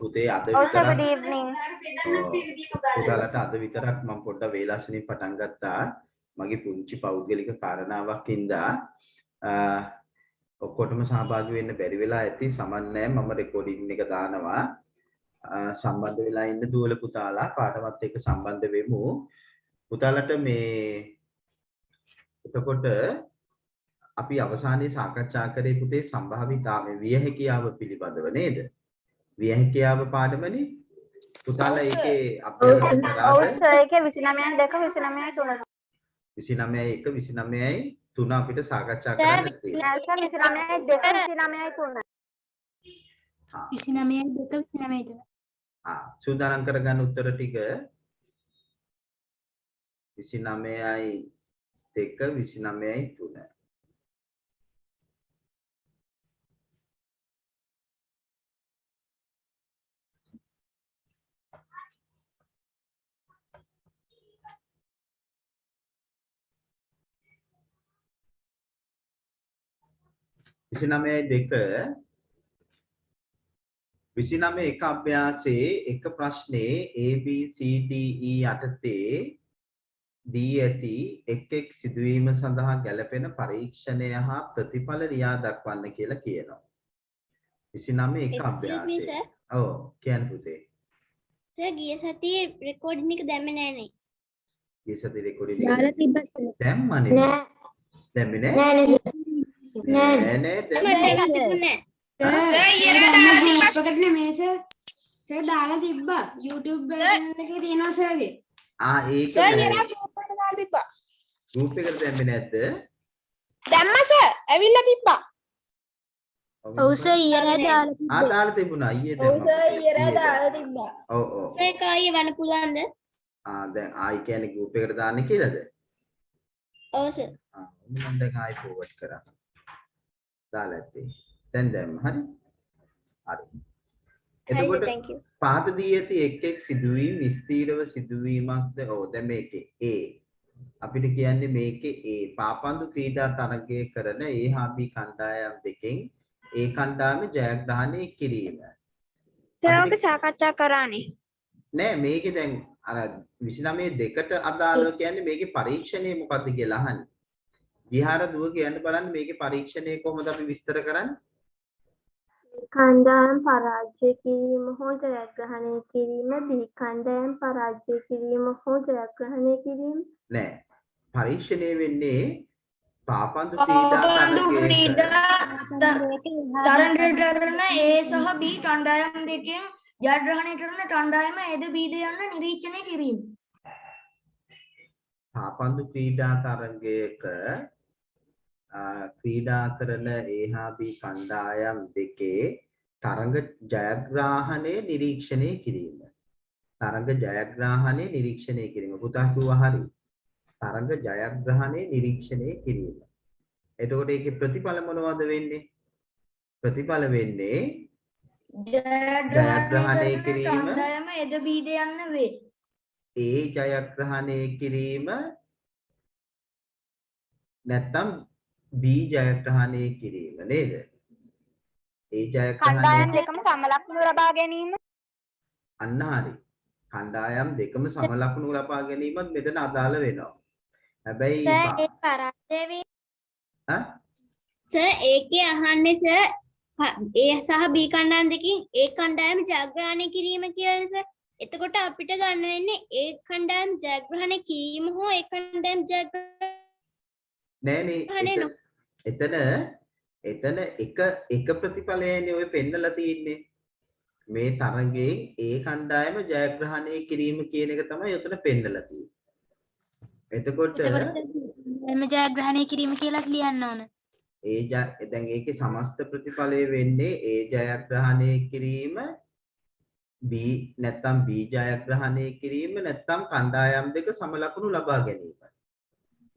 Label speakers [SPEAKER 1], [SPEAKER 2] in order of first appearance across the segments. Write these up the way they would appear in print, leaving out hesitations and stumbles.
[SPEAKER 1] පුතේ අද
[SPEAKER 2] Also,
[SPEAKER 1] විතරක්
[SPEAKER 2] good evening.
[SPEAKER 1] පුතාලට අද විතරක් මම පොඩ්ඩක් වේලාසනින් පටන් ගත්තා. මගේ පුංචි පෞද්ගලික කාරණාවක් හින්දා ඔක්කොටම සහභාගී වෙන්න බැරි වෙලා ඇති. සමන්නේ මම රෙකෝඩින් එක දානවා. සම්බන්ධ වෙලා ඉන්න දුවල පුතාලා පාඩමත් එක්ක සම්බන්ධ වෙමු. පුතාලට මේ එතකොට අපි අවසානයේ සාකච්ඡා කරේ පුතේ සම්භාවිතාවේ විය හැකියාව පිළිබඳව නේද? විය හැකියාව පාඩමනේ. පුතාලා ඒකේ අභ්‍යාස කරාද?
[SPEAKER 2] ඔව් සර් ඒකේ 29යි 2 29යි 3.
[SPEAKER 1] 29යි 3 අපිට සාකච්ඡා කරන්න තියෙනවා.
[SPEAKER 2] සර් 29යි 2 29යි 3.
[SPEAKER 3] 29යි 2 29යි 3.
[SPEAKER 1] සූදානම් කරගන්න උත්තර ටික 29යි 2 29යි 3. විසිනමය එක අභ්‍යාසයේ එක ප්‍රශ්නේ ABCDE යටතේ දී ඇති එක් සිදුවීම සඳහා ගැලපෙන පරීක්ෂණය හා ප්‍රතිඵල ලියා දක්වන්න කියලා කියනවා. 29 එක අභ්‍යාසය. ඔව් කියන්න පුතේ.
[SPEAKER 3] සර් ගිය සතියේ රෙකෝඩින් එක දැම්මේ නෑ නේ.
[SPEAKER 1] ගිය සතියේ රෙකෝඩින් එක
[SPEAKER 3] දාලා තිබ්බා සර්.
[SPEAKER 1] දැම්මනේ.
[SPEAKER 3] නෑ.
[SPEAKER 1] දැම්මේ නෑ.
[SPEAKER 3] නෑ
[SPEAKER 1] නෑ
[SPEAKER 3] සර් නෙමෙයි සර්. සර් දාලා තිබ්බා. YouTube එකේ තියෙනවා සර්ගේ.
[SPEAKER 1] ඒක
[SPEAKER 4] සර් එයා ගෲප් එකට දාලා තිබ්බා.
[SPEAKER 1] ගෲප් එකට දැම්මේ නැද්ද?
[SPEAKER 4] දැම්මා සර්. ඇවිල්ලා තිබ්බා.
[SPEAKER 3] ඔව් සර් ඊයරා දාලා තිබ්බා.
[SPEAKER 1] දාලා තිබුණා ඊයේ
[SPEAKER 4] ඔව් සර් ඊයරා දාලා තිබ්බා.
[SPEAKER 1] ඔව්
[SPEAKER 3] සර් කායේ වන්න පුළුවන්ද?
[SPEAKER 1] දැන් ආයි කියන්නේ ගෲප් එකට දාන්නේ කියලාද?
[SPEAKER 3] ඔව් සර්.
[SPEAKER 1] මම දැන් ආයි ෆෝවර්ඩ් කරා. දාලා ඇත්තේ. දැන් දැම්ම හරි. හරි. එතකොට පාත දී ඇති එක් සිදුවීම් ස්ථීරව සිදුවීමක්ද? ඔව් දැන් මේකේ A. අපිට කියන්නේ මේකේ A පාපන්දු ක්‍රීඩා තරගය කරන A හා B කණ්ඩායම් දෙකෙන් A කණ්ඩායම ජයග්‍රහණය කිරීම.
[SPEAKER 2] සර් සාකච්ඡා කරානේ.
[SPEAKER 1] නෑ මේකේ දැන් අර 29 දෙකට අදාළව කියන්නේ මේකේ පරීක්ෂණය මොකක්ද කියලා අහන්නේ. විහාර දුව කියන්න බලන්න මේකේ පරීක්ෂණය කොහොමද අපි විස්තර කරන්නේ?
[SPEAKER 5] කණ්ඩායම් පරාජය කිරීම හෝ ජයග්‍රහණය කිරීම බී කණ්ඩායම් පරාජය කිරීම හෝ ජයග්‍රහණය කිරීම
[SPEAKER 1] නෑ පරීක්ෂණය වෙන්නේ පාපන්දු
[SPEAKER 6] තරඟ කරන A සහ B කණ්ඩායම් දෙකෙන් ජයග්‍රහණය කරන කණ්ඩායම A ද B ද යන්න නිරීක්ෂණය කිරීම.
[SPEAKER 1] පාපන්දු ක්‍රීඩා තරගයක ක්‍රීඩා කරන A හා B කණ්ඩායම් දෙකේ තරඟ ජයග්‍රහණය නිරීක්ෂණය කිරීම. තරඟ ජයග්‍රහණය නිරීක්ෂණය කිරීම. පුතා කිව්වා හරි. තරඟ ජයග්‍රහණය නිරීක්ෂණය කිරීම. එතකොට ඒකේ ප්‍රතිඵල මොනවද වෙන්නේ? ප්‍රතිඵල වෙන්නේ ජයග්‍රහණය කිරීම
[SPEAKER 6] කණ්ඩායම A ද B ද යන්න වේ.
[SPEAKER 1] A ජයග්‍රහණය කිරීම නැත්තම් B ජයග්‍රහණය කිරීම නේද? ඒ
[SPEAKER 2] කණ්ඩායම්
[SPEAKER 1] ජයග්‍රහණය
[SPEAKER 2] දෙකම සම ලකුණු ලබා ගැනීම.
[SPEAKER 1] අන්න හරි. කණ්ඩායම් දෙකම සම ලකුණු ලබා ගැනීමත් මෙතන අදාළ වෙනවා. හැබැයි
[SPEAKER 3] පරාජය වේ.
[SPEAKER 1] ඈ
[SPEAKER 3] සර් ඒකේ අහන්නේ සර් A සහ B කණ්ඩායම් දෙකෙන් A කණ්ඩායම ජයග්‍රහණය කිරීම කියලා සර්. එතකොට අපිට ගන්න වෙන්නේ A කණ්ඩායම් ජයග්‍රහණය කිරීම හෝ A කණ්ඩායම්
[SPEAKER 1] නෑනේ එතන එක ප්‍රතිඵලයනේ ඔය පෙන්නලා තියෙන්නේ. මේ තරගයේ ඒ කණ්ඩායම ජයග්‍රහණය කිරීම කියන එක තමයි උතන පෙන්නලා තියෙන්නේ. එතකොට
[SPEAKER 3] එම ජයග්‍රහණය කිරීම කියලා ලියන්න ඕන.
[SPEAKER 1] දැන් ඒකේ සමස්ත ප්‍රතිඵලය වෙන්නේ ඒ ජයග්‍රහණය කිරීම B නැත්තම් B ජයග්‍රහණය කිරීම නැත්තම් කණ්ඩායම් දෙක සම ලකුණු ලබා ගැනීම.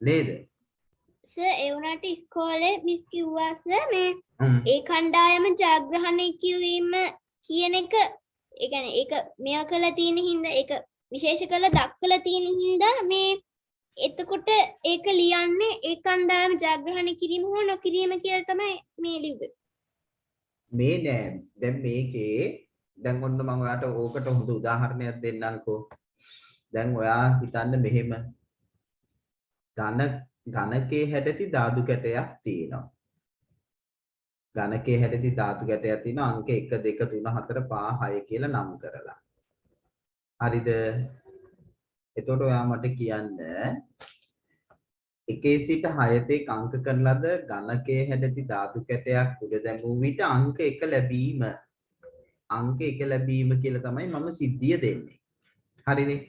[SPEAKER 1] නේද?
[SPEAKER 3] සර් ඒ වුණාට ඉස්කෝලේ මිස් කිව්වා සර් මේ ඒ කණ්ඩායම ජයග්‍රහණය කිරීම කියන එක ඒ කියන්නේ ඒක මෙයා කළා තියෙන හින්දා ඒක විශේෂ කළ දක්වලා තියෙන හින්දා මේ එතකොට ඒක ලියන්නේ ඒ කණ්ඩායම ජයග්‍රහණය කිරීම හෝ නොකිරීම කියලා තමයි මේ ලිව්වේ.
[SPEAKER 1] මේ නෑ. දැන් මේකේ දැන් ඔන්න මම ඔයාලට ඕකට හොඳ උදාහරණයක් දෙන්නම්කෝ. දැන් ඔයා හිතන්න මෙහෙම ඝනකයේ හැඩති ධාතු කැටයක් තියෙනවා. ඝනකයේ හැඩති ධාතු කැටයක් තියෙනවා අංක 1 2 3 4 5 6 කියලා නම් කරලා. හරිද? එතකොට ඔයා මට කියන්න 1 සිට 6 තෙක් අංක කරන ලද ඝනකයේ හැඩති ධාතු කැටයක් උඩ දැමූ විට අංක 1 ලැබීම. අංක 1 ලැබීම කියලා තමයි මම සිද්ධිය දෙන්නේ. හරිනේ?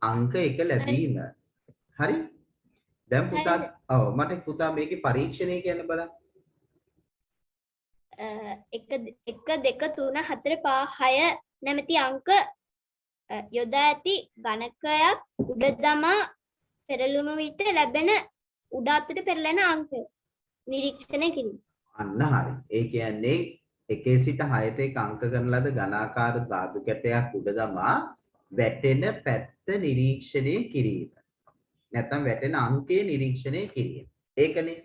[SPEAKER 1] අංක 1 ලැබීම. හරි? දැන් පුතා ඔව් මට පුතා මේකේ පරීක්ෂණය කියන්න බලන්න.
[SPEAKER 3] 1 2 3 4 5 6 නැමැති අංක යොදා ඇති ගණකයක් උඩ දමා පෙරළුණු විට ලැබෙන උඩ අතට පෙරලෙන අංක නිරීක්ෂණය කිරීම.
[SPEAKER 1] අන්න හරි. ඒ කියන්නේ 1 සිට 6 තෙක් අංක කරන ලද ඝනාකාර ධාතු කැටයක් උඩ දමා වැටෙන පැත්ත නිරීක්ෂණය කිරීම. නැත්නම් වැටෙන අංකය නිරීක්ෂණය කිරීම. ඒකනේ.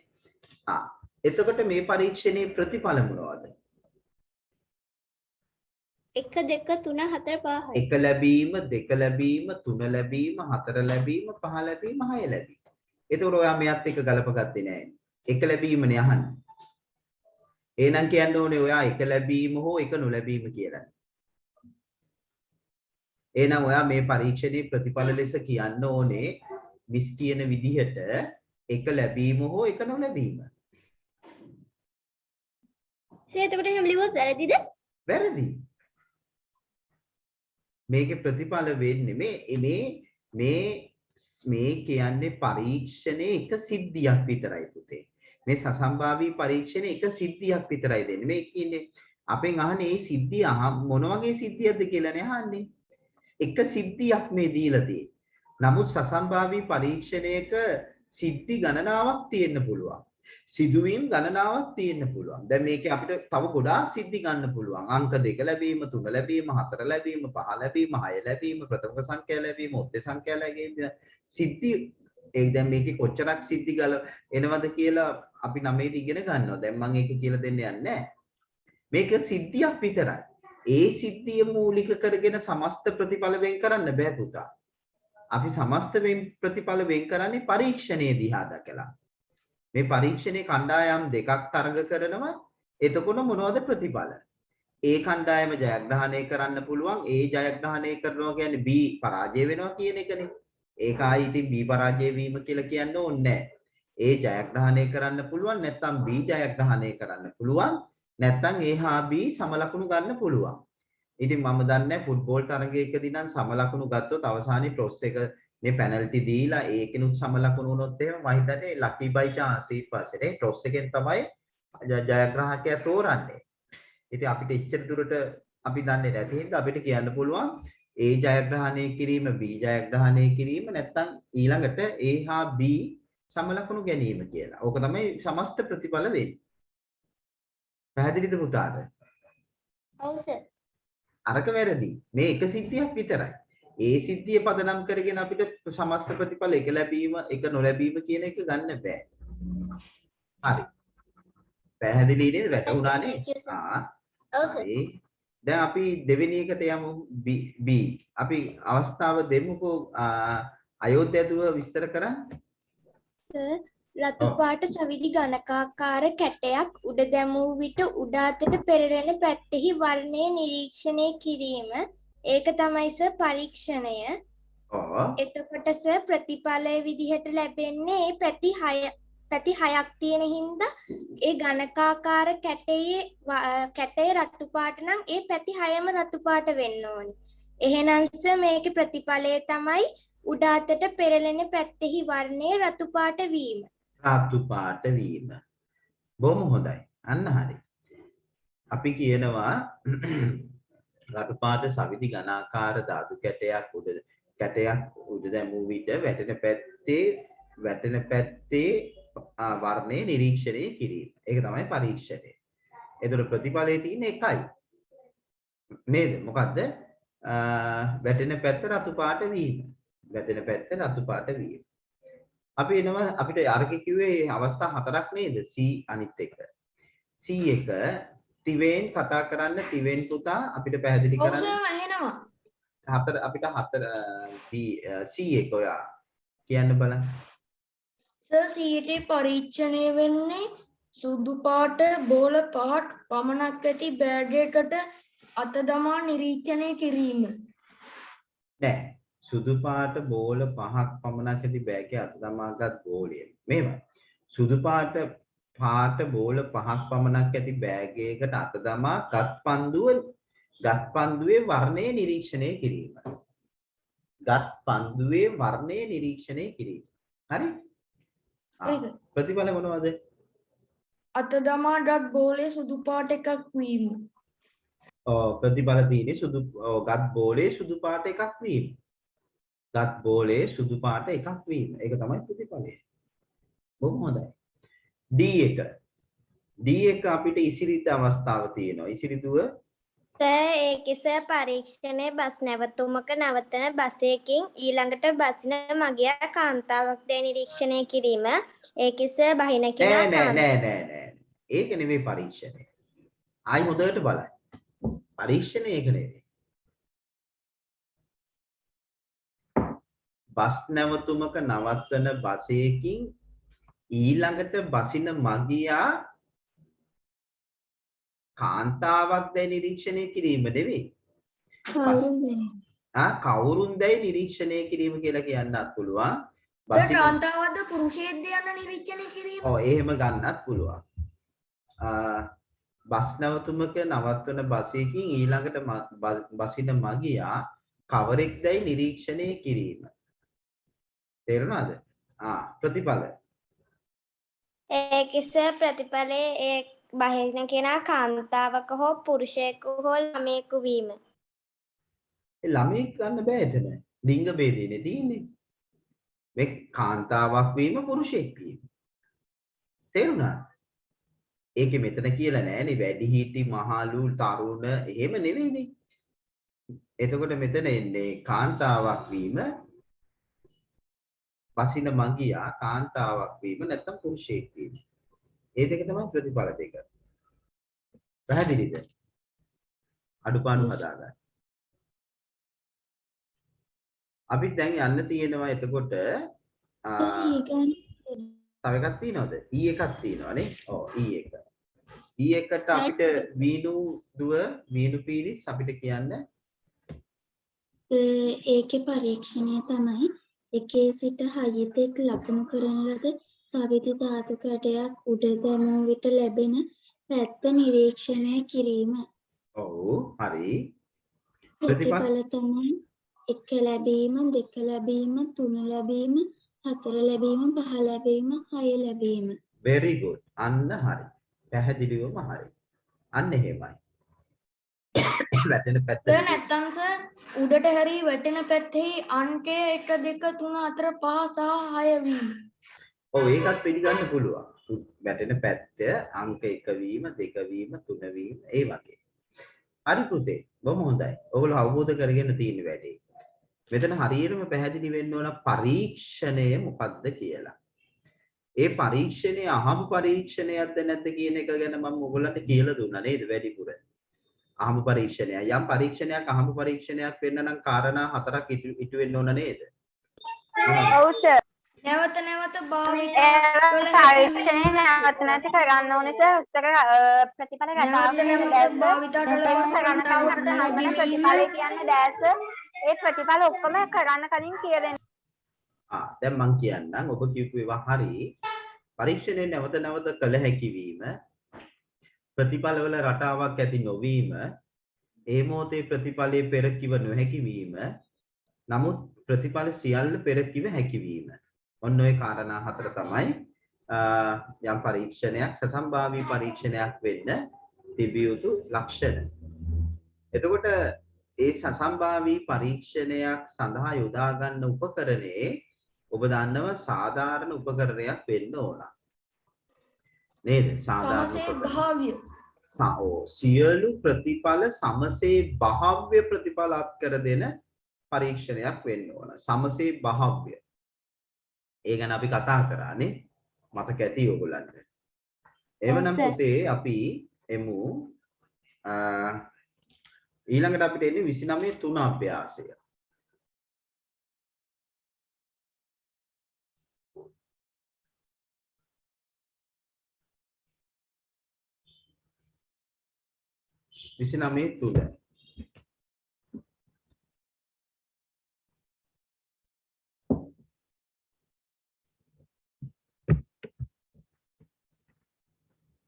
[SPEAKER 1] එතකොට මේ පරීක්ෂණයේ ප්‍රතිඵල මොනවද?
[SPEAKER 3] 1 2 3 4 5 6
[SPEAKER 1] 1 ලැබීම 2 ලැබීම 3 ලැබීම 4 ලැබීම 5 ලැබීම 6 ලැබීම. එතකොට ඔයා මෙයත් එක්ක ගලපගත්තේ නෑනේ. 1 ලැබීමනේ අහන්නේ. එහෙනම් කියන්න ඕනේ ඔයා 1 ලැබීම හෝ 1 නොලැබීම කියලා. එහෙනම් ඔයා මේ පරීක්ෂණයේ ප්‍රතිඵල ලෙස කියන්න ඕනේ මිස් කියන විදිහට 1 ලැබීම හෝ 1 නොලැබීම.
[SPEAKER 3] එතකොට එහෙම ලිව්වොත් වැරදිද?
[SPEAKER 1] වැරදි. මේකේ ප්‍රතිඵල වෙන්නේ මේ කියන්නේ පරීක්ෂණයේ එක සිද්ධියක් විතරයි පුතේ. මේ සසම්භාවී පරීක්ෂණයේ එක සිද්ධියක් විතරයි දෙන්නේ. මේ කියන්නේ අපෙන් අහන්නේ මේ සිද්ධිය මොන වගේ සිද්ධියක්ද කියලානේ අහන්නේ. එක සිද්ධියක් මේ දීලා තියෙන්නේ. නමුත් සසම්භාවී පරීක්ෂණයක සිද්ධි ගණනාවක් තියෙන්න පුළුවන්. සිදුවීම් ගණනාවක් තියෙන්න පුළුවන්. දැන් මේකේ අපිට තව ගොඩාක් සිද්ධි ගන්න පුළුවන්. අංක 2 ලැබීම, 3 ලැබීම, 4 ලැබීම, 5 ලැබීම, 6 ලැබීම, ප්‍රථම සංඛ්‍යා ලැබීම, ඔත්තේ සංඛ්‍යා ලැබීම සිද්ධි දැන් මේකේ කොච්චරක් සිද්ධි ගල එනවද කියලා අපි 9 ඉගෙන ගන්නවා. දැන් මම ඒක කියලා දෙන්න යන්නේ නැහැ. මේක සිද්ධියක් විතරයි. ඒ සිද්ධිය මූලික කරගෙන සමස්ත ප්‍රතිඵල වෙන් කරන්න බෑ පුතා. අපි සමස්ත ප්‍රතිඵල වෙන් කරන්නේ පරීක්ෂණයේ දිහා දැකලා. මේ පරීක්ෂණයේ කණ්ඩායම් දෙකක් තරඟ කරනවා. එතකොට මොනවද ප්‍රතිඵල? ඒ කණ්ඩායම ජයග්‍රහණය කරන්න පුළුවන්. ඒ ජයග්‍රහණය කරනවා කියන්නේ B පරාජය වෙනවා කියන එකනේ. ඒක ආයි ඉතින් B පරාජය වීම කියලා කියන්න ඕනේ නැහැ. ඒ ජයග්‍රහණය කරන්න පුළුවන් නැත්නම් B ජයග්‍රහණය කරන්න පුළුවන්. නැත්නම් A හා B සම ලකුණු ගන්න පුළුවන්. ඉතින් මම දන්නේ ෆුට්බෝල් තරගයකදී නම් සම ලකුණු ගත්තොත් අවසානයේ ටොස් එක මේ පැනල්ටි දීලා ඒකිනුත් සම ලකුණු වුණොත් එහෙම මම හිතන්නේ ලකි බයි chance ඊට පස්සේ ටොස් එකෙන් තමයි ජයග්‍රාහකයා තෝරන්නේ. ඉතින් අපිට එච්චර දුරට අපි දන්නේ නැති හින්දා අපිට කියන්න පුළුවන් A ජයග්‍රහණය කිරීම B ජයග්‍රහණය කිරීම නැත්නම් ඊළඟට A හා B සම ලකුණු ගැනීම කියලා. ඕක තමයි සමස්ත ප්‍රතිඵල වෙන්නේ. පැහැදිලිද පුතාට?
[SPEAKER 3] ඔව් සර්.
[SPEAKER 1] අරක වැරදි. මේ එක සිද්ධියක් විතරයි. ඒ සිද්ධිය පදනම් කරගෙන අපිට සමස්ත ප්‍රතිඵල එක ලැබීම එක නොලැබීම කියන එක ගන්න බෑ. හරි. පැහැදිලි නේද? වැටුණානේ? හරි. දැන් අපි දෙවෙනි එකට යමු B. අපි අවස්ථාව දෙමුකෝ අයෝධ්‍ය දුව විස්තර කරන්න.
[SPEAKER 7] රතු පාට සවිදි ගණකාකාර කැටයක් උඩ දැමූ විට උඩ අතට පෙරළෙන පැත්තෙහි වර්ණය නිරීක්ෂණය කිරීම. ඒක තමයි සර් පරීක්ෂණය. එතකොට සර් ප්‍රතිඵලයේ විදිහට ලැබෙන්නේ පැති 6ක් තියෙන හින්දා ඒ ගණකාකාර කැටේ රතු පාට නම් ඒ පැති 6ම රතු පාට වෙන්න ඕනේ. එහෙනම් සර් මේකේ ප්‍රතිඵලය තමයි උඩ අතට පෙරළෙන පැත්තෙහි වර්ණය රතු පාට වීම.
[SPEAKER 1] රතු පාට වීම. බොහොම හොඳයි. අන්න හරි. අපි කියනවා රතු පාට සවිදි ඝනාකාර ධාතු කැටයක් උඩ දැමූ විට වැටෙන පැත්තේ වර්ණය නිරීක්ෂණය කිරීම. ඒක තමයි පරීක්ෂණය. ඒතර ප්‍රතිඵලයේ තියෙන එකයි. නේද? මොකද්ද? වැටෙන පැත්ත රතු පාට වීම. වැටෙන පැත්ත රතු පාට වීම. අපි එනවා අපිට අරක කිව්වේ අවස්ථා 4ක් නේද? C අනිත් එක. C එක තිවෙන් කතා කරන්න තිවෙන් පුතා අපිට පැහැදිලි
[SPEAKER 6] ඔව්
[SPEAKER 1] කරන්න.
[SPEAKER 6] සර් ඇහෙනවා.
[SPEAKER 1] අපිට 4 C1 ඔයා කියන්න බලන්න.
[SPEAKER 6] සර් CET පරීක්ෂණය වෙන්නේ සුදු පාට බෝල පහක් පමණක් ඇති බෑග් එකට අත දමා නිරීක්ෂණය කිරීම.
[SPEAKER 1] නෑ. සුදු පාට බෝල 5ක් පමණක් ඇති බෑග් එකේ අත දමාගත් බෝලය. මේවයි. සුදු පාට බෝල 5ක් පමණක් ඇති බෑග් එකකට අත දමා ගත් පන්දුවේ වර්ණය නිරීක්ෂණය කිරීම. ගත් පන්දුවේ වර්ණය නිරීක්ෂණය කිරීම. හරි?
[SPEAKER 6] ඒක.
[SPEAKER 1] ප්‍රතිඵල මොනවද?
[SPEAKER 6] අත දමාගත් බෝලේ සුදු පාට එකක් වීම.
[SPEAKER 1] ප්‍රතිඵල තියෙන්නේ ගත් බෝලේ සුදු පාට එකක් වීම. ගත් බෝලේ සුදු පාට එකක් වීම. ඒක තමයි ප්‍රතිඵලය. බොහොම හොඳයි. D1 අපිට ඉසිරිත අවස්ථාව තියෙනවා. ඉසිරිතුව
[SPEAKER 7] ඒකිස පරීක්ෂණයේ බස් නැවතුමක නවතන බසයකින් ඊළඟට බසින මගියා කාන්තාවක් දැයි නිරීක්ෂණය කිරීම. ඒකිස බහින කෙනා
[SPEAKER 1] නෑ. ඒක නෙවෙයි පරීක්ෂණය. ආයි හොඳට බලන්න. පරීක්ෂණය ඒක නෙවෙයි. බස් නැවතුමක නවත්තන බසයකින් ඊළඟට බසින මගියා කාන්තාවක් දැයි නිරීක්ෂණය කිරීම නෙවෙයි. කවුරුන් දැයි නිරීක්ෂණය කිරීම කියලා කියන්නත් පුළුවන්.
[SPEAKER 6] කාන්තාවක්ද පුරුෂයෙක්ද යන නිරීක්ෂණය කිරීම.
[SPEAKER 1] එහෙම ගන්නත් පුළුවන්. බස් නැවතුමක නවත්වන බසයකින් ඊළඟට බසින මගියා කවරෙක් දැයි නිරීක්ෂණය කිරීම. තේරුණාද? ප්‍රතිඵල.
[SPEAKER 7] ඒකිස ප්‍රතිඵලයේ ඒ බහින කෙනා කාන්තාවක හෝ පුරුෂයෙකු හෝ ළමයෙකු වීම.
[SPEAKER 1] ළමයෙක් ගන්න බෑ එතන. ලිංග ભેදෙන්නේ තියෙන්නේ. මේ කාන්තාවක් වීම පුරුෂයෙක් වීම. තේරුණාද? ඒකෙ මෙතන කියලා නෑනේ වැඩිහිටි මහලු තරුණ එහෙම නෙවෙයිනේ. එතකොට මෙතන එන්නේ කාන්තාවක් වීම බසින මගියා කාන්තාවක් වීම නැත්නම් පුරුෂයෙක් වීම. ඒ දෙක තමයි ප්‍රතිඵල දෙක. පැහැදිලිද? අඩුපාඩු හදාගන්න. අපි දැන් යන්න තියෙනවා එතකොට තව එකක් තියෙනවද? E1 එකක් තියෙනවනේ. E1. E1ට අපිට වීණු පීරිස් අපිට කියන්න
[SPEAKER 8] ඒකේ පරීක්ෂණය තමයි එකේ සිට හයිතෙක් ලකුණු කරන ලද සවිති ධාතු කැටයක් උඩ දැමූ විට ලැබෙන පැත්ත නිරීක්ෂණය කිරීම.
[SPEAKER 1] ඔව් හරි.
[SPEAKER 8] ප්‍රතිඵල තමයි 1 ලැබීම 2 ලැබීම 3 ලැබීම 4 ලැබීම 5 ලැබීම 6 ලැබීම.
[SPEAKER 1] very good. අන්න හරි. පැහැදිලිවම හරි. අන්න එහෙමයි. වැටෙන පැත්ත
[SPEAKER 6] නැත්තම් සර් උඩට හැරි වැටෙන පැත්තේ අංකය 1 2 3 4 5 6 6 වීම.
[SPEAKER 1] ඔව් ඒකත් පිළිගන්න පුළුවන්. වැටෙන පැත්ත අංක 1 වීම 2 වීම 3 වීම ඒ වගේ. හරි පුතේ. බොහොම හොඳයි. ඔයගොල්ලෝ අවබෝධ කරගෙන තියෙන වැඩේ. මෙතන හරියටම පැහැදිලි වෙන්න ඕන පරීක්ෂණය මොකක්ද කියලා. ඒ පරීක්ෂණය අහඹු පරීක්ෂණයක්ද නැද්ද කියන එක ගැන මම ඔයගොල්ලන්ට කියලා දුන්නා නේද වැඩිපුර. අහඹු පරීක්ෂණය. යම් පරීක්ෂණයක් අහඹු පරීක්ෂණයක් වෙන්න නම් කාරණා 4ක් ඉටු වෙන්න ඕන නේද?
[SPEAKER 2] ඔව් සර්.
[SPEAKER 6] නැවත භාවිත
[SPEAKER 2] පරීක්ෂණය නැවත නැති කරන්න ඕනේ සර්. උත්තර ප්‍රතිඵල රටාව ප්‍රතිඵල කියන්නේ දැස ඒ ප්‍රතිඵල ඔක්කොම කරන්න කලින් කියලා.
[SPEAKER 1] දැන් මම කියන්නම් ඔබ කියපු ඒවා හරි. පරීක්ෂණය නැවත නැවත කළ හැකි වීම ප්‍රතිඵලවල රටාවක් ඇති නොවීම ඒ මොහොතේ ප්‍රතිඵලයේ පෙර කිව නොහැකි වීම නමුත් ප්‍රතිඵල සියල්ල පෙර කිව හැකි වීම. ඔන්න ඔය කාරණා 4 තමයි යම් පරීක්ෂණයක් සසම්භාවී පරීක්ෂණයක් වෙන්න තිබිය යුතු ලක්ෂණ. එතකොට ඒ සසම්භාවී පරීක්ෂණයක් සඳහා යොදා ගන්න උපකරණේ ඔබ දන්නවා සාධාරණ උපකරණයක් වෙන්න ඕන. නේද? සාධාරණ උපකරණය. සියලු ප්‍රතිඵල සමසේ භාව්‍ය ප්‍රතිඵල අත් කර දෙන පරීක්ෂණයක් වෙන්න ඕන. සමසේ භාව්‍ය. ඒ ගැන අපි කතා කරානේ. මතක ඇති ඔයගොල්ලන්ට. එවනම් පුතේ අපි එමු ඊළඟට අපිට එන්නේ 29 තුන අභ්‍යාසය. තුල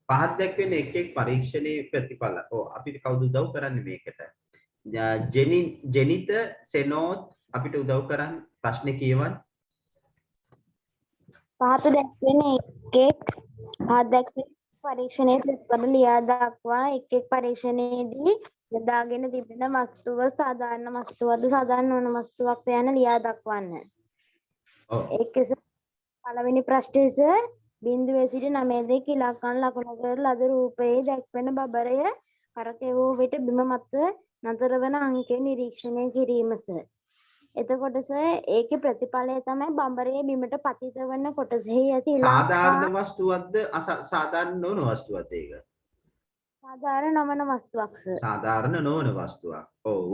[SPEAKER 1] පහත් දැක්වෙන එක් එක් පරීක්ෂණයේ ප්‍රතිඵල. ඔව් අපිට කවුද උදව් කරන්නේ මේකට? ජෙනිත සෙනෝත් අපිට උදව් කරන්නේ ප්‍රශ්නේ කියවන්න.
[SPEAKER 2] පහත දැක්වෙන එක් පහත් දැක්වෙන පරීක්ෂණයේ ප්‍රතිඵල ලියා දක්වා එක් එක් පරීක්ෂණයේදී යොදාගෙන තිබෙන වස්තුව සාධාරණ වස්තුවක්ද සාධාරණ නොවන වස්තුවක්ද යන ලියා දක්වන්න.
[SPEAKER 1] ඔව්.
[SPEAKER 2] ඒකෙස පළවෙනි ප්‍රශ්නයේ බිඳුවේ සිට 9 දෙක ඉලක්කන ලකුණු කර ලද රූපයේ දැක්වෙන බබරය කරකැවූ විට බිම මත නතර වන අංකය නිරීක්ෂණය කිරීමස. එතකොට ඒකේ ප්‍රතිඵලය තමයි බඹරේ බිමට පතිත වන කොටසෙහි ඇති
[SPEAKER 1] සාධාරණ වස්තුවක්ද අසාධාරණ නොවන වස්තුවක්ද ඒක?
[SPEAKER 2] සාධාරණ නොවන වස්තුවක් සර්.
[SPEAKER 1] සාධාරණ නොවන වස්තුවක්. ඔව්.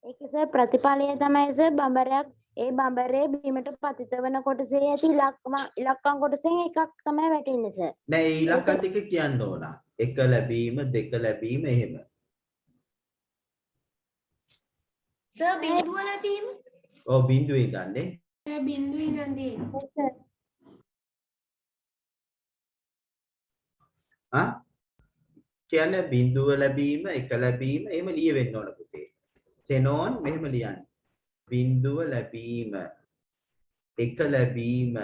[SPEAKER 2] ඒකේ සර් ප්‍රතිඵලය තමයි සර් බඹරයක් ඒ බඹරේ බිමට පතිත වන කොටසේ ඇති ඉලක්කම් කොටසෙන් එකක් තමයි වැටෙන්නේ සර්.
[SPEAKER 1] නෑ ඒ ඉලක්කම් ටික කියන්න ඕන. 1 ලැබීම 2 ලැබීම එහෙම.
[SPEAKER 6] සර් බිඳුව ලැබීම.
[SPEAKER 1] ඔව් බිඳුවේ ගන්නේ.
[SPEAKER 6] සර් බිඳුවේ ඉඳන් තියෙන්නේ.
[SPEAKER 1] කියන්නේ බිඳුව ලැබීම 1 ලැබීම එහෙම ලියවෙන්න ඕන පුතේ. සෙනෝන් මෙහෙම ලියන්න. බිඳුව ලැබීම 1 ලැබීම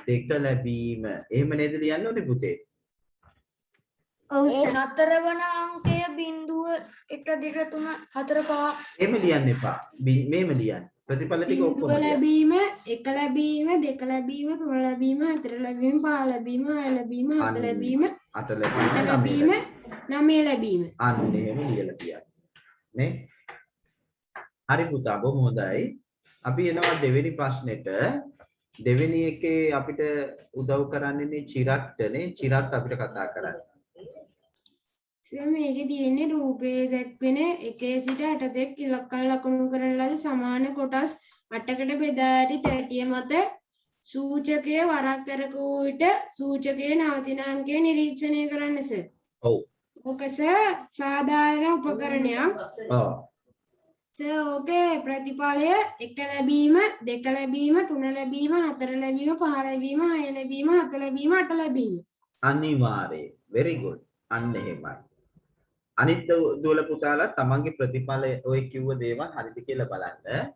[SPEAKER 1] 2 ලැබීම එහෙම නේද ලියන්න ඕනේ පුතේ?
[SPEAKER 6] ඔව් නතර වන අංකය බිඳුව 1 2 3 4 5
[SPEAKER 1] එහෙම ලියන්න එපා. මෙහෙම ලියන්න. ප්‍රතිඵල ටික ඔක්කොම ලියන්න.
[SPEAKER 6] ලැබීම 1 ලැබීම 2 ලැබීම 3 ලැබීම 4 ලැබීම 5 ලැබීම 6 ලැබීම 7 ලැබීම
[SPEAKER 1] 8 ලැබීම
[SPEAKER 6] 9 ලැබීම.
[SPEAKER 1] අන්න එහෙම ලියලා තියන්න. නේ? හරි පුතා බොහොම හොඳයි. අපි එනවා දෙවෙනි ප්‍රශ්නෙට. දෙවෙනි එකේ අපිට උදව් කරන්නේ චිරත්නේ. චිරත් අපිට කතා කරන්න.
[SPEAKER 6] සර් මේකේ තියෙන්නේ රූපයේ දැක්වෙන 1 සිට 8 තෙක් ඉලක්කන ලකුණු කරන ලද සමාන කොටස් 8කට බෙදා ඇති තැටිය මත සූචකයේ වරක් කරකවූ විට සූචකයේ නවතින අංකය නිරීක්ෂණය කරන්න සර්.
[SPEAKER 1] ඔව්.
[SPEAKER 6] ඕක සර් සාධාරණ උපකරණයක්.
[SPEAKER 1] ඔව්.
[SPEAKER 6] සර් ඕකේ ප්‍රතිඵලය 1 ලැබීම 2 ලැබීම 3 ලැබීම 4 ලැබීම 5 ලැබීම 6 ලැබීම 7 ලැබීම 8 ලැබීම.
[SPEAKER 1] අනිවාර්යයෙන්. very good. අන්න එහෙමයි. අනිත් දුවල පුතාලා තමන්ගේ ප්‍රතිඵල ඔය කිව්ව දේවල් හරිද කියලා බලන්න.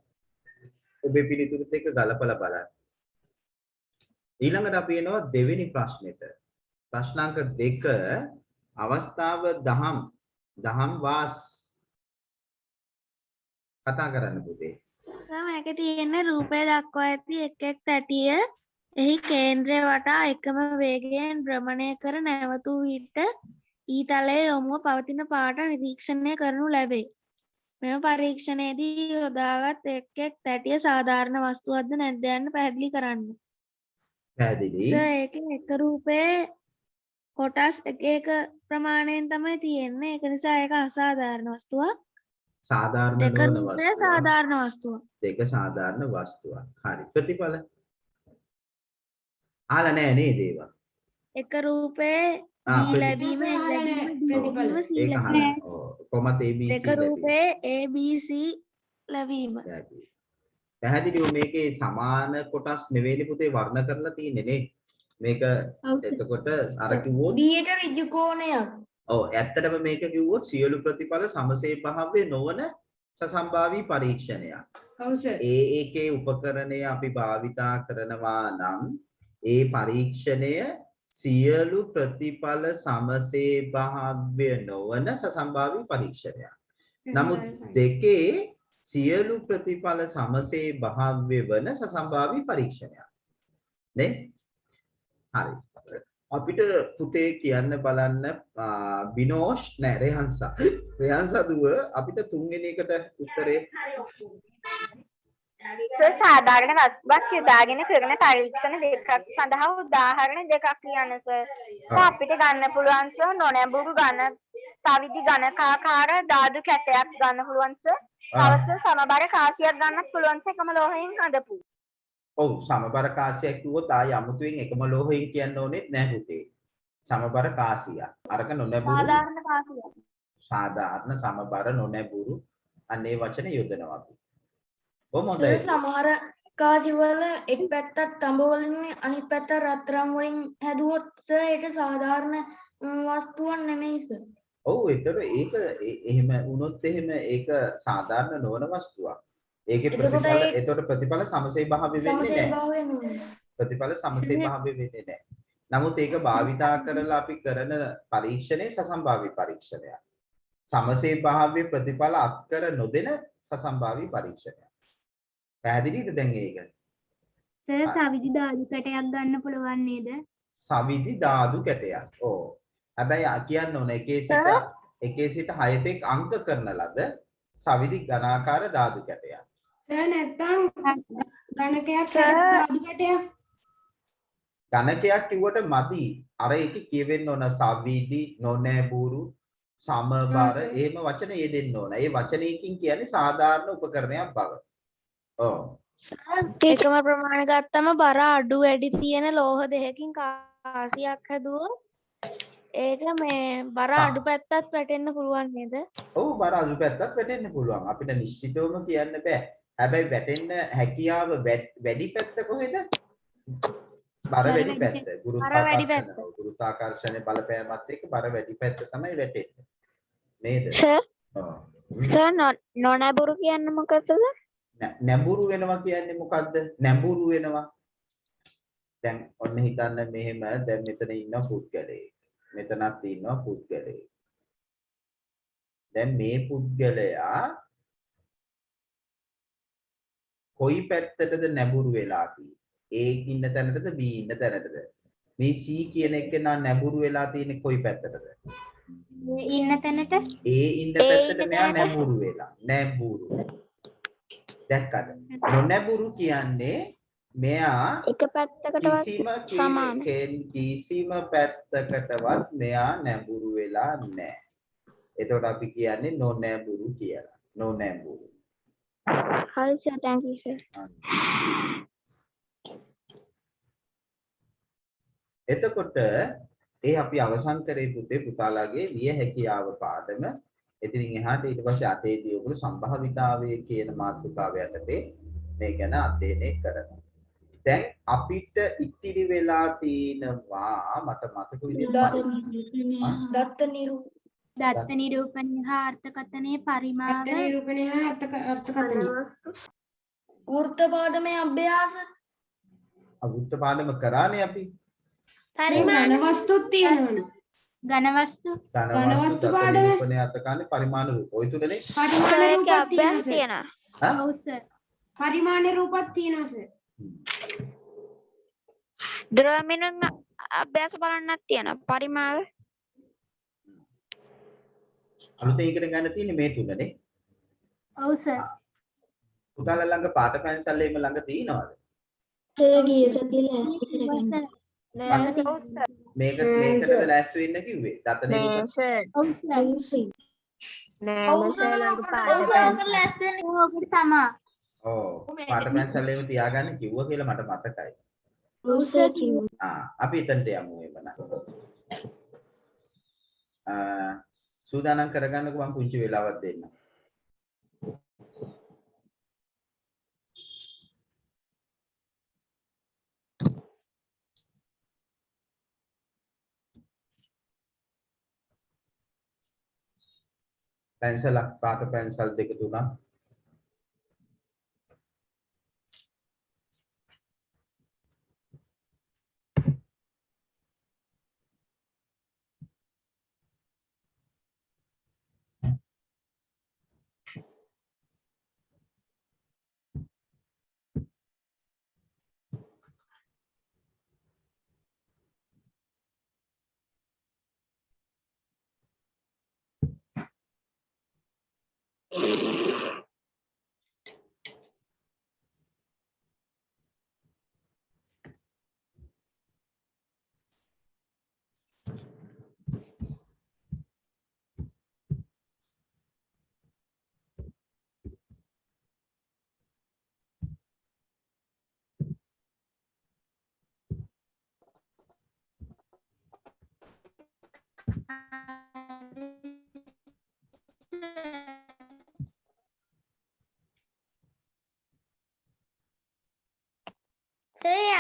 [SPEAKER 1] ඔබේ පිළිතුරුත් එක්ක ගලපලා බලන්න. ඊළඟට අපි එනවා දෙවෙනි ප්‍රශ්නෙට. ප්‍රශ්නාංක 2 අවස්ථාව දහම් වාස් කතා කරන්න පුතේ.
[SPEAKER 3] මේකේ තියෙන රූපය දක්වා ඇති එක් එක් තැටිය එහි කේන්ද්‍රය වටා එකම වේගයෙන් භ්‍රමණය කර නැවතුණු විට ඊතලයේ යොමුව පවතින පාට නිරීක්ෂණය කරනු ලැබේ. මෙම පරීක්ෂණයේදී යොදාගත් එක් එක් තැටිය සාධාරණ වස්තුවක්ද නැද්ද යන්න පැහැදිලි කරන්න.
[SPEAKER 1] පැහැදිලි.
[SPEAKER 3] සර් ඒකේ එක රූපයේ කොටස් එක ප්‍රමාණයෙන් තමයි තියෙන්නේ. ඒක නිසා ඒක අසාධාරණ වස්තුවක්.
[SPEAKER 1] සාධාරණ
[SPEAKER 3] දෙක
[SPEAKER 1] නොවන
[SPEAKER 3] රූපය
[SPEAKER 1] වස්තුවක්.
[SPEAKER 3] සාධාරණ වස්තුවක්.
[SPEAKER 1] දෙක සාධාරණ වස්තුවක්. හරි. ප්‍රතිඵල ආලා නෑ නේද ඒවා?
[SPEAKER 3] එක රූපයේ B ලැබීම ප්‍රතිඵල C
[SPEAKER 1] ඒක
[SPEAKER 3] ලැබීම.
[SPEAKER 1] හරිය. ඔව්. කොහමද ABC
[SPEAKER 3] දෙක රූපයේ ABC ලැබීම.
[SPEAKER 1] පැහැදිලිව මේකේ සමාන කොටස් නෙවෙයි පුතේ වර්ණ කරලා තියෙන්නේ නේ. මේක එතකොට අර කිව්වොත්
[SPEAKER 6] B ට ඍජු කෝණයක්.
[SPEAKER 1] ඔව් ඇත්තටම මේක කිව්වොත් සියලු ප්‍රතිඵල සමසේ භාව්‍ය නොවන සසම්භාවී පරීක්ෂණයක්.
[SPEAKER 6] ඔව් සර්.
[SPEAKER 1] ඒකේ උපකරණය අපි භාවිතා කරනවා නම් ඒ පරීක්ෂණය සියලු ප්‍රතිඵල සමසේ භාව්‍ය නොවන සසම්භාවී පරීක්ෂණයක්. නමුත් දෙකේ සියලු ප්‍රතිඵල සමසේ භාව්‍ය වන සසම්භාවී පරීක්ෂණයක්. නේ? හරි. අපිට පුතේ කියන්න බලන්න බිනෝෂ් නෑ රේහන්සා. රේහන්සා දුව අපිට තුන්වෙනි එකට උත්තරේ
[SPEAKER 9] සර් සාධාරණ වස්තුවක් යොදාගෙන කරන පරීක්ෂණ දෙකක් සඳහා උදාහරණ දෙකක් ලියන්න සර්. අපිට ගන්න පුළුවන් සර් නොනැඹුරු ඝන සවිදි ඝනකාකාර ධාතු කැටයක් ගන්න පුළුවන් සර්. තව සර් සමබර කාසියක් ගන්නත් පුළුවන් සර් එකම ලෝහයෙන් හදපු.
[SPEAKER 1] ඔව් සමබර කාසියක් කිව්වොත් ආය අමුතුවෙන් එකම ලෝහයෙන් කියන්න ඕනෙත් නැහැ පුතේ. සමබර කාසියක්. අරක නොනැඹුරු
[SPEAKER 2] සාධාරණ කාසියක්.
[SPEAKER 1] සාධාරණ සමබර නොනැඹුරු අනේ වචන යොදනවා අපි. කොහොමද?
[SPEAKER 2] සමහර කාසිවල එක් පැත්තක් තඹ වලින් අනිත් පැත්ත රත්තරන් වලින් හැදුවොත් සර් ඒක සාධාරණ වස්තුවක් නෙමෙයි සර්.
[SPEAKER 1] ඔව් ඒක එහෙම වුණොත් එහෙම ඒක සාධාරණ නොවන වස්තුවක්. ඒකේ ප්‍රතිඵල එතකොට ප්‍රතිඵල සමසේ භාවය වෙන්නේ නැහැ. ප්‍රතිඵල සමසේ භාවය වෙන්නේ නැහැ. නමුත් ඒක භාවිතා කරලා අපි කරන පරීක්ෂණේ සසම්භාවී පරීක්ෂණයක්. සමසේ භාවයේ ප්‍රතිඵල අත්කර නොදෙන සසම්භාවී පරීක්ෂණයක්. පැහැදිලිද දැන් ඒක?
[SPEAKER 3] සර් සවිදි ධාතු කැටයක් ගන්න පුළුවන් නේද?
[SPEAKER 1] සවිදි ධාතු කැටයක්. ඔව්. හැබැයි කියන්න ඕන එකේ සිට 6 තෙක් අංක කරන ලද සවිදි ඝනාකාර ධාතු කැටයක්.
[SPEAKER 6] සර් නැත්තම් ගණකයක් ධාතු කැටයක්.
[SPEAKER 1] ගණකයක් කිව්වට මදි. අර ඒක කියවෙන්න ඕන සවිදි නොනැඹුරු සමබර එහෙම වචන යෙදෙන්න ඕන. ඒ වචනයකින් කියන්නේ සාධාරණ උපකරණයක් බව. ඔව්.
[SPEAKER 2] එකම ප්‍රමාණය ගත්තම බර අඩු වැඩි තියෙන ලෝහ දෙකකින් කාසියක් හැදුවොත් ඒක මේ බර අඩු පැත්තත් වැටෙන්න පුළුවන් නේද?
[SPEAKER 1] ඔව් බර අඩු පැත්තත් වැටෙන්න පුළුවන්. අපිට නිශ්චිතවම කියන්න බෑ. හැබැයි වැටෙන්න හැකියාව වැඩි පැත්ත කොහෙද? බර වැඩි පැත්ත. ගුරුත්වාකර්ෂණයේ බලපෑමත් එක්ක බර වැඩි පැත්ත තමයි වැටෙන්නේ. නේද?
[SPEAKER 2] සර් නොනැඹුරු කියන්නේ මොකටද?
[SPEAKER 1] නැඹුරු වෙනවා කියන්නේ මොකද්ද? නැඹුරු වෙනවා. දැන් ඔන්න හිතන්න මෙහෙම දැන් මෙතන ඉන්න පුද්ගලයෙක්. මෙතනත් ඉන්නවා පුද්ගලයෙක්. දැන් මේ පුද්ගලයා කොයි පැත්තටද නැඹුරු වෙලා තියෙන්නේ? A ඉන්න තැනටද B ඉන්න තැනටද? මේ C කියන එකේනා නැඹුරු වෙලා තියෙන්නේ කොයි පැත්තටද?
[SPEAKER 3] ඉන්න තැනට.
[SPEAKER 1] A ඉන්න පැත්තට මෙයා නැඹුරු වෙලා. නැඹුරු. දැක්කද? නොනැඹුරු කියන්නේ මෙයා
[SPEAKER 2] එක පැත්තකටවත්
[SPEAKER 1] කිසිම පැත්තකටවත් මෙයා නැඹුරු වෙලා නැහැ. එතකොට අපි කියන්නේ නොනැඹුරු කියලා. නොනැඹුරු.
[SPEAKER 2] හරි සර් thank you sir.
[SPEAKER 1] එතකොට ඒ අපි අවසන් කරේ පුතේ පුතාලාගේ ලිය හැකියාව පාඩම. ඉතින් එහාට ඊට පස්සේ අතේදී ඔයගොල්ලෝ සම්භාවිතාවය කියන මාතෘකාව යටතේ මේ ගැන අධ්‍යයනය කරනවා. දැන් අපිට ඉතිරි වෙලා තිනවා මට මතක විදිහට
[SPEAKER 3] දත්ත නිරූපණය හා අර්ථකථනයේ පරිමාව
[SPEAKER 6] නිරූපණය හා අර්ථකථනය.
[SPEAKER 2] වෘත්ත පාඩමේ අභ්‍යාස.
[SPEAKER 1] වෘත්ත පාඩම කරානේ අපි.
[SPEAKER 6] ඝන වස්තුත් තියෙනවනේ.
[SPEAKER 3] ඝන වස්තු
[SPEAKER 6] පාඩම
[SPEAKER 1] නිරූපණය අර්ථකථනයේ පරිමාණ රූප. ඔය තුනනේ
[SPEAKER 6] පරිමාණ රූපත් තියෙනවා.
[SPEAKER 3] ඔව් සර්.
[SPEAKER 6] පරිමාණ රූපත් තියෙනවා සර්.
[SPEAKER 2] ද්‍රවමිනුම් අභ්‍යාස බලන්නත් තියෙනවා පරිමාව.
[SPEAKER 1] අලුතෙන් ඉගෙන ගන්න තියෙන්නේ මේ තුනනේ.
[SPEAKER 3] ඔව් සර්.
[SPEAKER 1] පුතාලා ළඟ පාට පැන්සල් එහෙම ළඟ තියෙනවද?
[SPEAKER 8] ගිය සතියේ ලෑස්ති කරගන්න.
[SPEAKER 1] මේකටද ලෑස්ති වෙන්න කිව්වේ? දත නිරූපණ.
[SPEAKER 3] ඔව් සර්.
[SPEAKER 1] ඔව් පාට පැන්සල් එහෙම තියාගන්න කිව්වා කියලා මට මතකයි. අපි එතනට යමු එවනම්. සූදානම් කරගන්නකෝ මම පුංචි වෙලාවක් දෙන්නම්. පැන්සලක් පාට පැන්සල් දෙක තුනක්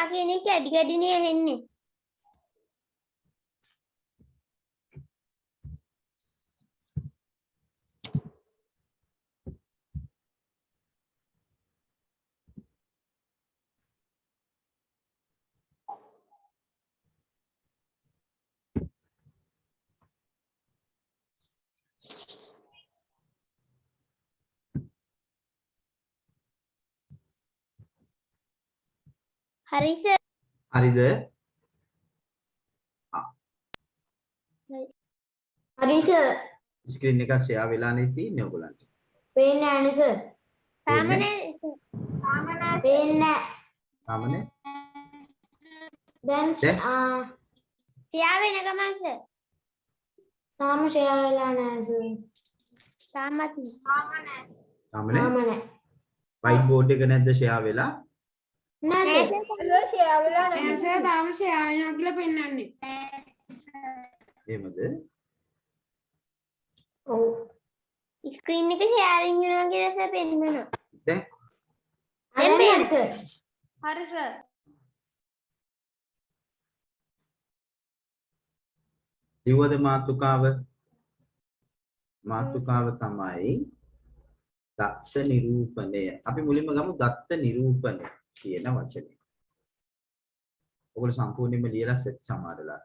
[SPEAKER 3] යා කියන්නේ කැඩි කැඩිනේ ඇහෙන්නේ. හරි සර්.
[SPEAKER 1] හරිද?
[SPEAKER 2] හරි සර්.
[SPEAKER 1] ස්ක්‍රීන් එකක් ෂෙයා වෙලානේ තියෙන්නේ ඔයගොල්ලන්ට.
[SPEAKER 2] පේන්නේ නැහැ සර්.
[SPEAKER 3] තාමනේ
[SPEAKER 2] පේන්නේ නැහැ.
[SPEAKER 1] තාමනේ
[SPEAKER 2] දැන්
[SPEAKER 3] ෂෙයා වෙන ගමන් සර්.
[SPEAKER 2] තාම ෂෙයා වෙලා නැහැ සර්.
[SPEAKER 3] තාමත්
[SPEAKER 1] තාමනේ වයිට් බෝඩ් එක නැද්ද ෂෙයා වෙලා?
[SPEAKER 2] නැහැ සර්.
[SPEAKER 4] ෂෙයා වෙලා
[SPEAKER 6] නෑ සර් තාම ෂෙයා වෙනවා කියලා පෙන්වන්නේ.
[SPEAKER 1] එහෙමද?
[SPEAKER 2] ඔව්.
[SPEAKER 3] ස්ක්‍රීන් එක ෂෙයාරින් වෙනවා කියලා සර් පෙන්නනවා.
[SPEAKER 1] දැන්
[SPEAKER 2] දැන් සර්.
[SPEAKER 3] හරි සර්.
[SPEAKER 1] ලිව්වද මාතෘකාව? මාතෘකාව තමයි දත්ත නිරූපණය. අපි මුලින්ම ගමු දත්ත නිරූපණය කියන වචනේ. ඔයගොල්ලෝ සම්පූර්ණයෙන්ම ලියලා සමාදලා.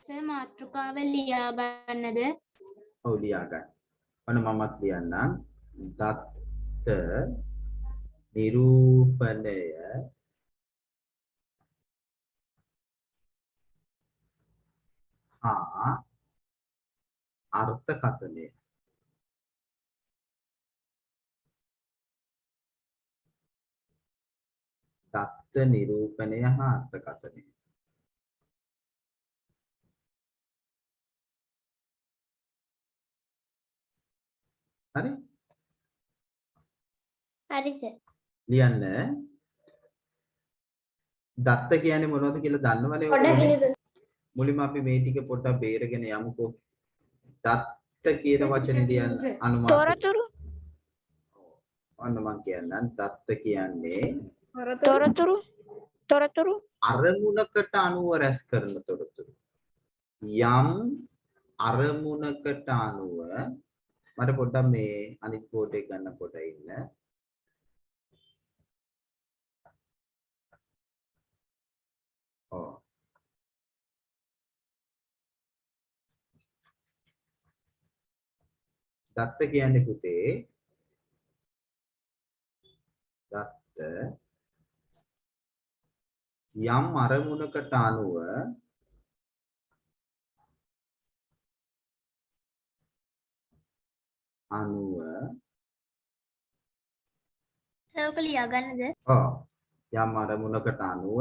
[SPEAKER 3] සර් මාතෘකාව ලියා ගන්නද?
[SPEAKER 1] ඔව් ලියා ගන්න. ඔන්න මමත් ලියන්නම්. දත්ත නිරූපණය අර්ථකථනය. දත්ත නිරූපණය හා අර්ථකථනය. හරි?
[SPEAKER 3] හරි සර්.
[SPEAKER 1] ලියන්න. දත්ත කියන්නේ මොනවද කියලා දන්නවනේ
[SPEAKER 2] පොඩ්ඩක්
[SPEAKER 1] ඔයගොල්ලෝ?
[SPEAKER 2] ලියන්න සර්.
[SPEAKER 1] මුලින්ම අපි මේ ටික පොඩ්ඩක් බේරගෙන යමුකෝ. දත්ත කියන වචනේ ලියන්න අනුමාන.
[SPEAKER 3] තොරතුරු.
[SPEAKER 1] ඔන්න මම කියන්නම් දත්ත කියන්නේ
[SPEAKER 3] තොරතුරු.
[SPEAKER 1] අරමුණකට අනුව රැස් කරන තොරතුරු. යම් අරමුණකට අනුව මට පොඩ්ඩක් මේ අනිත් බෝඩ් එක ගන්න පොඩ්ඩක් ඉන්න. ඔව්. දත්ත කියන්නේ පුතේ දත්ත යම් අරමුණකට අනුව
[SPEAKER 3] සර්ක ලියා ගන්නද?
[SPEAKER 1] යම් අරමුණකට අනුව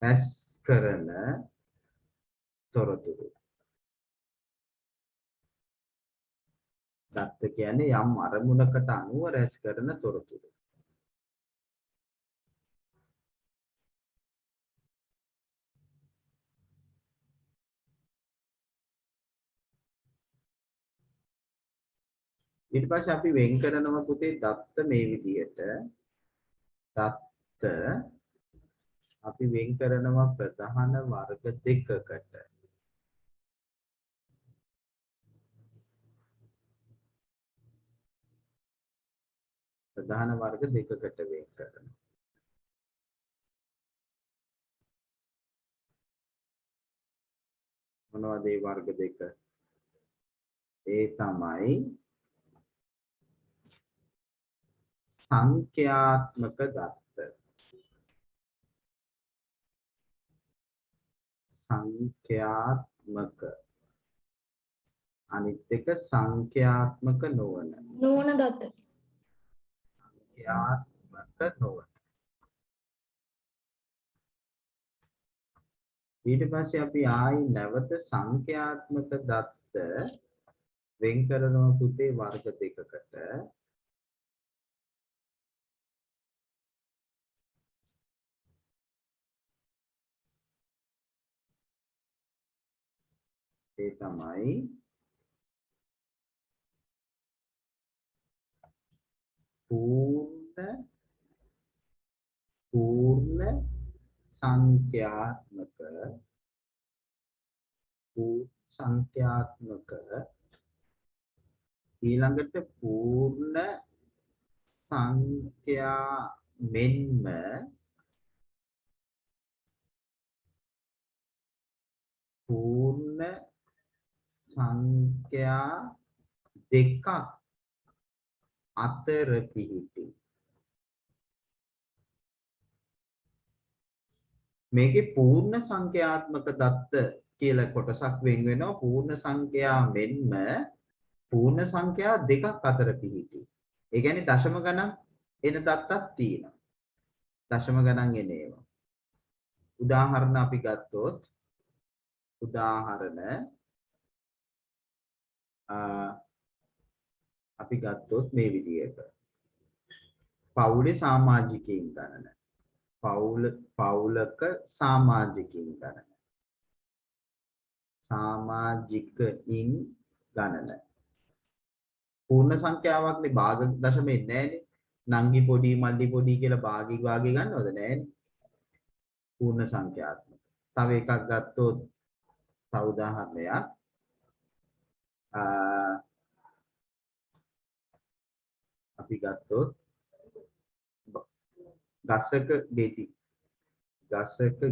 [SPEAKER 1] රැස් කරන තොරතුරු. දත්ත කියන්නේ යම් අරමුණකට අනුව රැස් කරන තොරතුරු. ඊට පස්සේ අපි වෙන් කරනවා පුතේ දත්ත මේ විදිහට. දත්ත අපි වෙන් කරනවා ප්‍රධාන වර්ග දෙකකට. ප්‍රධාන වර්ග දෙකකට වෙන් කරනවා. මොනවද ඒ වර්ග දෙක? ඒ තමයි සංඛ්‍යාත්මක දත්ත. සංඛ්‍යාත්මක. අනිත් එක සංඛ්‍යාත්මක නොවන.
[SPEAKER 2] දත්ත.
[SPEAKER 1] සංඛ්‍යාත්මක නොවන. ඊට පස්සේ අපි ආයි නැවත සංඛ්‍යාත්මක දත්ත වෙන් කරනවා පුතේ වර්ග දෙකකට. ඒ තමයි पूर्ण संख्यात्मक ඊළඟට पूर्ण සංඛ්‍යා මෙන්ම पूर्ण සංඛ්‍යා දෙකක් අතර පිහිටි මේකේ पूर्ण සංඛ්‍යාත්මක දත්ත කියලා කොටසක් වෙන් වෙනවා पूर्ण සංඛ්‍යා මෙන්ම पूर्ण සංඛ්‍යා දෙකක් අතර පිහිටි. ඒ කියන්නේ දශම ගණන් එන දත්තක් තියෙනවා. දශම ගණන් එන ඒවා. උදාහරණ අපි ගත්තොත් මේ විදිහට පවුලේ සමාජිකයින් ගණන. පවුලක සමාජිකයින් ගණන. සමාජිකයින් ගණන. पूर्ण සංඛ්‍යාවක්නේ භාග දශමෙන් නැහැනේ. නංගි පොඩි මල්ලි පොඩි කියලා භාගි ගන්නවද නැහැනේ. पूर्ण සංඛ්‍යාත්මක. තව එකක් ගත්තොත් තව උදාහරණයක් අපි ගත්තොත් ගසක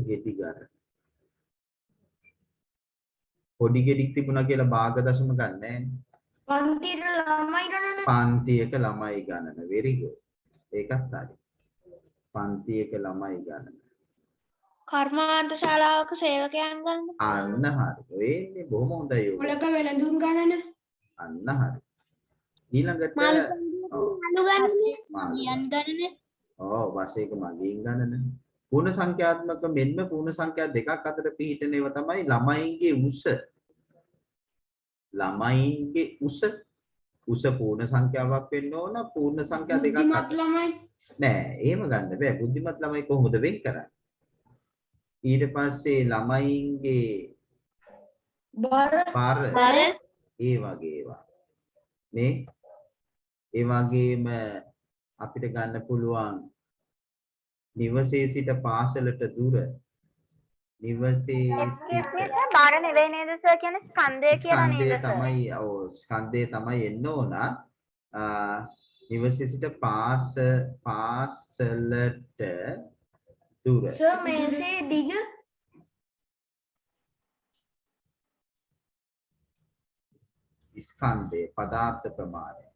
[SPEAKER 1] ගෙඩි ගන්න. පොඩි ගෙඩික් තිබුණා කියලා භාග දශම ගන්න නැහැනේ. පන්තියක ළමයි ගණන. very good. ඒකත් හරි. පන්තියක ළමයි ගණන.
[SPEAKER 3] කර්මාන්ත ශාලාවක සේවකයන් ගණන.
[SPEAKER 1] අන්න හරි. වෙන්නේ බොහොම හොඳයි ඔය.
[SPEAKER 6] පොලක වෙළඳුන් ගණන.
[SPEAKER 1] අන්න හරි. ඊළඟට
[SPEAKER 3] මගියන් ගණන.
[SPEAKER 1] ඔව් වශයෙන් මගින් ගණන. पूर्ण සංඛ්‍යාත්මක මෙන්න पूर्ण සංඛ්‍යා දෙකක් අතර පිහිටන ඒවා තමයි ළමයින්ගේ උස. ළමයින්ගේ උස पूर्ण සංඛ්‍යාවක් වෙන්න ඕන पूर्ण සංඛ්‍යා දෙකක්
[SPEAKER 6] බුද්ධිමත් ළමයි
[SPEAKER 1] නෑ එහෙම ගන්න බෑ බුද්ධිමත් ළමයි කොහොමද වෙන් කරන්නේ ඊට පස්සේ ළමයින්ගේ බර ඒ වගේ ඒවා නේ ඒ වගේම අපිට ගන්න පුළුවන් නිවසේ සිට පාසලට දුර නිවසේ
[SPEAKER 9] බාර නෙවෙයි නේද සර් කියන්නේ ස්කන්ධය කියලා නේද සර්
[SPEAKER 1] තමයි ඔව් ස්කන්ධය තමයි එන්න ඕන නිවසේ සිට පාසලට දුර
[SPEAKER 3] සර් මේසේ දිග
[SPEAKER 1] ස්කන්ධය පදාර්ථ ප්‍රමාණය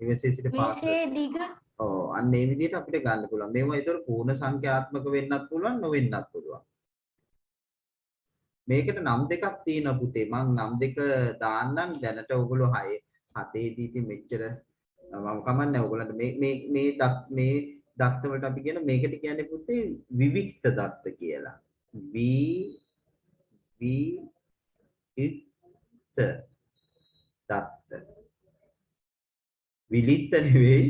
[SPEAKER 1] නිවසේ සිට පාසල
[SPEAKER 3] මේසේ දිග
[SPEAKER 1] ඔව් අන්න ඒ විදිහට අපිට ගන්න පුළුවන් මේවා ඒතර පූර්ණ සංඛ්‍යාත්මක වෙන්නත් පුළුවන් නොවෙන්නත් පුළුවන් මේකට නම් දෙකක් තියෙනවා පුතේ මම නම් දෙක දාන්නම් දැනට ඔයගොල්ලෝ 7 දී මෙච්චර මම කමන්නේ ඔයගොල්ලන්ට මේ දත්ත වලට අපි කියන මේකට කියන්නේ පුතේ විවික්ත දත්ත කියලා දත්ත විලිත්ත නෙවෙයි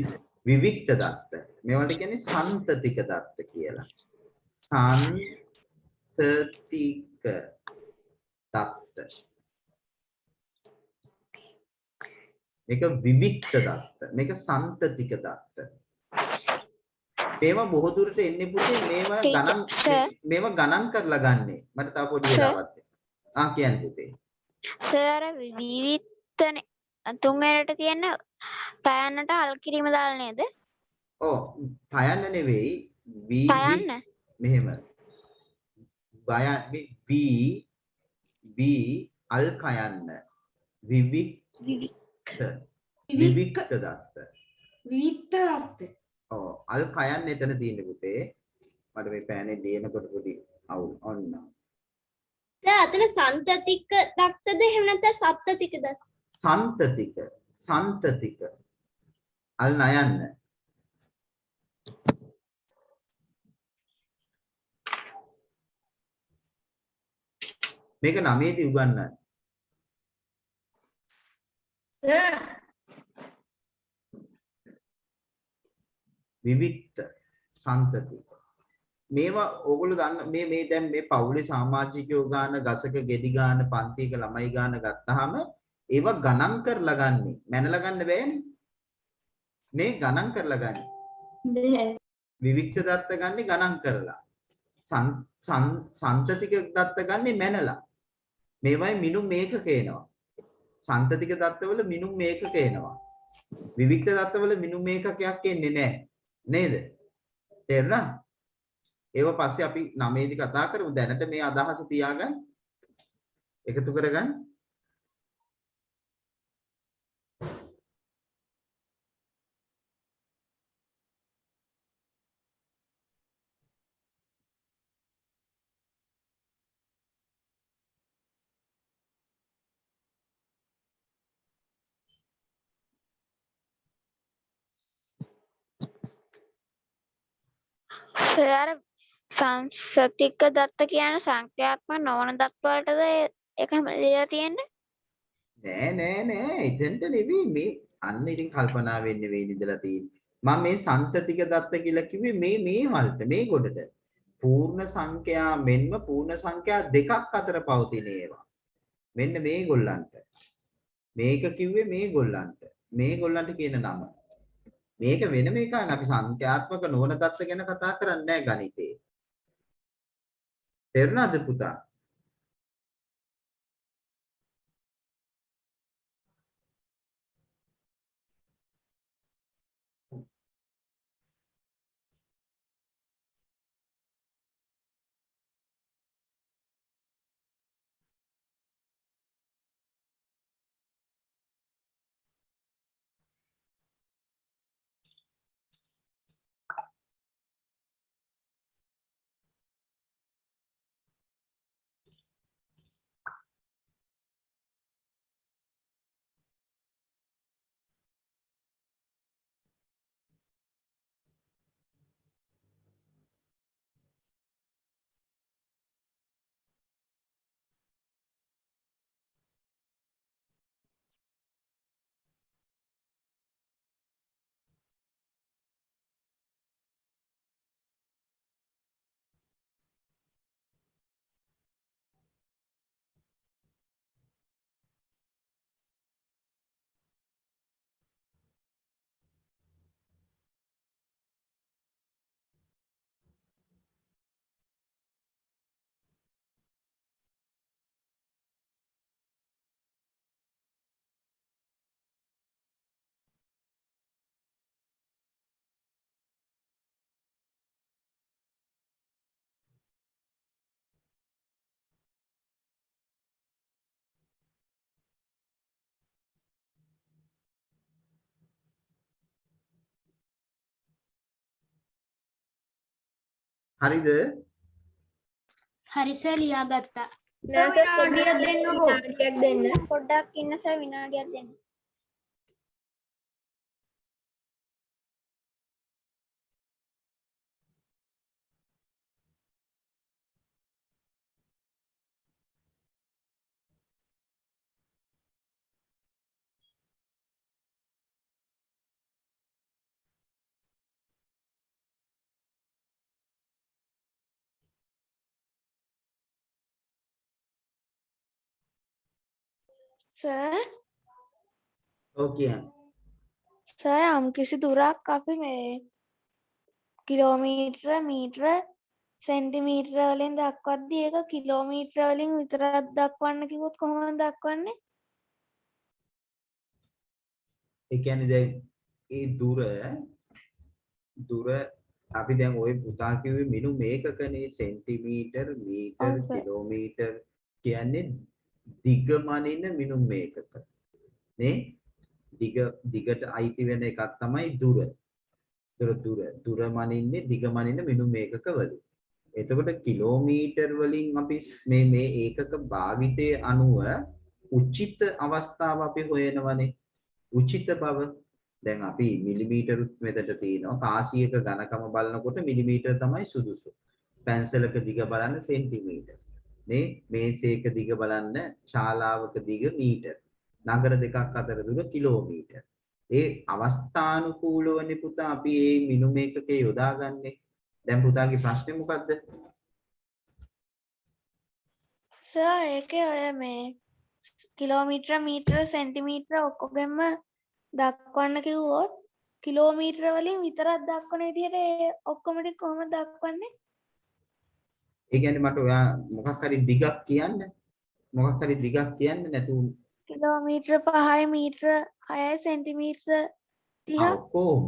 [SPEAKER 1] විවික්ත දත්ත මේවට කියන්නේ සන්තතික දත්ත කියලා සන්තතික දත්ත මේක විවික්ත දත්ත මේක සන්තතික දත්ත මේවා බොහෝ දුරට එන්නේ පුතේ මේවා ගණන් කරලා ගන්නෙ මට තව පොඩි වෙලාවක් කියන්නේ පුතේ
[SPEAKER 3] සර් විවික්තනේ තුන්වෙනිට තියෙන පයන්නට අල් කිරීම දාලා නේද?
[SPEAKER 1] ඔව් පයන්න නෙවෙයි
[SPEAKER 3] පයන්න
[SPEAKER 1] මෙහෙම අල් කයන්න විවික්ත දත්ත ඔව් අල් කයන්න එතන තියෙන්නේ පුතේ මට මේ පෑනේ ලියනකොට පොඩි අවුල් ඔන්න
[SPEAKER 3] දැන් අතන සන්තතික දත්තද එහෙම නැත්නම් සත්තතිකද?
[SPEAKER 1] සන්තතික අල් නයන්න මේක 9 දී උගන්වන්න
[SPEAKER 3] සර්
[SPEAKER 1] විවික්ත සන්තතික මේවා ඕගොල්ලෝ දන්න මේ දැන් මේ පවුලේ සමාජිකයෝ ගාන ගසක ගෙඩි ගාන පන්තියක ළමයි ගාන ගත්තාම ඒවා ගණන් කරලා ගන්නෙ. මැනලා ගන්න බෑනේ. මේ ගණන් කරලා ගන්න. විවික්ත දත්ත ගන්නේ ගණන් කරලා. සන්තතික දත්ත ගන්නේ මැනලා. මේවයි මිනුම් මේකක එනවා. සන්තතික දත්තවල මිනුම් මේකක එනවා. විවික්ත දත්තවල මිනුම් මේකකයක් එන්නේ නැහැ. නේද? තේරුණා? ඒව පස්සේ අපි 9 දී කතා කරමු. දැනට මේ අදහස තියාගන්න. එකතු කරගන්න.
[SPEAKER 10] සර් සංසතික දත්ත කියන සංඛ්‍යාත්මක නොවන දත්ත වලටද ඒක හැමදේලා තියෙන්නේ?
[SPEAKER 1] නෑ එතෙන්ට නෙවෙයි මේ අන්න ඉතින් කල්පනා වෙන්න වෙයි ඉඳලා තියෙන්නේ. මම මේ සන්තතික දත්ත කියලා කිව්වේ මේ වලට මේ ගොඩට. පූර්ණ සංඛ්‍යා මෙන්ම පූර්ණ සංඛ්‍යා දෙකක් අතර පවතින ඒවා. මෙන්න මේගොල්ලන්ට. මේක කිව්වේ මේගොල්ලන්ට කියන නම. මේක වෙනම එකක් නේ. අපි සංඛ්‍යාත්මක නොවන දත්ත ගැන කතා කරන්නේ නැහැ ගණිතේ. තේරුණාද පුතා? හරිද?
[SPEAKER 3] හරි සර් ලියාගත්තා.
[SPEAKER 5] විනාඩියක් දෙන්නකෝ. විනාඩියක් දෙන්න.
[SPEAKER 10] පොඩ්ඩක් ඉන්න සර් විනාඩියක් දෙන්න. Sir
[SPEAKER 1] okay.
[SPEAKER 10] සර් යම්කිසි දුරක් අපි මේ කිලෝමීටර මීටර සෙන්ටිමීටර වලින් දක්වද්දී ඒක කිලෝමීටර වලින් විතරක් දක්වන්න කිව්වොත් කොහොමද දක්වන්නේ?
[SPEAKER 1] ඒ කියන්නේ දැන් ඒ දුර අපි දැන් ওই පුතා කිව්වේ මිනු මේකකනේ සෙන්ටිමීටර මීටර කිලෝමීටර කියන්නේ දිගමනින මිනු මේකක නේ දිගට අයිති වෙන එකක් තමයි දුර මනින්නේ දිගමනින මිනු මේකක වලින්. එතකොට කිලෝමීටර් වලින් අපි මේ ඒකක භාවිතයේ අනුව උචිත අවස්ථාව අපි හොයනවනේ. උචිත බව දැන් අපි මිලිමීටරුත් මෙතට තියෙනවා. කාසියක ඝනකම බලනකොට මිලිමීටර තමයි සුදුසු. පැන්සලක දිග බලන්න සෙන්ටිමීටර. මේසයක දිග බලන්න ශාලාවක දිග මීටර. නගර දෙකක් අතර දුර කිලෝමීටර. ඒ අවස්ථානුකූලවනේ පුතා අපි මේ මිනු මේකකේ යොදාගන්නේ. දැන් පුතාගේ ප්‍රශ්නේ මොකද්ද?
[SPEAKER 10] සර් ඒකේ ඔය මේ කිලෝමීටර මීටර සෙන්ටිමීටර ඔක්කොගෙම දක්වන්න කිව්වොත් කිලෝමීටර වලින් විතරක් දක්වන විදිහට ඒ ඔක්කොම ටික කොහොමද දක්වන්නේ?
[SPEAKER 1] ඒ කියන්නේ මට ඔයා මොකක් හරි දිගක් කියන්න. මොකක් හරි දිගක් කියන්න නැතු
[SPEAKER 10] කිලෝමීටර 5යි මීටර 6යි සෙන්ටිමීටර 30ක්
[SPEAKER 1] කොහොම?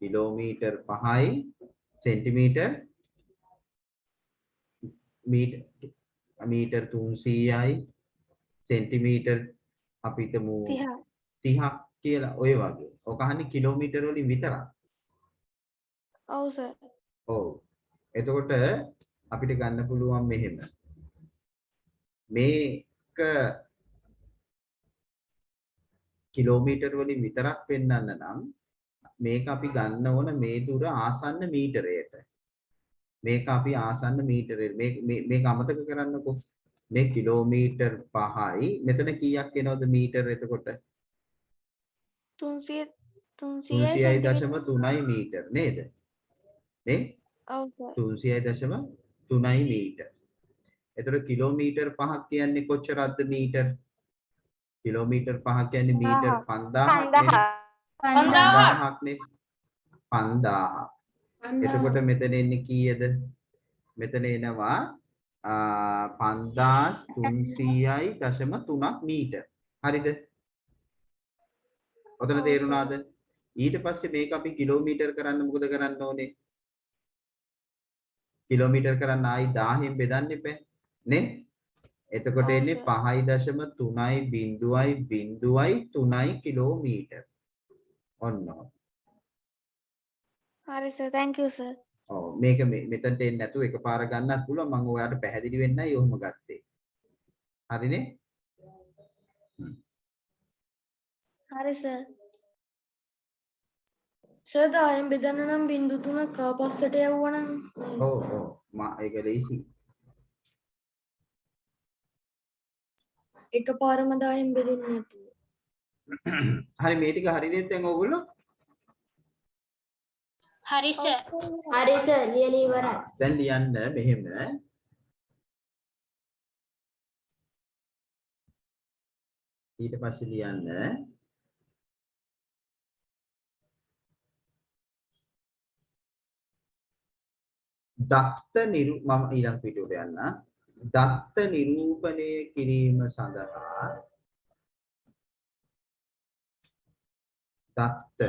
[SPEAKER 1] කිලෝමීටර් 5යි සෙන්ටිමීටර් මීටර් 300යි සෙන්ටිමීටර් අපි හිතමු 30ක් කියලා ඔය වගේ. ඔක අහන්නේ කිලෝමීටර වලින් විතරක්.
[SPEAKER 10] ඔව් සර්.
[SPEAKER 1] ඔව්. එතකොට අපිට ගන්න පුළුවන් මෙහෙම. මේක කිලෝමීටර වලින් විතරක් පෙන්වන්න නම් මේක අපි ගන්න ඕන මේ දුර ආසන්න මීටරයට. මේක අපි ආසන්න මීටරයට. මේක අමතක කරන්නකෝ. මේ කිලෝමීටර් 5යි මෙතන කීයක් එනවද මීටර එතකොට? 300.3යි මීටර නේද? නේ?
[SPEAKER 10] ඔව් සර්.
[SPEAKER 1] 300.3යි මීටර. එතකොට කිලෝමීටර් 5ක් කියන්නේ කොච්චරක්ද මීටර? කිලෝමීටර් 5 කියන්නේ මීටර 5000ක් නේ. 5000. එතකොට මෙතන එන්නේ කීයද? මෙතන එනවා 5300.3ක් මීටර. හරිද? ඔතන තේරුණාද? ඊට පස්සේ මේක අපි කිලෝමීටර් කරන්න මොකද කරන්න ඕනේ? කිලෝමීටර් කරන්න ආයි 1000න් බෙදන්න එපා නේ? එතකොට එන්නේ 5.3 කිලෝමීටර්. ඔන්න.
[SPEAKER 10] හරි සර් thank you සර්.
[SPEAKER 1] ඔව් මේක මෙතනට එන්නේ නැතුව එකපාර ගන්නත් පුළුවන්. මම ඔයාලට පැහැදිලි වෙන්නයි ඔහොම ගත්තේ. හරිනේ?
[SPEAKER 10] හරි සර්.
[SPEAKER 2] සර් 10න් බෙදන්න නම් 0.3ක් ආපස්සට යවුවා නම්
[SPEAKER 1] ඔව් ඒක ලේසි.
[SPEAKER 2] එකපාරම 10න් බෙදෙන්නේ නැතුව.
[SPEAKER 1] හරි මේ ටික හරිනේ දැන් ඕගොල්ලෝ?
[SPEAKER 3] හරි සර්.
[SPEAKER 2] හරි සර් ලියලා ඉවරයි.
[SPEAKER 1] දැන් ලියන්න මෙහෙම. ඊට පස්සේ ලියන්න දත්ත මම ඊළඟ පිටුවට යන්න. දත්ත නිරූපණය කිරීම සඳහා දත්ත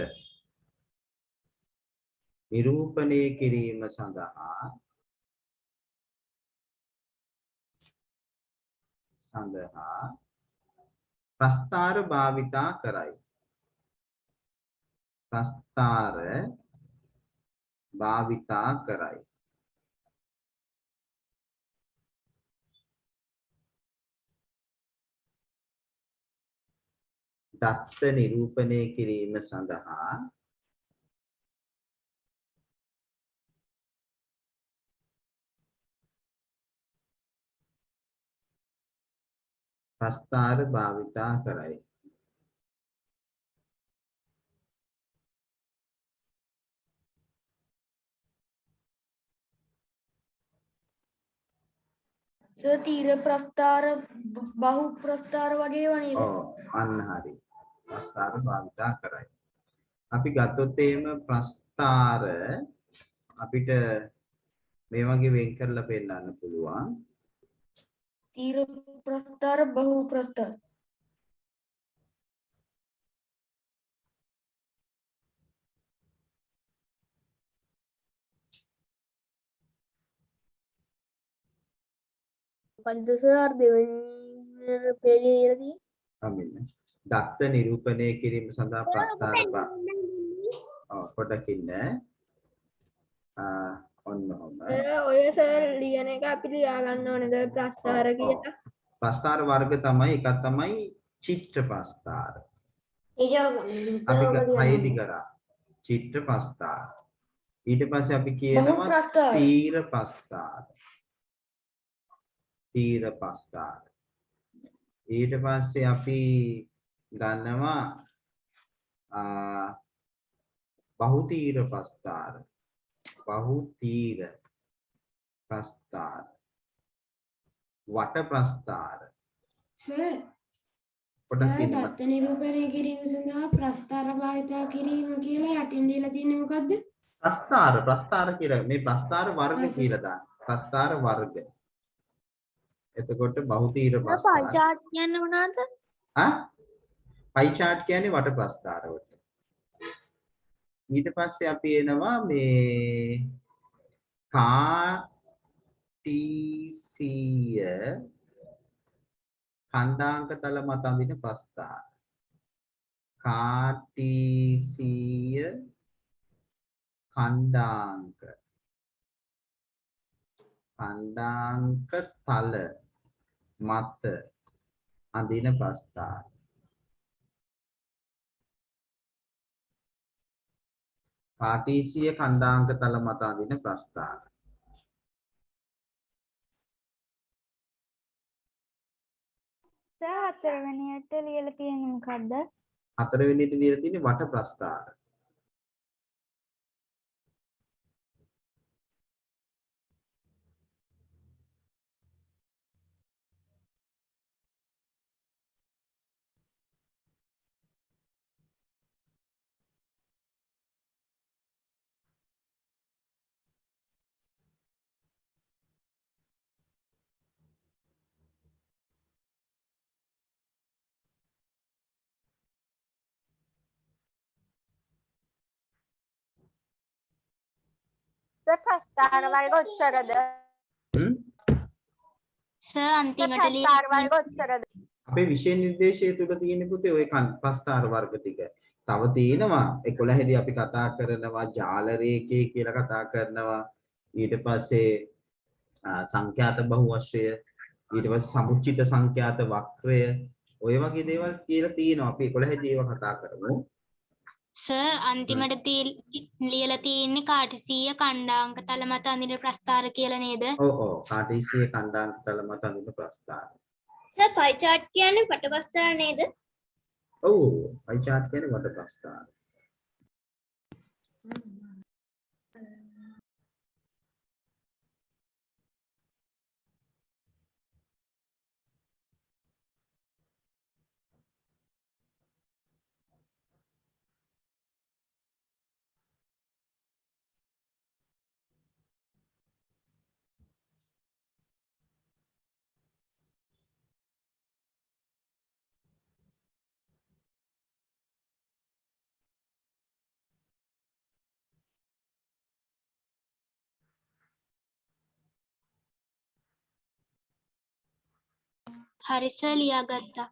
[SPEAKER 1] නිරූපණය කිරීම සඳහා ප්‍රස්ථාර භාවිතා කරයි. ප්‍රස්ථාර භාවිතා කරයි. දත්ත නිරූපණය කිරීම සඳහා ප්‍රස්ථාර භාවිතා කරයි.
[SPEAKER 2] සර් තීර ප්‍රස්ථාර බහු ප්‍රස්ථාර වගේ ඒවා නේද?
[SPEAKER 1] ඔව් අන්න හරි. ප්‍රස්ථාර භාවිතා කරයි. අපි ගත්තොත් එහෙම ප්‍රස්ථාර අපිට මේ වගේ වෙන් කරලා පෙන්නන්න පුළුවන්.
[SPEAKER 2] තීර ප්‍රස්ථාර බහු ප්‍රස්ථාර. මොකද්ද සර් දෙවෙනි පේජේ
[SPEAKER 1] අමින්න. දත්ත නිරූපණය කිරීම සඳහා ප්‍රස්ථාර පොඩ්ඩක් ඉන්න. ඔන්න ඔහොම.
[SPEAKER 5] ඔය සර් ලියන එක අපි ලියා ගන්න ඕනේද ප්‍රස්ථාර කියලා?
[SPEAKER 1] ප්‍රස්ථාර වර්ග තමයි එකක් තමයි චිත්‍ර ප්‍රස්ථාර. අපි හයදි කරා චිත්‍ර ප්‍රස්ථාර. ඊට පස්සේ අපි කියනවා තීර ප්‍රස්ථාර. තීර ප්‍රස්ථාර. ඊට පස්සේ අපි ගන්නවා බහුතීර ප්‍රස්ථාර. බහුතීර ප්‍රස්ථාර වට ප්‍රස්ථාර
[SPEAKER 6] සර්
[SPEAKER 1] පොඩක් කියන්න
[SPEAKER 6] දත්ත නිරූපණය කිරීම සඳහා ප්‍රස්ථාර භාවිතා කිරීම කියලා යටින් දීලා තියෙන්නේ මොකද්ද?
[SPEAKER 1] ප්‍රස්ථාර කියලා මේ ප්‍රස්ථාර වර්ග කියලා දාන්න. ප්‍රස්ථාර වර්ග. එතකොට බහුතීර ප්‍රස්ථාර.
[SPEAKER 10] පයි chart කියන්නේ මොනවාද?
[SPEAKER 1] පයි chart කියන්නේ වට ප්‍රස්ථාර වලට. ඊට පස්සේ අපි එනවා මේ කාටීසීය खंडांक तल मत अंदिन प्रस्तार कार्टीसीय खंडांक तल मत अंदिन प्रस्तार कार्टीसीय खंडांक तल मत अंदिन प्रस्तार
[SPEAKER 7] හතරවෙනියට ලියලා තියෙන්නේ මොකද්ද?
[SPEAKER 1] හතරවෙනියට ලියලා තියෙන්නේ වට ප්‍රස්ථාර.
[SPEAKER 9] ප්‍රස්ථාර වර්ග ඔච්චරද?
[SPEAKER 8] සර් අන්තිමට
[SPEAKER 9] ප්‍රස්ථාර වර්ග ඔච්චරද?
[SPEAKER 1] අපේ විෂය නිර්දේශය තුල තියෙන පුතේ ওই ප්‍රස්ථාර වර්ග ටික. තව තියෙනවා 11 දී අපි කතා කරනවා ජාල රේඛය කියලා කතා කරනවා. ඊට පස්සේ සංඛ්‍යාත බහුවශය, ඊට පස්සේ සමුච්චිත සංඛ්‍යාත වක්‍රය, ඔය වගේ දේවල් කියලා තියෙනවා. අපි 11 දී ඒවා කතා කරමු.
[SPEAKER 8] සර් අන්තිමට ලියලා තියෙන්නේ කාටිසීය ඛණ්ඩාංක තල මත අඳින ප්‍රස්ථාර කියලා නේද?
[SPEAKER 1] ඔව් කාටිසීය ඛණ්ඩාංක තල මත අඳින ප්‍රස්ථාර.
[SPEAKER 3] සර් පයි chart කියන්නේ වට ප්‍රස්ථාර නේද?
[SPEAKER 1] ඔව් පයි chart කියන්නේ වට ප්‍රස්ථාර.
[SPEAKER 8] හරි සර් ලියාගත්තා.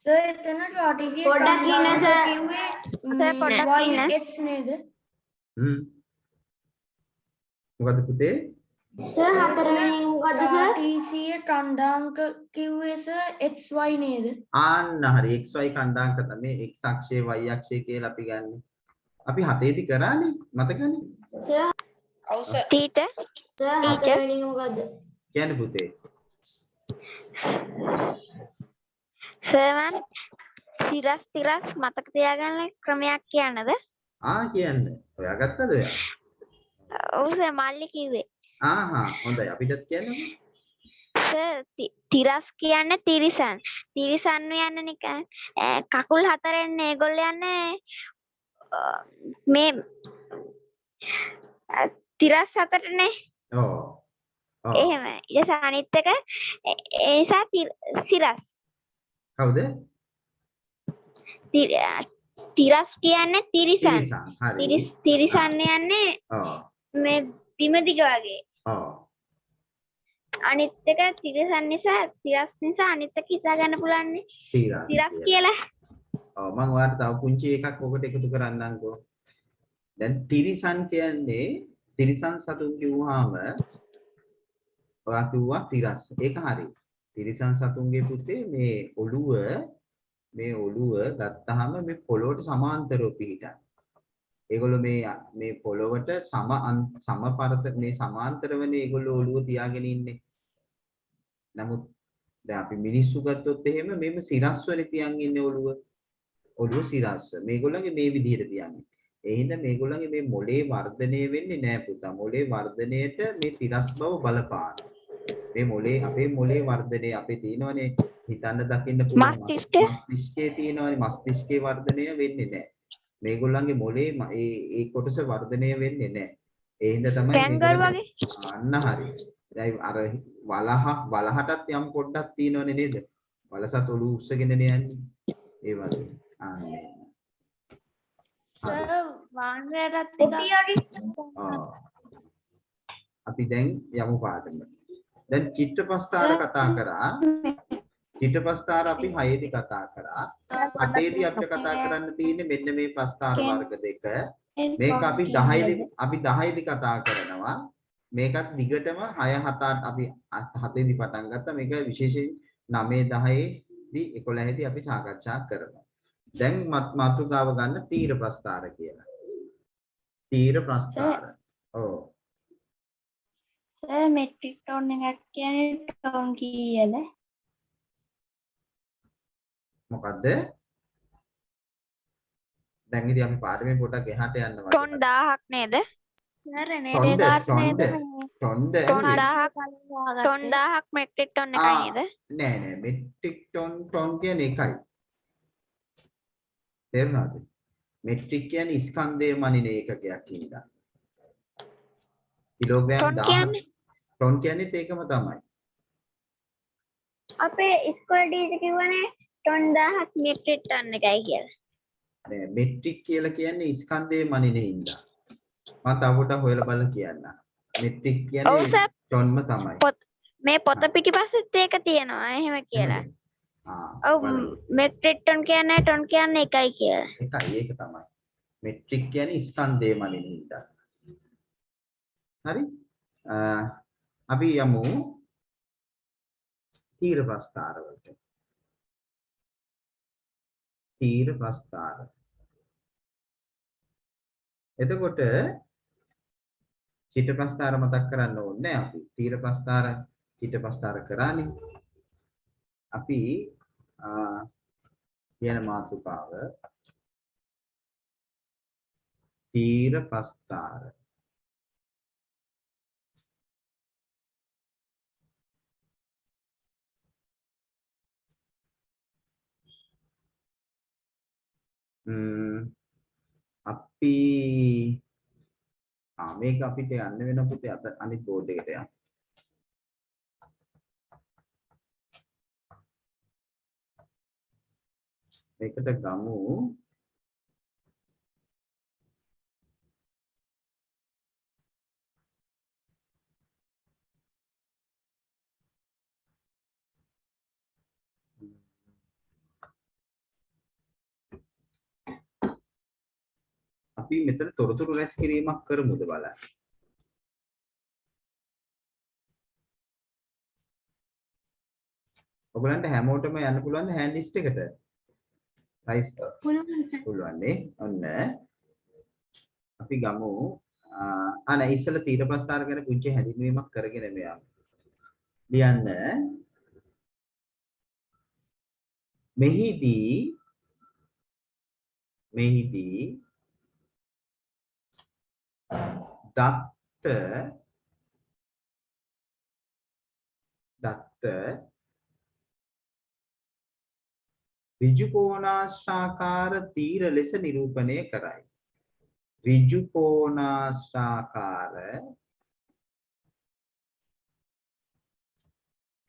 [SPEAKER 6] සර් එතන කාටිසීය
[SPEAKER 3] පොඩ්ඩක් ඉන්න සර්.
[SPEAKER 6] කිව්වේ
[SPEAKER 3] සර් පොඩ්ඩක් ඉන්න.
[SPEAKER 6] YX නේද?
[SPEAKER 1] මොකද පුතේ?
[SPEAKER 2] සර් හතරවෙනි මොකද්ද සර්?
[SPEAKER 6] කාටිසීය ඛණ්ඩාංක කිව්වේ සර් XY නේද?
[SPEAKER 1] ආන්න හරි XY ඛණ්ඩාංක තමයි x අක්ෂය y අක්ෂය කියලා අපි ගන්නෙ. අපි 7 දී කරානේ මතකනේ?
[SPEAKER 2] සර්
[SPEAKER 4] ඔව් සර්.
[SPEAKER 7] ටීචර්
[SPEAKER 2] සර් හතරවෙනි මොකද්ද?
[SPEAKER 1] කියන්නේ පුතේ.
[SPEAKER 7] සර්වන් තිරස් මතක තියාගන්න ක්‍රමයක් කියන්නද?
[SPEAKER 1] කියන්න. ඔයා ගත්තද ඔයා?
[SPEAKER 7] ඔව් සර් මල්ලි කිව්වේ.
[SPEAKER 1] හොඳයි අපිටත් කියන්න.
[SPEAKER 7] සර් තිරස් කියන්නේ තිරිසන්. තිරිසන් යන්නේ නිකන් කකුල් හතරෙන් ඒගොල්ලෝ යන්නේ මේ තිරස් හතරනේ. එහෙම. ඊට අනිත් එක ඒ නිසා සිරස්.
[SPEAKER 1] කවුද?
[SPEAKER 7] තිරස් කියන්නේ තිරිසන්.
[SPEAKER 1] හරි.
[SPEAKER 7] තිරිසන් යන්නේ මේ බිම දිග වගේ. අනිත් එක තිරිසන් නිසා තිරස් නිසා අනිත් එක හිතා ගන්න පුළුවන් නේ. තිරස් කියලා.
[SPEAKER 1] මම ඔයාලට තව පුංචි එකක් ඔකට එකතු කරන්නම්කෝ. දැන් තිරිසන් කියන්නේ තිරිසන් සතුන් කිව්වහම ඔයා කිව්වා තිරස්. ඒක හරි. තිරිසන් සතුන්ගේ පුතේ මේ ඔළුව ගත්තාම මේ පොළොවට සමාන්තරව පිහිටන. ඒගොල්ලෝ මේ පොළොවට මේ සමාන්තරවනේ ඒගොල්ලෝ ඔළුව තියාගෙන ඉන්නේ. නමුත් දැන් අපි මිනිස්සු ගත්තොත් එහෙම මේව සිරස් වල තියන් ඉන්නේ ඔළුව සිරස්. මේගොල්ලන්ගේ මේ විදිහට තියන්නේ. ඒ හින්දා මේගොල්ලන්ගේ මේ මොලේ වර්ධනය වෙන්නේ නැහැ පුතා. මොලේ වර්ධනයේට මේ තිරස් බව බලපාන. මේ මොලේ අපේ මොලේ වර්ධනය අපේ තියෙනවනේ හිතන්න දකින්න පුළුවන් මස්තිෂ්කයේ තියෙනවනේ මස්තිෂ්කයේ වර්ධනය වෙන්නේ නැහැ. මේගොල්ලන්ගේ මොලේ ඒ කොටස වර්ධනය වෙන්නේ නැහැ. ඒ හින්දා තමයි අන්න හරි. දැන් අර වලහටත් යම් පොඩ්ඩක් තියෙනවනේ නේද? වලසත් ඔලු උස්සගෙන යන්නේ. ඒ වගේ. අනේ.
[SPEAKER 10] සර් වාහනයටත් ටිකක්
[SPEAKER 1] අපි දැන් යමු පාඩමට. දැන් චිත්තපස්ථාර කතා කරා. චිත්තපස්ථාර අපි 6 දී කතා කරා. 8 දී අපිට කතා කරන්න තියෙන්නේ මෙන්න මේ පස්ථාර වර්ග දෙක. මේක අපි 10 දී කතා කරනවා. මේකත් දිගටම 6 7 අපි 7 දී පටන් ගත්තා. මේක විශේෂයෙන් 9 10 දී 11 දී අපි සාකච්ඡා කරනවා. දැන් මාතෘකාව ගන්න තීර ප්‍රස්ථාර කියලා. තීර ප්‍රස්ථාර. ඔව්.
[SPEAKER 10] සර් මෙට්‍රික් ටොන් එකක් කියන්නේ ටොන් කීයද?
[SPEAKER 1] මොකද්ද? දැන් ඉතින් අපි පාඩමේ පොඩක් එහාට යන්න වගේ.
[SPEAKER 7] ටොන් 1000ක් නේද?
[SPEAKER 10] සර් නේද කාස් නේද?
[SPEAKER 1] ටොන්
[SPEAKER 7] 1000ක් මෙට්‍රික් ටොන් එකයි නේද?
[SPEAKER 1] නෑ නෑ මෙට්‍රික් ටොන් කියන්නේ එකයි. තේරුණාද? මෙට්‍රික් කියන්නේ ස්කන්ධය මනින ඒකකයක් කියලා. කිලෝග්‍රෑම් 1000 ටොන් කියන්නේ ඒකම තමයි.
[SPEAKER 3] අපේ ඉස්කෝලේ ටීචර් කිව්වනේ ටොන් 1000ක් මෙට්‍රික් ටන් එකයි කියලා.
[SPEAKER 1] නෑ මෙට්‍රික් කියලා කියන්නේ ස්කන්ධය මනින හින්දා. මම තව පොඩක් හොයලා බලලා කියන්න. මෙට්‍රික් කියන්නේ ටොන්ම තමයි.
[SPEAKER 7] මේ පොත පිටිපස්සෙත් ඒක තියෙනවා එහෙම කියලා. ඔව් මෙට්‍රික් ටන් කියන්නේ ටොන් කියන්නේ එකයි කියලා.
[SPEAKER 1] එකයි ඒක තමයි. මෙට්‍රික් කියන්නේ ස්කන්ධය මනින හින්දා. හරි? අපි යමු තීර ප්‍රස්ථාර වලට. තීර ප්‍රස්ථාර. එතකොට චිත්ත ප්‍රස්ථාර මතක් කරන්න ඕනේ අපි. තීර ප්‍රස්ථාර චිත්ත ප්‍රස්ථාර කරානේ. අපි කියන මාතෘකාව තීර ප්‍රස්ථාර. අපි මේක අපිට යන්න වෙන පුතේ අනිත් බෝඩ් එකට යන්න. මේකට ගමු අපි මෙතන තොරතුරු රැස් කිරීමක් කරමුද බලන්න. ඔයගලන්ට හැමෝටම යන්න පුළුවන් හෑන්ඩ් ලිස්ට් එකට? රයිස් පුළුවන් නේ. ඔන්න අපි ගමු අනේ ඉස්සෙල්ලා තීර ප්‍රස්ථාර ගැන පුංචි හැඳින්වීමක් කරගෙන මෙයා ලියන්න. මෙහිදී දත්ත ඍජු කෝණාශ්‍රාකාර තීර ලෙස නිරූපණය කරයි. ඍජු කෝණාශ්‍රාකාර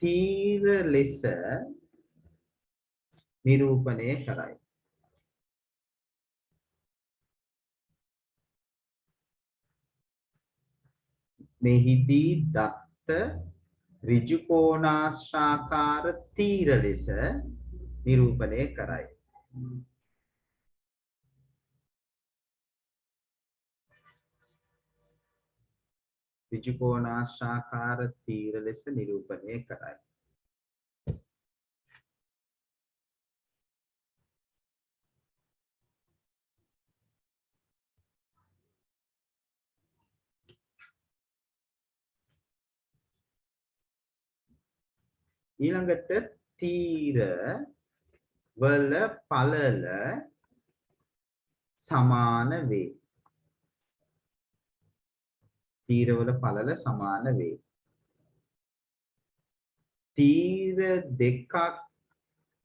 [SPEAKER 1] තීර ලෙස නිරූපණය කරයි. මෙහිදී දත්ත ඍජු කෝණාශ්‍රාකාර තීර ලෙස නිරූපණය කරයි. ඍජු කෝණාශ්‍රාකාර තීර ලෙස නිරූපණය කරයි. ඊළඟට තීර වල පළල සමාන වේ. තීරවල පළල සමාන වේ. තීර දෙකක්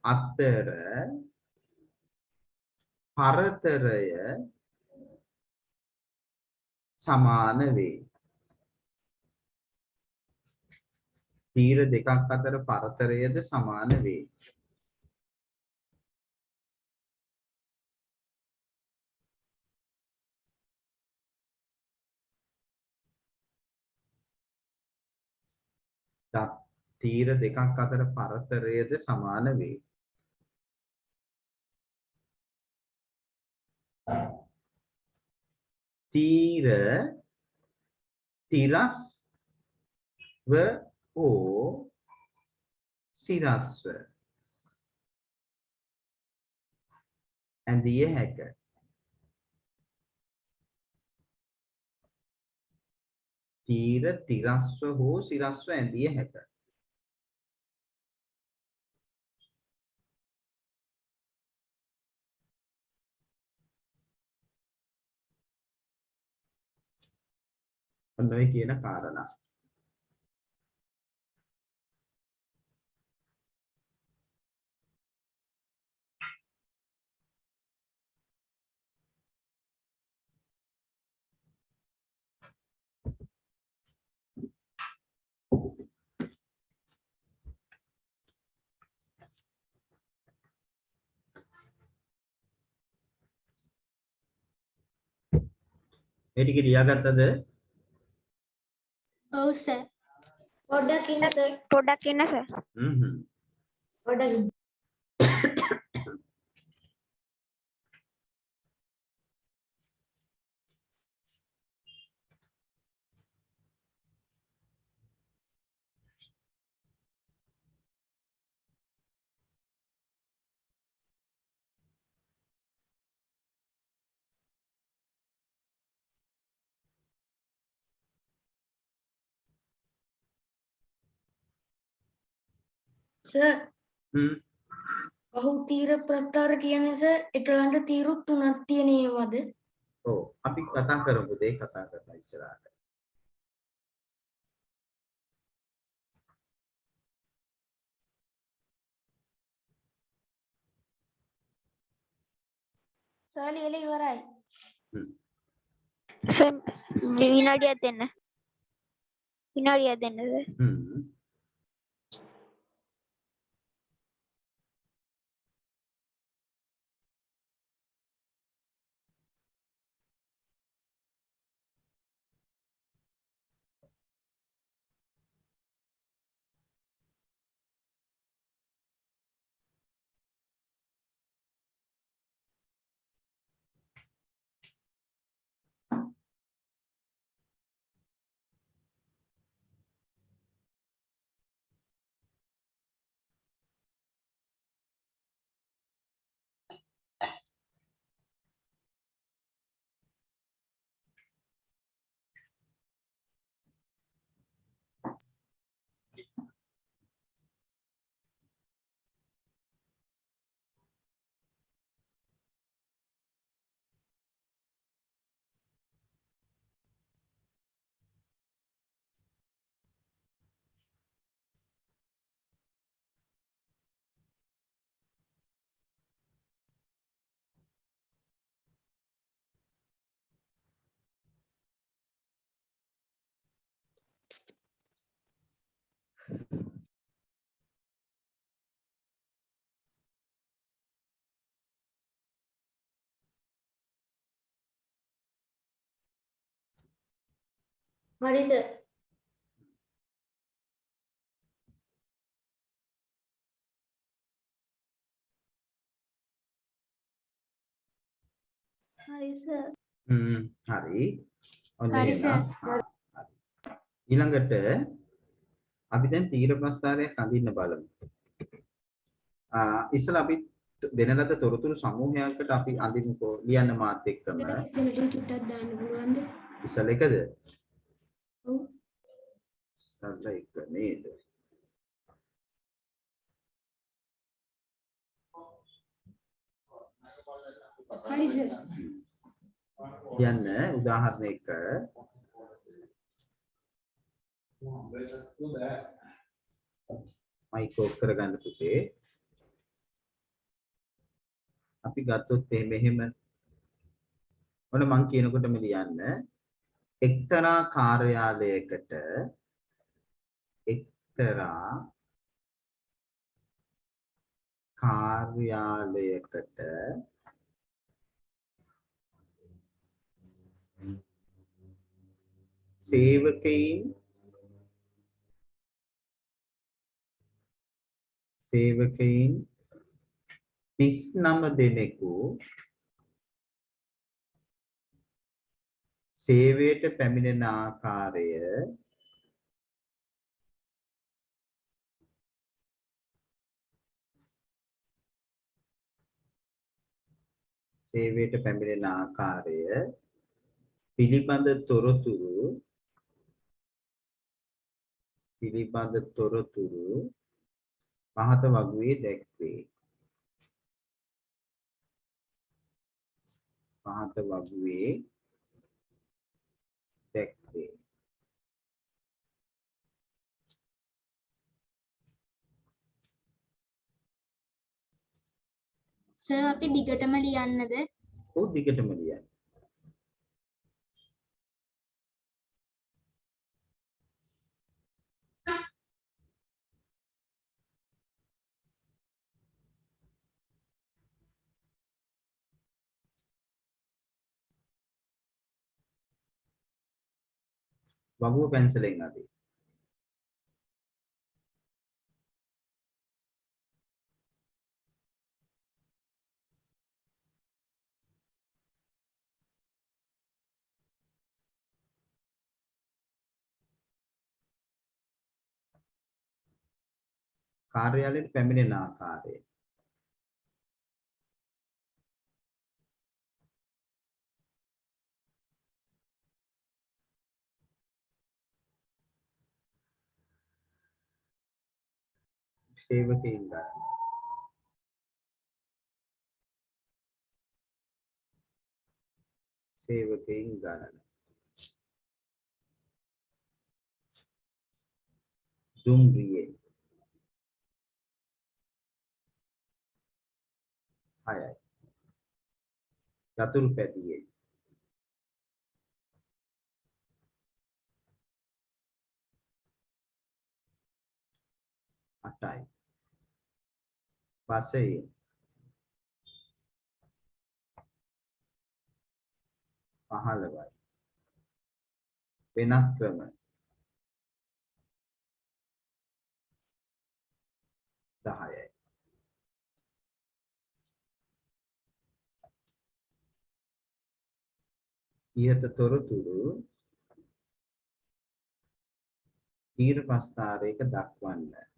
[SPEAKER 1] අතර පරතරය සමාන වේ. තීර දෙකක් අතර පරතරයද සමාන වේ. තීර දෙකක් අතර පරතරයද සමාන වේ. තීර තිරස්ව හෝ සිරස්ව ඇඳිය හැක. තීර තිරස්ව හෝ සිරස්ව ඇඳිය හැක. ඔන්නයි කියන කාරණා. මේ ටික ලියාගත්තද?
[SPEAKER 3] ඔව් සර්.
[SPEAKER 7] පොඩ්ඩක් ඉන්න සර්.
[SPEAKER 3] පොඩ්ඩක් ඉන්න සර්.
[SPEAKER 7] පොඩ්ඩක්
[SPEAKER 6] සර් බහුතීර ප්‍රස්ථාර කියන්නේ සර් එතලන්ට තීරු තුනක් තියෙනවද?
[SPEAKER 1] ඔව් අපි කතා කරමු දෙය කතා කරලා ඉස්සරහට.
[SPEAKER 10] සර් ලියලා ඉවරයි.
[SPEAKER 3] සර් විනාඩියක් දෙන්න. විනාඩියක් දෙන්න සර්.
[SPEAKER 7] හරි සර්.
[SPEAKER 3] හරි සර්.
[SPEAKER 1] හරි. ඔන්න
[SPEAKER 3] හරි සර්.
[SPEAKER 1] ඊළඟට අපි දැන් තීර ප්‍රස්ථාරයක් අඳින්න බලමු. ඉස්සලා අපි දෙන ලද තොරතුරු සමූහයකට අපි අඳිමුකෝ ලියන්න මාත් එක්කම.
[SPEAKER 6] ඉස්සෙල්ට චුට්ටක් දාන්න පුළුවන්ද?
[SPEAKER 1] ඉස්සල එකද?
[SPEAKER 6] ඔව්.
[SPEAKER 1] ඉස්සල එක නේද?
[SPEAKER 6] හරි සර්.
[SPEAKER 1] කියන්න උදාහරණයක මයික් ඔෆ් කරගන්න පුතේ. අපි ගත්තොත් මෙහෙම ඔන්න මං කියනකොටම ලියන්න එක්තරා කාර්යාලයකට සේවකයින් 39 දෙනෙකු සේවයට පැමිණෙන ආකාරය පිළිබඳ තොරතුරු පහත වගුවේ දැක්වේ.
[SPEAKER 7] සර් අපි දිගටම ලියන්නද?
[SPEAKER 1] ඔව් දිගටම ලියන්න. වගුව පැන්සලෙන් අදින්න. කාර්යාලයට පැමිණෙන ආකාරය සේවකයින් ගණන දුම්රියේ 6යි යතුරුපැදියේ 8යි පසයේ 15යි වෙනත් ක්‍රම 10යි ඉහත තොරතුරු තීර ප්‍රස්ථාරයක දක්වන්න.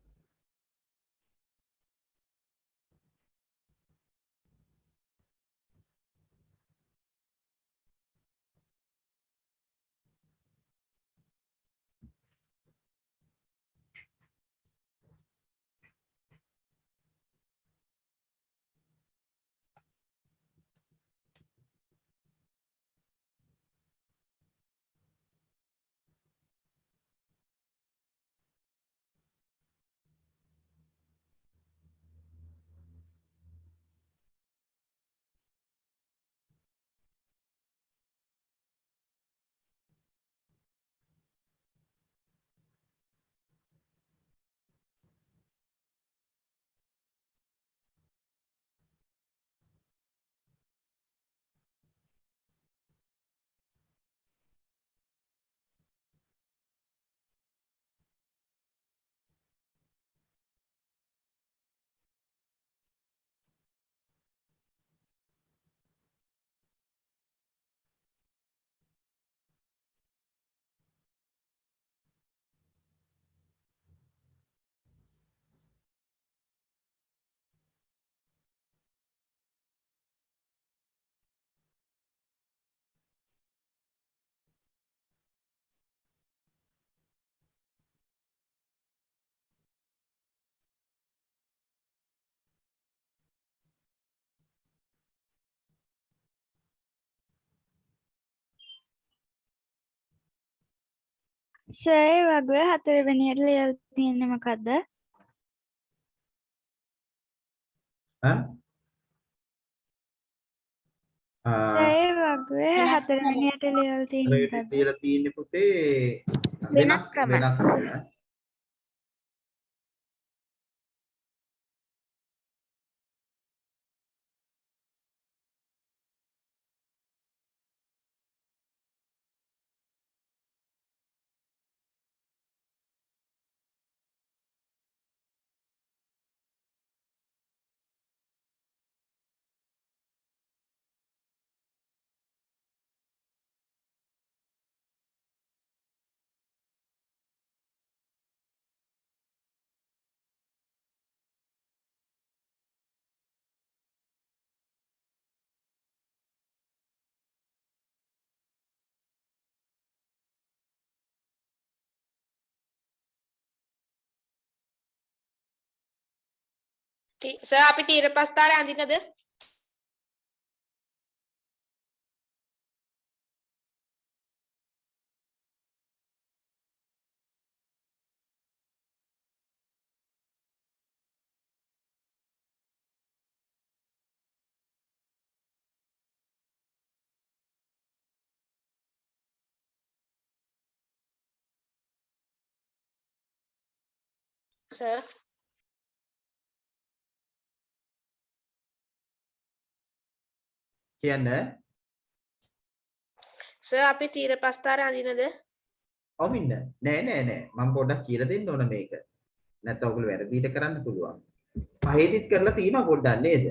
[SPEAKER 7] සර් වගේ හතරවෙනියට ලියලා තියෙන්නේ මොකද්ද? සර් වගේ හතරවෙනියට ලියලා තියෙන්නේ මොකද්ද?
[SPEAKER 1] ලියලා තියෙන්නේ පුතේ
[SPEAKER 7] වෙනත් ක්‍රම.
[SPEAKER 1] වෙනත් ක්‍රම.
[SPEAKER 4] සර් අපි තීර ප්‍රස්ථාරය අඳින්නද? සර්
[SPEAKER 1] කියන්නේ
[SPEAKER 4] සර් අපි තීර ප්‍රස්ථාරය අඳින්නද?
[SPEAKER 1] ඔමින්න නෑ මම පොඩ්ඩක් කියලා දෙන්න ඕන මේක. නැත්නම් ඔයගොල්ලෝ වැරදිට කරන්න පුළුවන්. පහේදිත් කරලා තියෙනවා පොඩ්ඩක් නේද?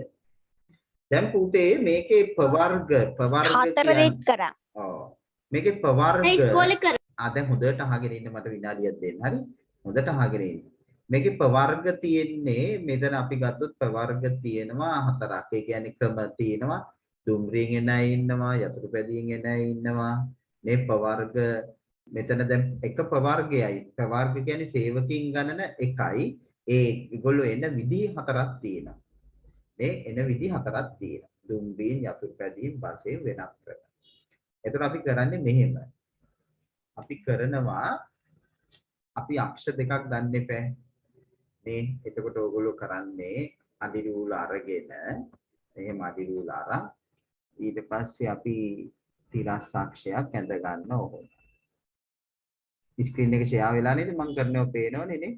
[SPEAKER 1] දැන් පුතේ මේකේ ප්‍රවර්ග
[SPEAKER 7] හතරෙත් කරා.
[SPEAKER 1] ඔව්. මේකේ ප්‍රවර්ග
[SPEAKER 3] ඉස්කෝලේ කර
[SPEAKER 1] දැන් හොඳට අහගෙන ඉන්න මට විනාඩියක් දෙන්න. හරි? හොඳට අහගෙන ඉන්න. මේකේ ප්‍රවර්ග තියෙන්නේ මෙතන අපි ගත්තොත් ප්‍රවර්ග තියෙනවා හතරක්. ඒ කියන්නේ ක්‍රම තියෙනවා. දුම්රියෙන් එන අය ඉන්නවා, යතුරුපැදියෙන් එන අය ඉන්නවා. මේ ප්‍රවර්ග මෙතන දැන් එක ප්‍රවර්ගයයි. ප්‍රවර්ග කියන්නේ සේවකීන් ගණන එකයි. ඒගොල්ලෝ එන විදි හතරක් තියෙනවා. මේ එන විදි හතරක් තියෙනවා. දුම්රියෙන්, යතුරුපැදියෙන්, බසෙන් වෙනත් ක්‍රම. එතකොට අපි කරන්නේ මෙහෙම. අපි කරනවා අපි අක්ෂ දෙකක් ගන්න එපා. නේ එතකොට ඕගොල්ලෝ කරන්නේ අඩි රූල අරගෙන එහෙම අඩි රූල අරන් ඊට පස්සේ අපි තිරස්සක්ෂයක් ඇඳ ගන්න ඕන. ස්ක්‍රීන් එක ෂෙයා වෙලා නේද? මම කරනවා පේනවනේ නේ?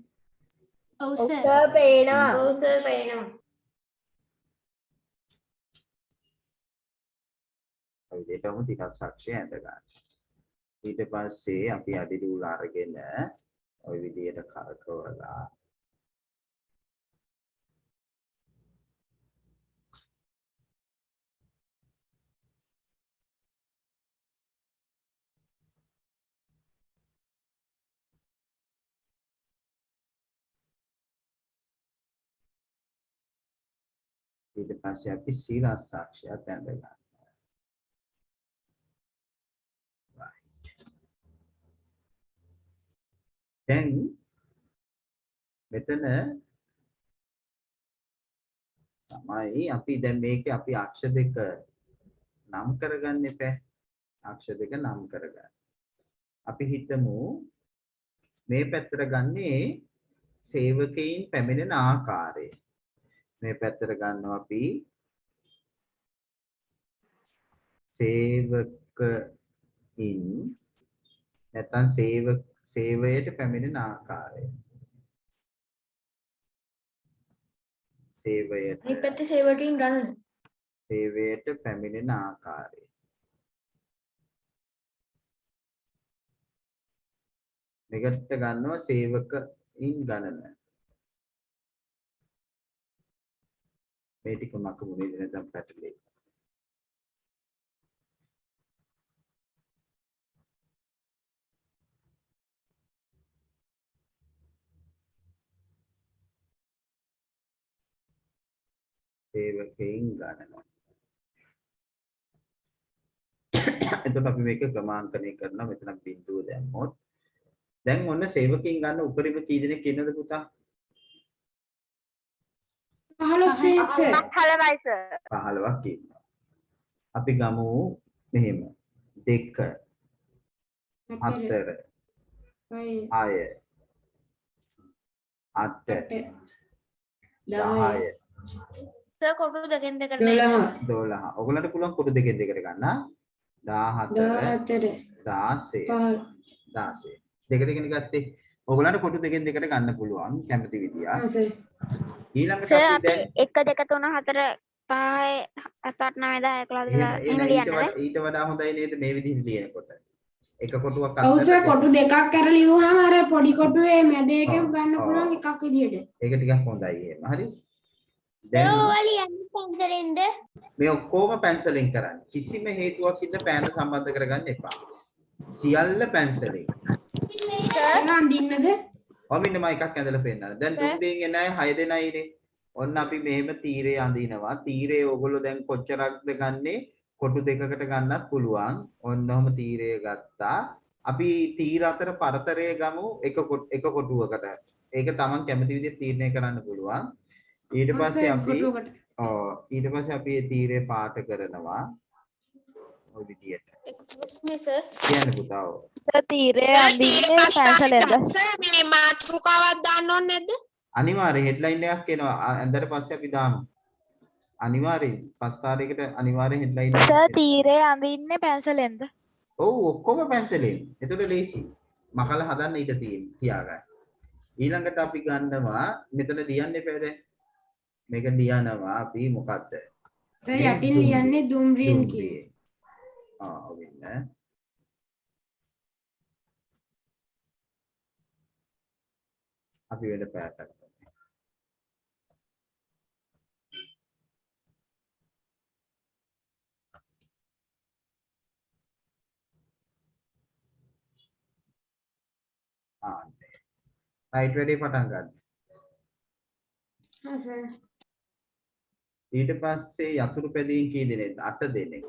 [SPEAKER 3] ඔව්
[SPEAKER 6] ඔව්
[SPEAKER 3] සර්
[SPEAKER 6] සර් පේනවා. ඔව් සර් පේනවා.
[SPEAKER 1] ඔය දෙටම තිරස්සක්ෂය ඇඳ ගන්න. ඊට පස්සේ අපි අඩි රූල අරගෙන ওই විදියට කරකවලා ඊට පස්සේ අපි සීලස්සක්ෂයක් ඇඳ ගන්නවා. දැන් මෙතන තමයි අපි දැන් මේකේ අපි අක්ෂ දෙක නම් කරගන්න එපා. අක්ෂ දෙක නම් කරගන්න. අපි හිතමු මේ පැත්තට ගන්නේ සේවකයින් පැමිණෙන ආකාරය. මේ පැත්තට ගන්නවා අපි සේවකයින් නැත්නම් සේවයට පැමිණෙන ආකාරය. සේවයට
[SPEAKER 6] මේ පැත්තේ සේවකයින් ගන්න.
[SPEAKER 1] සේවයට පැමිණෙන ආකාරය. මෙකට ගන්නවා සේවකයින් ගණන. මේ ටික මකමු නේද නැත්නම් පැටලෙයි. සේවකයින් ගණන. එතකොට අපි මේක ක්‍රමාංකණය කරනවා. මෙතන බිඳුව දැම්මොත් දැන් ඔන්න සේවකයින් ගන්න උපරිම කී දෙනෙක් ඉන්නද පුතා?
[SPEAKER 6] 15 දෙනෙක් සර්.
[SPEAKER 9] 15යි සර්.
[SPEAKER 1] 15ක් ඉන්නවා. අපි ගමු මෙහෙම 2 4 6 8 10
[SPEAKER 10] සර් කොටු දෙකෙන් දෙකට
[SPEAKER 6] 12
[SPEAKER 1] 12 ඔයගලන්ට පුළුවන් කොටු දෙකෙන් දෙකට ගන්න 14 16 16 දෙක දෙකෙන් ගත්තේ ඔයගලන්ට කොටු දෙකෙන් දෙකට ගන්න පුළුවන් කැමති විදිය ඊළඟට අපි දැන්
[SPEAKER 3] 1 2 3 4 5 7 8 9 10 11 12
[SPEAKER 1] ඊට වඩා හොඳයි නේද මේ විදිහට ලියනකොට එක කොටුවක්
[SPEAKER 6] ඔව් සර් කොටු දෙකක් අර ලියුවාම අර පොඩි කොටුවේ මැද එක ගන්න පුළුවන් එකක් විදියට
[SPEAKER 1] ඒක ටිකක් හොඳයි එහෙම හරි දැන්
[SPEAKER 3] පැන්සලෙන්ද
[SPEAKER 1] මේ ඔක්කොම පැන්සලෙන් කරන්න කිසිම හේතුවක් ඉන්න පෑන සම්බන්ධ කරගන්න එපා සියල්ල පැන්සලෙන්
[SPEAKER 6] එහෙනම් අඳින්නද
[SPEAKER 1] ඔමින්න මම එකක් ඇඳලා පෙන්නන්න දැන් තුන්දෙන් එන අය 6 දෙනයිනේ ඔන්න අපි මෙහෙම තීරේ අඳිනවා තීරේ ඕගොල්ලෝ දැන් කොච්චරක්ද ගන්නේ කොටු දෙකකට ගන්නත් පුළුවන් ඔන්නෝම තීරය ගත්තා අපි තීර අතර පරතරය ගමු එක කොටුවකට ඒක තමන් කැමති විදිහට තීරණය කරන්න පුළුවන් ඊට පස්සේ අපි මේ තීරය පාට කරනවා ඔය විදියට
[SPEAKER 4] excuse me sir
[SPEAKER 1] කියන්න පුතා ඔව්
[SPEAKER 10] සර් තීරය අඳින්නේ පැන්සලෙන්ද
[SPEAKER 4] සර් මේ මාතෘකාවක් දාන්න ඕනේ නැද්ද
[SPEAKER 1] අනිවාර්යෙන් හෙඩ්ලයින් එකක් එනවා ඇඳලා පස්සේ අපි දාමු අනිවාර්යෙන් පස්තාරයකට අනිවාර්යෙන් හෙඩ්ලයින් එකක්
[SPEAKER 10] සර් තීරය අඳින්නේ පැන්සලෙන්ද
[SPEAKER 1] ඔව් ඔක්කොම පැන්සලෙන් එතකොට ලේසි මකල හදන්න ඊට තියාගන්න ඊළඟට අපි ගන්නවා මෙතන ලියන්න එපා දැන් මේක ලියනවා අපි මොකද්ද
[SPEAKER 6] දැන් යටින් ලියන්නේ දුම්රියෙන් කියලා
[SPEAKER 1] ඔවින්න අපි වෙන පැත්තකට රයිට් වැඩේ පටන් ගන්න.
[SPEAKER 6] හා සර්.
[SPEAKER 1] ඊට පස්සේ යතුරු පැදීම් කී දෙනෙක්ද? 8 දෙනෙක්.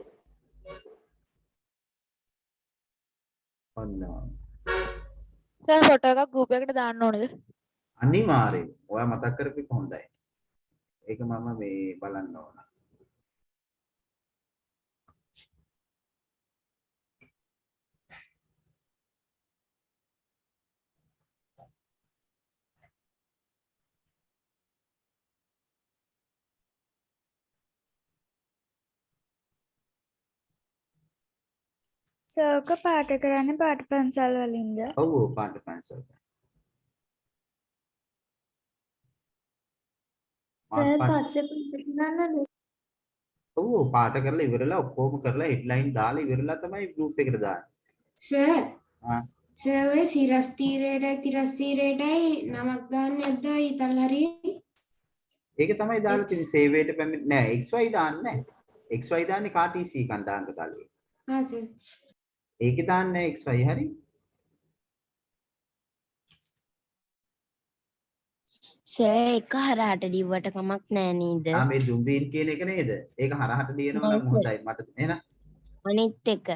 [SPEAKER 1] ඔන්න.
[SPEAKER 10] සර් ෆොටෝ එකක් ගෲප් එකට දාන්න ඕනද?
[SPEAKER 1] අනිවාර්යෙන්. ඔයා මතක් කරපිට හොඳයි. ඒක මම මේ බලන්න ඕන.
[SPEAKER 11] සර්ක පාට කරන්නේ පාට පන්සල් වලින්ද?
[SPEAKER 1] ඔව් පාට පන්සල්.
[SPEAKER 11] පස්සේ ගන්නද?
[SPEAKER 1] ඔව් පාට කරලා ඉවරලා ඔක්කොම කරලා හෙඩ්ලයින් දාලා ඉවරලා තමයි ගෲප් එකට දාන්නේ.
[SPEAKER 6] සර්. සර් ඔය සිරස් තීරයටයි තිරස් තීරයටයි නමක් දාන්නේ නැද්ද ඊතල් හරි?
[SPEAKER 1] ඒක තමයි දාලා තියෙන්නේ සේවයට පැමිණ නෑ XY දාන්නේ නෑ. XY දාන්නේ KTC කණ්ඩායමක තලයේ.
[SPEAKER 6] හා සර්.
[SPEAKER 1] ඒකේ දාන්නේ XY හරි.
[SPEAKER 12] සර් එක හරහට ලිව්වට කමක් නෑ නේද?
[SPEAKER 1] මේ දුම්බීන් කියන එක නේද? ඒක හරහට ලියනවා නම් හොඳයි මට එහෙනම්.
[SPEAKER 12] අනිත් එක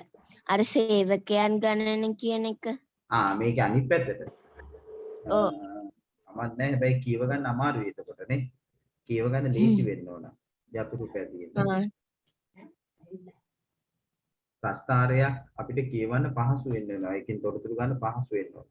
[SPEAKER 12] අර සේවකයන් ගණන කියන එක.
[SPEAKER 1] මේක අනිත් පැත්තට.
[SPEAKER 12] ඔව්.
[SPEAKER 1] අමත් නෑ හැබැයි කියව ගන්න අමාරුයි එතකොට නේ. කියව ගන්න ලේසි වෙන්න ඕන. යතුරු පැදියෙන්. ප්‍රස්තාරය අපිට කියවන්න පහසු වෙන්න වෙනවා. ඒකෙන් තොරතුරු ගන්න පහසු වෙන්න ඕන.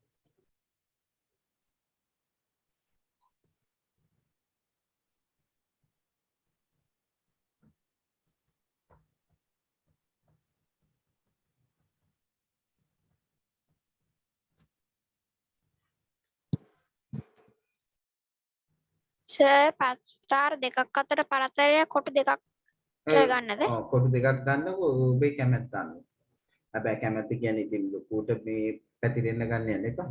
[SPEAKER 3] සර් පස්තාර දෙකක් අතර පරතරය කොටු දෙකක් ගන්නද?
[SPEAKER 1] ඔව් කොටු දෙකක් ගන්නකො ඔබේ කැමැත්ත අනුව. හැබැයි කැමැත්ත කියන්නේ ඉතින් ලොකුට මේ පැතිරෙන්න ගන්න යන්න එපා.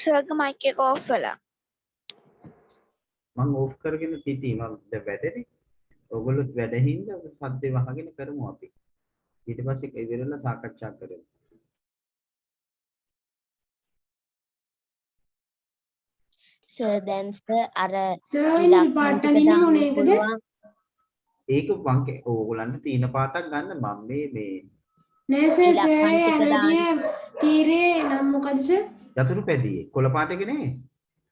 [SPEAKER 11] සර්ගේ මයික් එක ඔෆ් වෙලා.
[SPEAKER 1] මම ඕෆ් කරගෙන සිටී මම දැන් වැඩනේ. ඔයගොල්ලෝ වැඩ හින්දා සද්දේ වහගෙන කරමු අපි. ඊට පස්සේ ඉවරලා සාකච්ඡා කරමු.
[SPEAKER 12] සර් දැන් සර් අර
[SPEAKER 6] සර් නිල් පාට අඳින්න මොන එකද?
[SPEAKER 1] ඒක වංකේ ඕගොල්ලන්ට තීන පාටක් ගන්න මම මේ
[SPEAKER 6] නෑ සර් ඇඳලා තියෙන තීරේ නම් මොකද සර්?
[SPEAKER 1] යතුරු පැදියේ කොළ පාට එක නේ.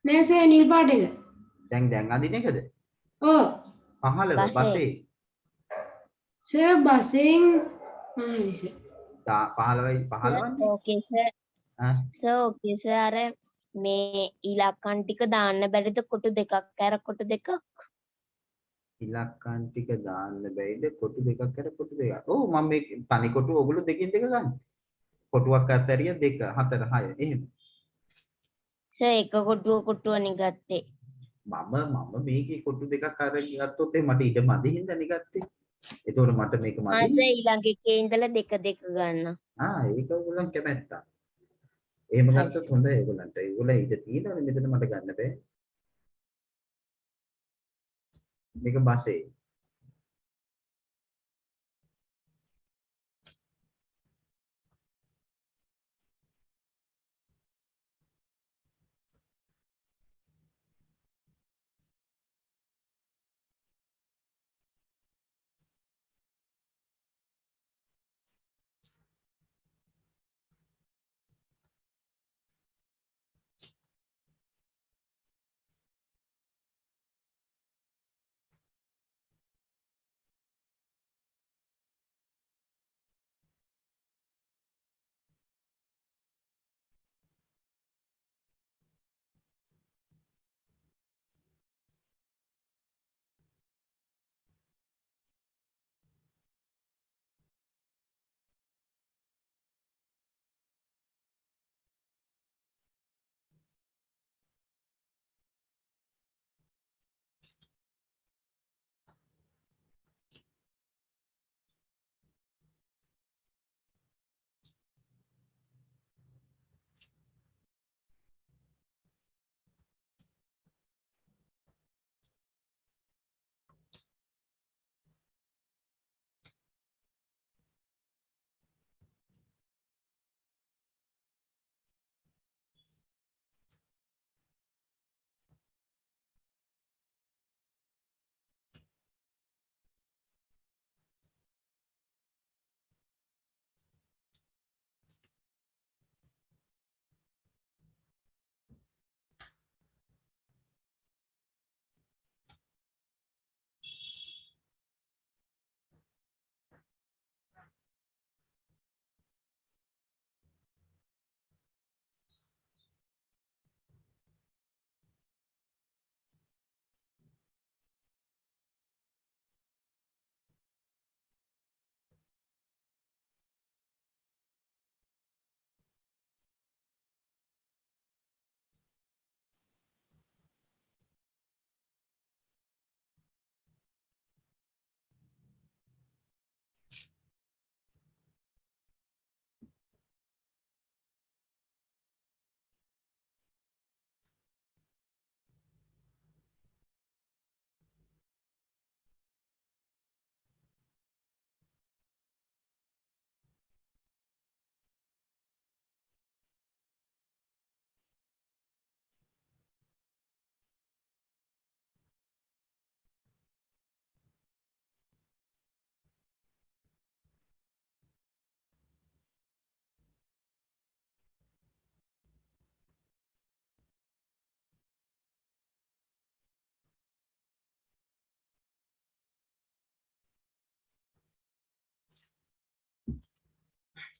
[SPEAKER 6] නෑ සර් නිල් පාට එක.
[SPEAKER 1] දැන් අඳින එකද?
[SPEAKER 6] ඔව්.
[SPEAKER 1] 15 බසේ.
[SPEAKER 6] සර් බසෙන් හරි සර්.
[SPEAKER 1] 15යි
[SPEAKER 12] okay sir. Sir okay sir අර මේ ඉලක්කම් ටික දාන්න බැරිද කොටු දෙකක් අර කොටු දෙකක්?
[SPEAKER 1] ඉලක්කම් ටික දාන්න බැයිද කොටු දෙකක් අර කොටු දෙකක්. ඔව් මම මේ තනි කොටු ඔයගොල්ලෝ දෙකින් දෙක ගන්න. කොටුවක් අතරිය 2 4 6 එහෙම.
[SPEAKER 12] සර් එක කොටුවනේ ගත්තේ.
[SPEAKER 1] මම මේකේ කොටු දෙකක් අරගෙන ගත්තොත් මට ඉඩ මදි හින්දානේ ගත්තේ. ඒතකොට මට මේක මදි.
[SPEAKER 12] සර් ඊළඟ එකේ ඉඳලා දෙක ගන්න.
[SPEAKER 1] ඒක ඔයගොල්ලන් කැමැත්ත. එහෙම ගත්තොත් හොඳයි ඒගොල්ලන්ට. ඒගොල්ලන් ඉඩ තියෙනවනේ මෙතන මට ගන්න බෑ. මේක බසේ.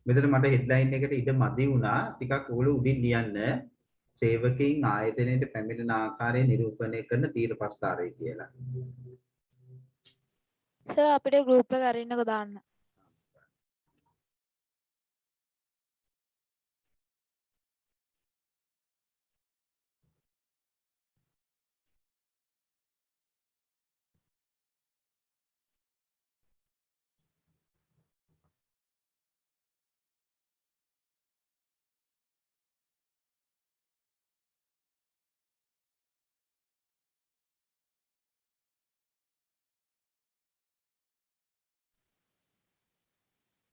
[SPEAKER 1] මෙතන මට හෙඩ්ලයින් එකට ඉඩ මදි වුණා. ටිකක් ඕගොල්ලෝ උඩින් ලියන්න. සේවකයින් ආයතනයට පැමිණෙන ආකාරය නිරූපණය කරන තීර ප්‍රස්තාරය කියලා.
[SPEAKER 11] සර් අපිට ගෲප් එක අරින්නකෝ දාන්න.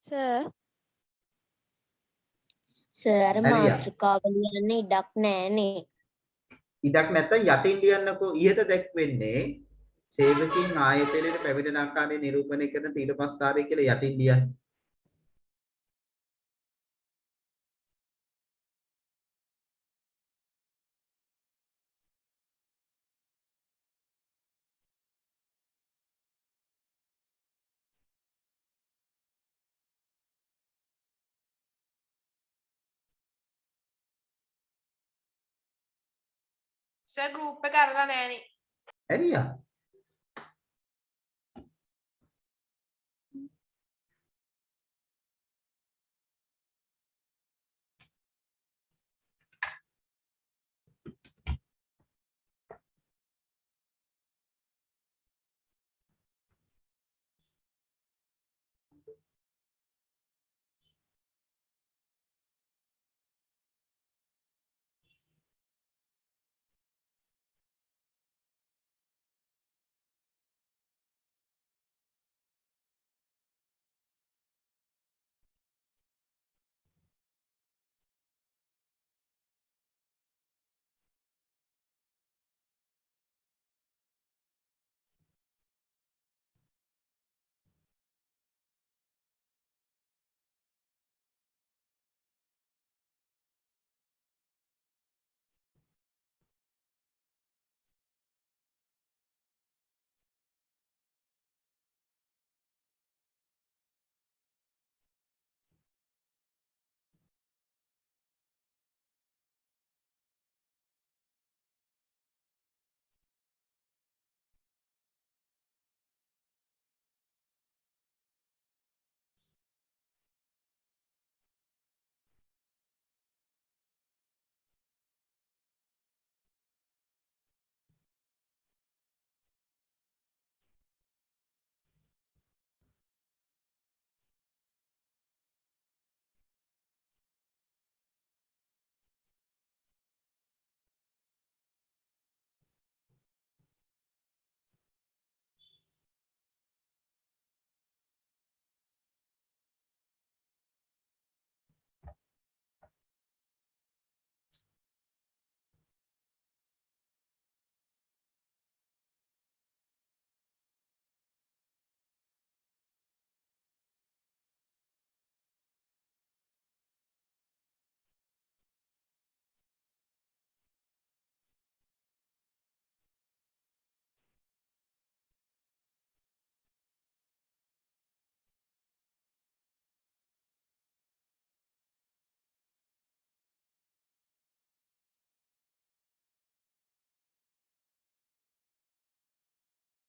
[SPEAKER 11] Sir
[SPEAKER 12] sir
[SPEAKER 1] හරියා.
[SPEAKER 12] මාත්‍රිකාව ලියන්න ඉඩක් නෑනේ.
[SPEAKER 1] ඉඩක් නැත්නම් යටින් ලියන්නකෝ ඉහත දැක්වෙන්නේ සේවකීන් ආයතනයේ පැමිණෙන ආකාරය නිරූපණය කරන තීරපස්ථාරය කියලා යටින් ලියන්න.
[SPEAKER 4] සර් ගෲප් එක අරලා නෑනේ.
[SPEAKER 1] හරියා.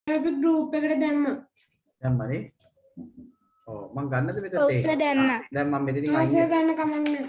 [SPEAKER 6] අපි group එකට දැම්මා.
[SPEAKER 1] දැම්මනේ. ඔව් මම ගන්නද මෙතන
[SPEAKER 2] ඔව් සර් දැම්මා.
[SPEAKER 1] දැන් මම මෙතනින්
[SPEAKER 6] ආසය ගන්න කමන්නේ.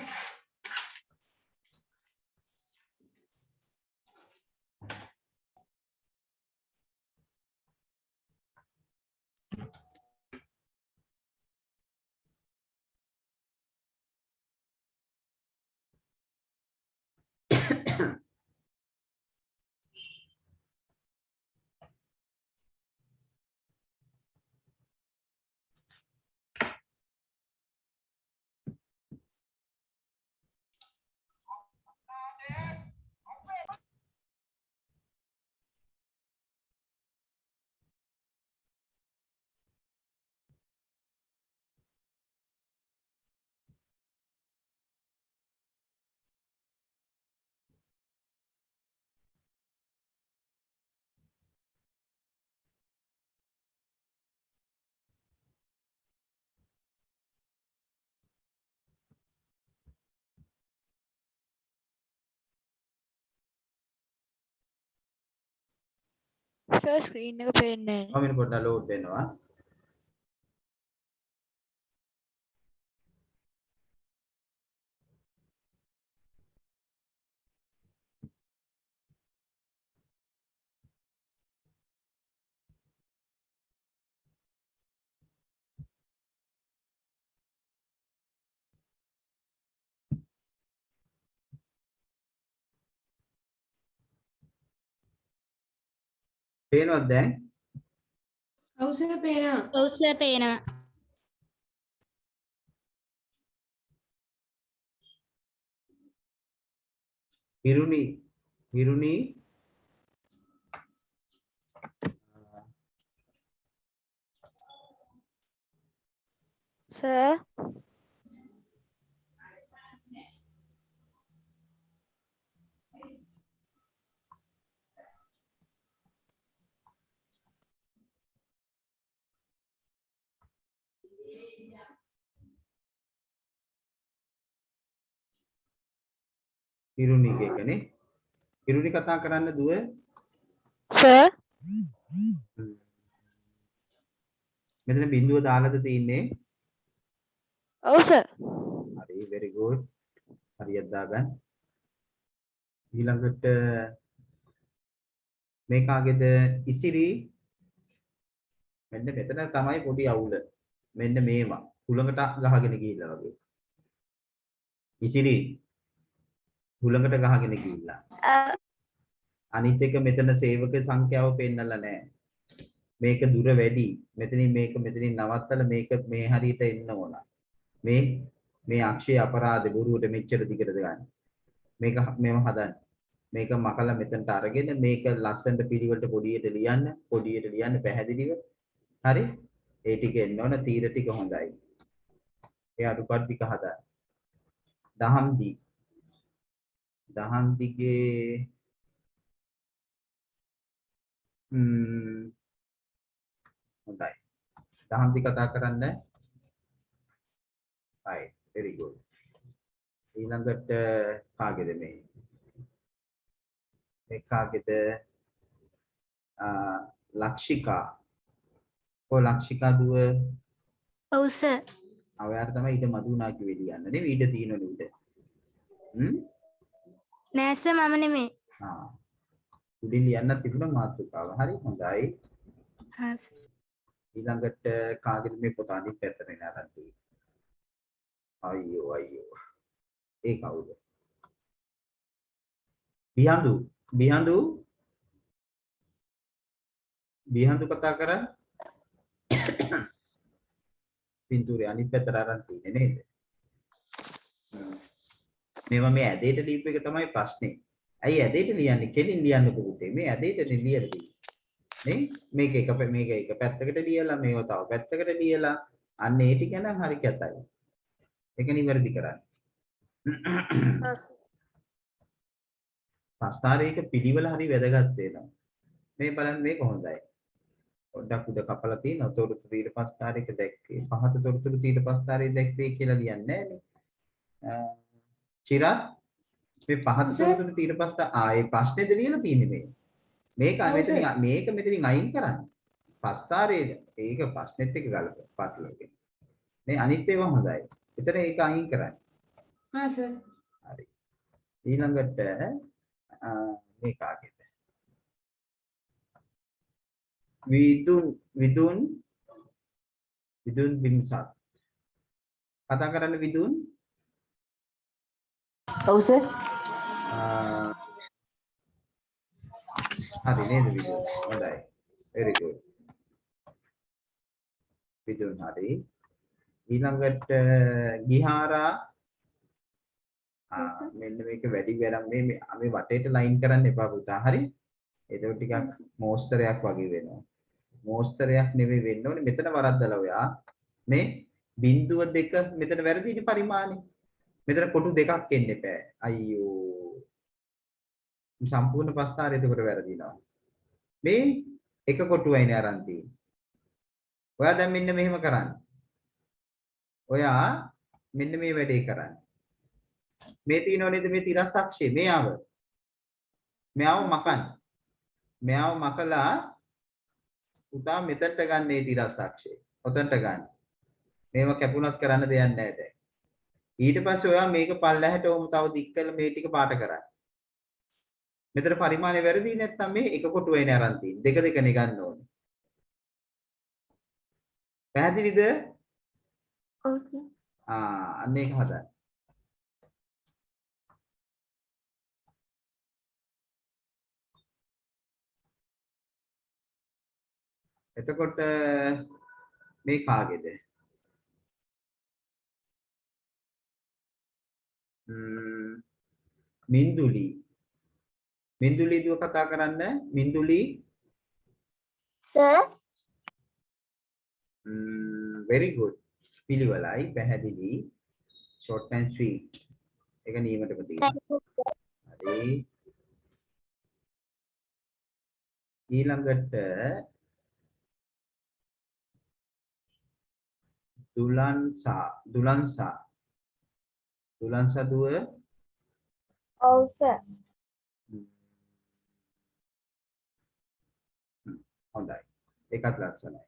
[SPEAKER 11] සර් ස්ක්‍රීන් එක පේන්නේ නැහැ.
[SPEAKER 1] කොහොමද පොඩ්ඩක් ලෝඩ් වෙනවා. පේනවද දැන්?
[SPEAKER 6] ඔව් සර් පේනවා.
[SPEAKER 2] ඔව් සර් පේනවා.
[SPEAKER 1] හිරුනි
[SPEAKER 10] Sir,
[SPEAKER 1] හිරුනි එකනේ හිරුනි කතා කරන්න දුව
[SPEAKER 10] sir,
[SPEAKER 1] මෙතන බිඳුව දාලාද තියෙන්නේ
[SPEAKER 10] oh sir,
[SPEAKER 1] හරි very good හරියට දාගන්න ඊළඟට මේ කාගේද ඉසිරි මෙන්න මෙතන තමයි පොඩි අවුල මෙන්න මේවා හුලඟට ගහගෙන ගිහිල්ලා වගේ ඉසිරි හුලඟට ගහගෙන ගිහිල්ලා අනිත් එක මෙතන සේවක සංඛ්‍යාව පෙන්නලා නැහැ මේක දුර වැඩි මෙතනින් මෙතනින් නවත්තලා මේක මේ හරියට එන්න ඕන මේ අක්ෂය අපරාධ බොරුවට මෙච්චර දිගට ගන්න මේක මේව හදන්න මේක මකලා මෙතනට අරගෙන මේක ලස්සනට පිළිවෙලට පොඩියට ලියන්න පැහැදිලිව හරි ඒ ටික එන්න ඕන තීර ටික හොඳයි ඒ අඩුපාඩු ටික හදන්න දහම් දිගේ හොඳයි දහම් දි කතා කරන්න right very good ඊළඟට කාගේද මේ කාගේද ලක්ෂිකා ලක්ෂිකා දුව
[SPEAKER 3] ඔව් සර්
[SPEAKER 1] අවයාර තමයි ඊට මදුනා කිව්වේ ලියන්න නෙවෙයි ඊට තියෙනවනේ ඊට
[SPEAKER 3] නෑ සර් මම නෙමෙයි
[SPEAKER 1] උඩින් ලියන්නත් තිබුණා මාතෘකාව හරි හොඳයි
[SPEAKER 3] හා සර්
[SPEAKER 1] ඊළඟට කාගේද මේ පොත අනිත් පැත්තට එන අරන් තියෙන්නේ අයියෝ ඒ කවුද බිහන්දු කතා කරා පින්තූරේ අනිත් පැත්තට අරන් තියෙන්නේ නේද මේවා මේ ඇදේට දීපු එක තමයි ප්‍රශ්නේ ඇයි ඇදේට ලියන්නේ කෙලින් ලියන්නකො පුතේ මේ ඇදේට ලියලා තියෙන්නේ නේ මේක එක පැත්තකට ලියලා මේව තව පැත්තකට ලියලා අන්න ඒ ටික නම් හරි කැතයි ඒක නිවැරදි කරන්න ප්‍රස්තාරයක පිළිවෙල හරි වැදගත් වෙනවා මේ බලන්න මේක හොඳයි පොඩ්ඩක් උඩ කපලා තියෙනවා තොරතුරු ඊට ප්‍රස්තාරයක දැක්කේ පහත තොරතුරු ඊට ප්‍රස්තාරයේ දැක්කේ කියලා ලියන්නේ නැහැ චිරත් මේ පහත තොරතුරු ඊට ප්‍රස්තාර ඒ ප්‍රශ්නේද ලියලා තියෙන්නේ මේක මෙතනින් අයින් කරන්න ප්‍රස්තාරයේ ඒක ප්‍රශ්නෙත් එක්ක ගලපලා මේ අනිත් ඒවා හොඳයි එතන ඒක අයින් කරන්න
[SPEAKER 6] හා සර්
[SPEAKER 1] හරි ඊළඟට මේ කාගේද විදුන් බිම්සත් කතා කරන්න විදුන්
[SPEAKER 12] ඔව් සර්
[SPEAKER 1] හරි නේද විදුන් හොඳයි very good විදුන් හරි ඊළඟට ගිහාරා මෙන්න මේක වැඩි වෙනම් මේ වටේට ලයින් කරන්න එපා පුතා හරි ඒක ටිකක් මෝස්තරයක් වගේ වෙනවා මෝස්තරයක් නෙවෙයි වෙන්න ඕනේ මෙතන වරද්දලා ඔයා මේ බිංදුව දෙක මෙතන වැරදිනේ පරිමාණය මෙතන කොටු දෙකක් එන්න එපා අයියෝ සම්පූර්ණ ප්‍රස්තාරය එතකොට වැරදිනවා මේ එක කොටුවයිනේ අරන් තියෙන්නේ ඔයා දැන් මෙන්න මෙහෙම කරන්න ඔයා මෙන්න මේ වැඩේ කරන්න මේ තියෙනව නේද මේ තිරස් අක්ෂය මෙයාව මකන්න මෙයාව මකලා පුතා මෙතනට ගන්න මේ තිරස් අක්ෂය ඔතනට ගන්න මේව කැපුණත් කරන්න දෙයක් නැහැ දැන් ඊට පස්සේ ඔයා මේක පල්ලහැට ඕම තව දික් කරලා මේ ටික පාට කරන්න මෙතන පරිමාණය වැරදි නැත්නම් මේ එක කොටුවයිනේ අරන් තියෙන්නේ දෙක දෙකනේ ගන්න ඕනේ පැහැදිලිද
[SPEAKER 5] ඕකේ
[SPEAKER 1] අන්න ඒක හදන්න එතකොට මේ කාගේද මින්දුලි මින්දුලි දුව කතා කරන්න. මින්දුලි.
[SPEAKER 9] Sir
[SPEAKER 1] very good. පිළිවෙලයි පැහැදිලි. short and sweet. ඒක නියමටම තියෙනවා. හරි. ඊළඟට දුලන්සා දුව
[SPEAKER 5] ඔව් සර්.
[SPEAKER 1] හොඳයි. ඒකත් ලස්සනයි.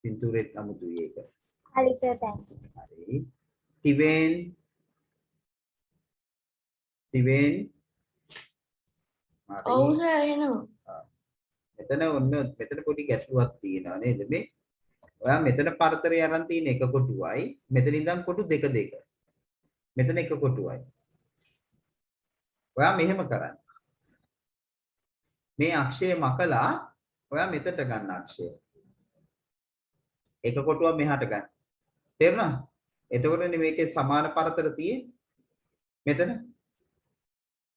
[SPEAKER 1] පින්තූරෙත් අමුතුයි ඒක.
[SPEAKER 5] හරි සර් thank you.
[SPEAKER 1] හරි. තිවෙන්
[SPEAKER 10] ඔව් සර් එනවා.
[SPEAKER 1] මෙතන ඔන්න මෙතන පොඩි ගැටලුවක් තියෙනවා නේද මේ? ඔයා මෙතන පරතරය අරන් තියෙන එක කොටුවයි මෙතන ඉඳන් කොටු දෙක. මෙතන එක කොටුවයි. ඔයා මෙහෙම කරන්න. මේ අක්ෂය මකලා ඔයා මෙතට ගන්න අක්ෂය. එක කොටුවක් මෙහාට ගන්න. තේරුණා? එතකොටනේ මේකේ සමාන පරතර තියෙන්නේ. මෙතන.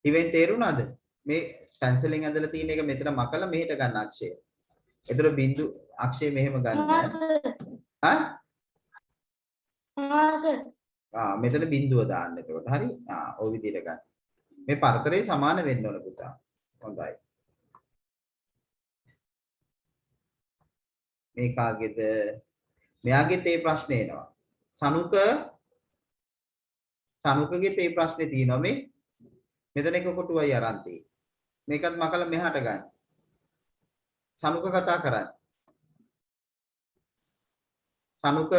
[SPEAKER 1] ඉවෙන් තේරුණාද? මේ පැන්සලෙන් ඇදලා තියෙන එක මෙතන මකලා මෙහෙට ගන්න අක්ෂය. එතකොට බිංදු අක්ෂය මෙහෙම ගන්න. මෙතන බිංදුව දාන්න එතකොට. හරි? ඔය විදිහට ගන්න. මේ පරතරේ සමාන වෙන්න ඕන පුතා. හොඳයි. මේ කාගේද? මෙයාගෙත් ඒ ප්‍රශ්නේ එනවා. සනුකගේ ඒ ප්‍රශ්නේ තියෙනවා මේ. මෙතන එක කොටුවයි අරන් තියෙන්නේ. මේකත් මකලා මෙහාට ගන්න. සනුක කතා කරන්න. සනුක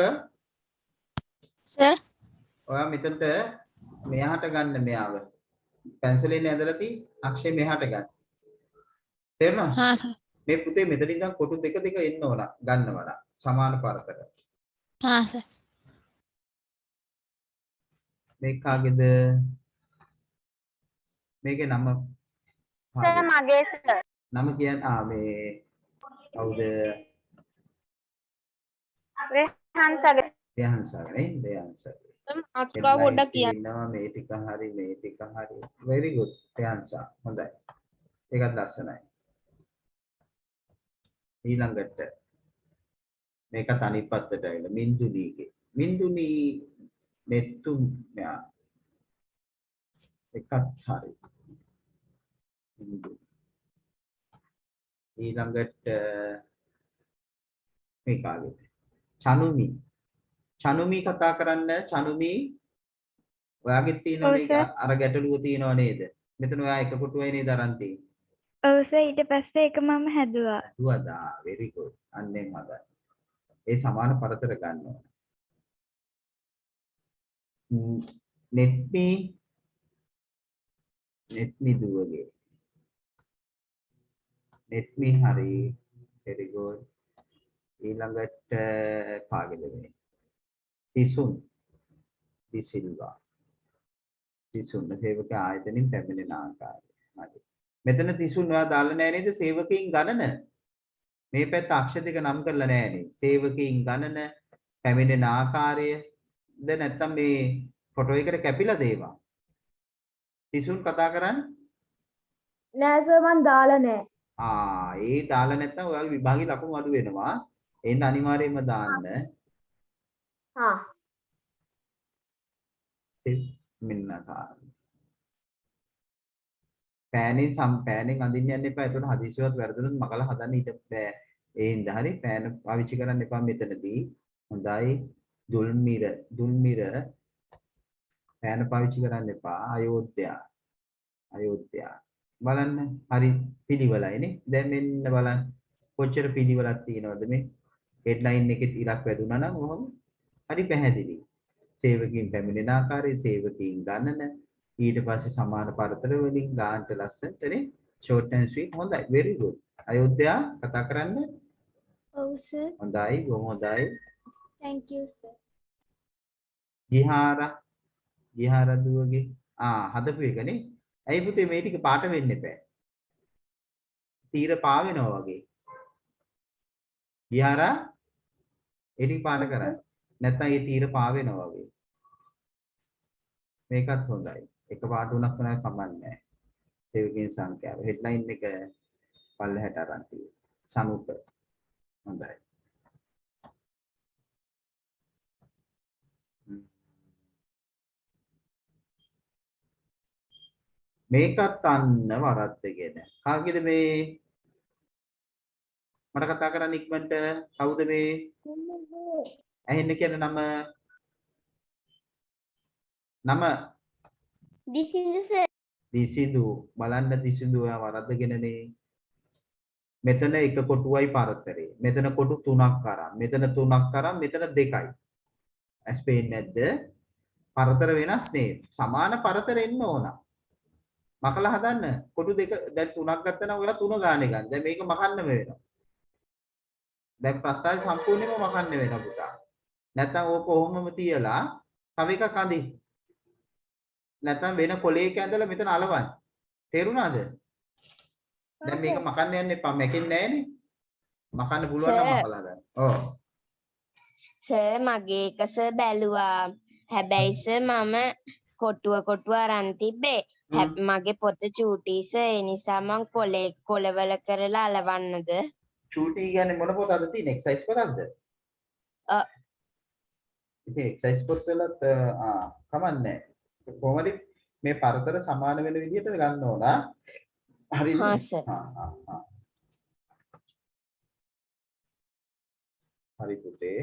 [SPEAKER 11] සර්
[SPEAKER 1] ඔයා මෙතනට මෙහාට ගන්න මෙයාව. පැන්සලෙන් ඇදලා තියෙන අක්ෂය මෙහාට ගන්න. තේරුණා?
[SPEAKER 11] හා සර්.
[SPEAKER 1] මේ පුතේ මෙතන ඉඳන් කොටු දෙක එන්න ඕන ගන්නවලා සමාන පරතර.
[SPEAKER 11] හා සර්.
[SPEAKER 1] මේ කාගේද? මේකේ නම
[SPEAKER 9] සර් මගේ සර්.
[SPEAKER 1] නම කියන්නේ මේ කවුද?
[SPEAKER 9] රෙහන්සගේ.
[SPEAKER 1] රෙහන්සගේ නේ? රෙහන්සගේ.
[SPEAKER 4] අත්කා පොඩ්ඩක් කියන්න.
[SPEAKER 1] මේ ටික හරි මේ ටික හරි. very good. රෙහන්සා. හොඳයි. ඒකත් ලස්සනයි. ඊළඟට මේකත් අනිත් පැත්තට ඇවිල්ලා මින්දුනීගේ. මින්දුනී නෙත්තුම් මෙයා. එකත් හරි. ඊළඟට මේ කාගෙද? චනුමි කතා කරන්න. චනුමි ඔයාගෙත් තියෙනවා මේක අර ගැටලුව තියෙනව නේද? මෙතන ඔයා එක කොටුවයි නේද අරන් තියෙන්නේ?
[SPEAKER 5] ඔව් සර් ඊට පස්සේ ඒක මම හැදුවා.
[SPEAKER 1] හදුවදා very good. අන්නෙන් හදන්න. ඒ සමාන පරතර ගන්න ඕන. නෙත්මි දුවගේ. නෙත්මි හරි very good. ඊළඟට කාගෙද මේ? තිසිල්වා. තිසුන් සේවක ආයතනින් පැමිණෙන ආකාරය. හරි. මෙතන තිසුන් ඔයා දාලා නැහැ නේද? සේවකයන් ගණන. මේ පැත්ත අක්ෂර දෙක නම් කරලා නැහැ නේ. සේවකයන් ගණන පැමිණෙන ආකාරය ද නැත්තම් මේ ෆොටෝ එකට කැපිලා දේවා. තිසුන් කතා කරන්නේ?
[SPEAKER 5] නෑ සර් මන් දාලා නෑ.
[SPEAKER 1] ඒ දාලා නැත්තම් ඔයාගේ විභාගේ ලකුණු අඩු වෙනවා. එන්න අනිවාර්යයෙන්ම දාන්න. මෙන්න පෑනෙන් අඳින්න යන්න එපා. එතකොට හදිසියවත් වැරදුනොත් මකලා හදන්න ඊට බෑ. ඒ හින්දා හරි පෑන පාවිච්චි කරන්න එපා මෙතනදී. හොඳයි. දුල්මිර පෑන පාවිච්චි කරන්න එපා. අයෝධ්‍යා බලන්න හරි පිළිවෙලයිනේ. දැන් මෙන්න බලන්න කොච්චර පිළිවෙලක් තියෙනවද මේ හෙඩ්ලයින් එකේ ඉලක්ක වැදුනා නම් ඔහොම හරි පැහැදිලි. සේවකයන් පැමිණෙන ආකාරය, සේවකයන් ගණන, ඊට පස්සේ සමාන පරතර වලින් ගානට ලස්සනටනේ short and sweet. හොඳයි very good. අයෝධ්‍යා කතා කරන්න.
[SPEAKER 7] ඔව් සර්.
[SPEAKER 1] හොඳයි බොහොම හොඳයි.
[SPEAKER 7] thank you sir.
[SPEAKER 1] ගිහාර දුවගේ හදපු එකනේ. ඇයි පුතේ මේ ටික පාට වෙන්න එපා. තීර පාවෙනවා වගේ. ගිහාරා ඒ ටික පාට කරන්න. නැත්නම් ඒ තීර පාවෙනවා වගේ. මේකත් හොඳයි. එක පාට උනක් වෙනවා කමන්නේ නැහැ. තේවකින් සංඛ්‍යාව හෙඩ්ලයින් එක පල්ලෙහාට අරන් තියෙනවා. සනුප හොඳයි. මේකත් අන්න වරද්දගෙන. කාගේද මේ? මට කතා කරන්න ඉක්මනට. කවුද මේ? ඇහෙන්න කියන නම. නම
[SPEAKER 3] දිසිඳු සර්.
[SPEAKER 1] දිසිඳු. බලන්න දිසිඳු ඔයා වරද්දගෙනනේ. මෙතන එක කොටුවයි පරතරේ. මෙතන කොටු 3ක් අරන්. මෙතන 3ක් අරන් මෙතන 2යි. ඇස් පේන්නේ නැද්ද? පරතර වෙනස් නේ. සමාන පරතර එන්න ඕන. මකලා හදන්න. කොටු දෙක දැන් 3ක් ගත්තා නම් ඔයා 3 ගානේ ගන්න. දැන් මේක මකන්නම වෙනවා. දැන් ප්‍රස්තාවය සම්පූර්ණයෙන්ම මකන්න වෙනවා පුතා. නැත්තම් ඕක කොහොමම තියලා තව එකක් අඳි. නැත්තම් වෙන කොලයක ඇඳලා මෙතන අලවන්න. තේරුණාද? දැන් මේක මකන්න යන්න එපා. මැකෙන්නේ නැහනේ. මකන්න පුළුවන් නම් මකලා ගන්න. ඔව්.
[SPEAKER 12] සර් මගේ එක සර් බැලුවා. හැබැයි සර් මම කොටුව අරන් තිබ්බේ. මගේ පොත චූටි සර් ඒ නිසා මං කොලවල කරලා අලවන්නද?
[SPEAKER 1] චූටි කියන්නේ මොන පොතද තියෙන්නේ? එක්සයිස් පොතක්ද? ඉතින් එක්සයිස් පොත් වලත් කමන්නේ. කොහොමද මේ පරතර සමාන වෙන විදිහට ගන්න ඕන. හරිද?
[SPEAKER 12] හා සර්.
[SPEAKER 1] හරි පුතේ.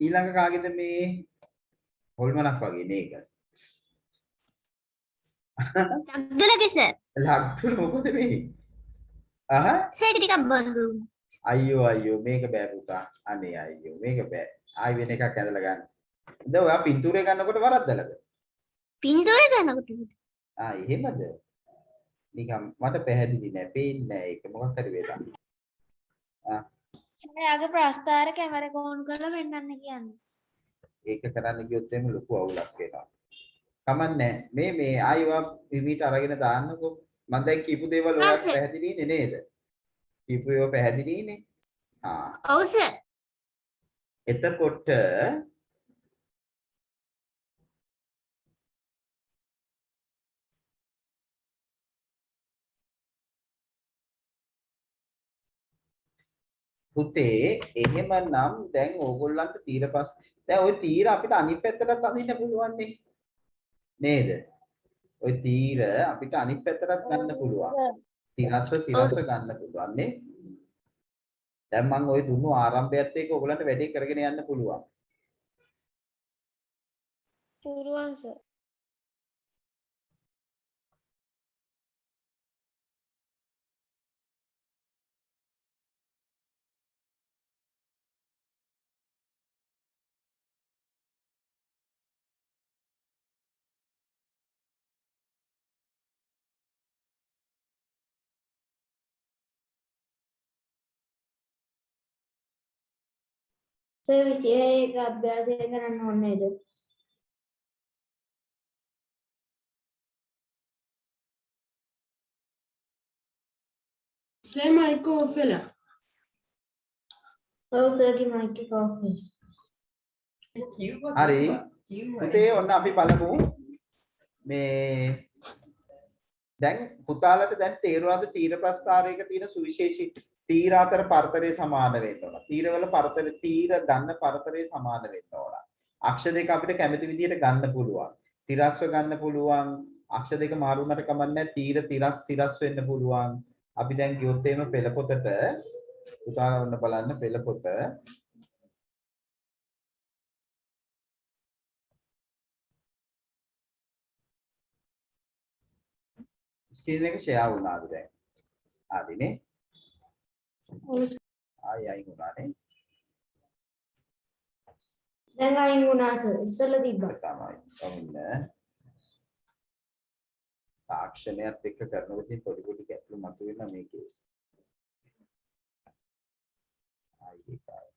[SPEAKER 1] ඊළඟ කාගේද මේ හොල්මනක් වගේ නේක?
[SPEAKER 3] ලක්දුලගේ සර්.
[SPEAKER 1] ලක්දුල මොකද මේ?
[SPEAKER 3] ඒක ටිකක් බඳු.
[SPEAKER 1] අයියෝ මේක බෑ පුතා. අනේ අයියෝ මේක බෑ. ආයි වෙන එකක් ඇදලා ගන්න. දැන් ඔයා පින්තූරේ ගන්නකොට වරද්දලද?
[SPEAKER 3] පින්තූරේ ගන්නකොට.
[SPEAKER 1] එහෙමද? නිකන් මට පැහැදිලි නෑ. පේන්නේ නෑ ඒක මොකක් හරි වේදා.
[SPEAKER 10] එයාගේ ප්‍රස්තාර කැමරා ඕන් කරලා වෙන්නන්න කියන්නේ.
[SPEAKER 1] ඒක කරන්න ගියොත් එimhe ලොකු අවුලක් වෙනවා. කමන්නේ මේ ආයිවා පිමිට අරගෙන දාන්නකෝ. මම දැන් කියපු දේවල් ඔයාලට පැහැදිලිනේ නේද? කියපු ඒවා පැහැදිලිනේ.
[SPEAKER 3] ඔව් සර්.
[SPEAKER 1] එතකොට පුතේ එහෙමනම් දැන් ඕගොල්ලන්ට තීරපස් දැන් ওই තීර අපිට අනිත් පැත්තටත් අඳින්න පුළුවන් නේද? ওই තීර අපිට අනිත් පැත්තටත් ගන්න පුළුවන්. සිරස්ව ගන්න පුළුවන් නේ. දැන් මම ওই දුන්නු ආරම්භයත් එක්ක ඕගොල්ලන්ට වැඩේ කරගෙන යන්න පුළුවන්.
[SPEAKER 10] පුළුවන් සර්.
[SPEAKER 2] සර් 26 අභ්‍යාසය කරන්න ඕනේ නේද?
[SPEAKER 6] සර් මයික් ඔෆ් වෙලා.
[SPEAKER 2] ඔව් සර්ගේ මයික් එක ඔෆ් වෙලා.
[SPEAKER 1] හරි. පුතේ ඔන්න අපි බලමු මේ දැන් පුතාලට දැන් තේරුණාද තීර ප්‍රස්තාරයක තියෙන සුවිශේෂී තීර අතර පරතරය සමාන වෙන්න ඕන. තීරවල පරතර තීර ගන්න පරතරය සමාන වෙන්න ඕන. අක්ෂ දෙක අපිට කැමති විදිහට ගන්න පුළුවන්. තිරස්ව ගන්න පුළුවන්. අක්ෂ දෙක මාරු වුණාට කමන්නේ තීර සිරස් වෙන්න පුළුවන්. අපි දැන් ගියොත් එහෙම පෙළ පොතට පුතාලා ඔන්න බලන්න පෙළ පොත ස්ක්‍රීන් එක ෂෙයා වුණාද දැන්? හරිනේ. ආයි වුණානේ.
[SPEAKER 2] දැන් අයින් වුණා සර්. ඉස්සෙල්ලා තිබ්බා.
[SPEAKER 1] තමයි. ඔන්න තාක්ෂණයත් එක්ක කරනකොට පොඩි පොඩි ගැටලු මතුවෙනවා මේකේ. ආයි ඒකයි.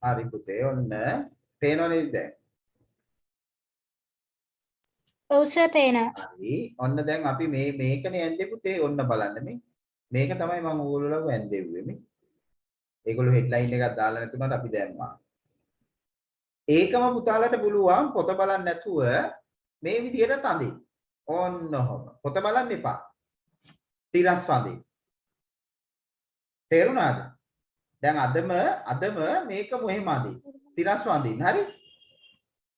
[SPEAKER 1] හරි පුතේ ඔන්න පේනව නේද දැන්?
[SPEAKER 13] ඔව් සර් පේනවා.
[SPEAKER 1] හරි ඔන්න දැන් අපි මේකනේ ඇන්දේ පුතේ ඔන්න බලන්න මේක තමයි මම ඕගොල්ලෝ ඇන්දෙව්වේ මේ. ඒගොල්ලෝ හෙඩ්ලයින් එකක් දාලා නැතුණාට අපි දැම්මා. ඒකම පුතාලට පුළුවන් පොත බලන්න නැතුව මේ විදිහට තඳින්න. ඔන්න ඔහොම. පොත බලන්න එපා. තිරස් වදින්න. තේරුණාද? දැන් අදම මේක මොහෙම අදින්න. තිරස් වදින්න. හරි?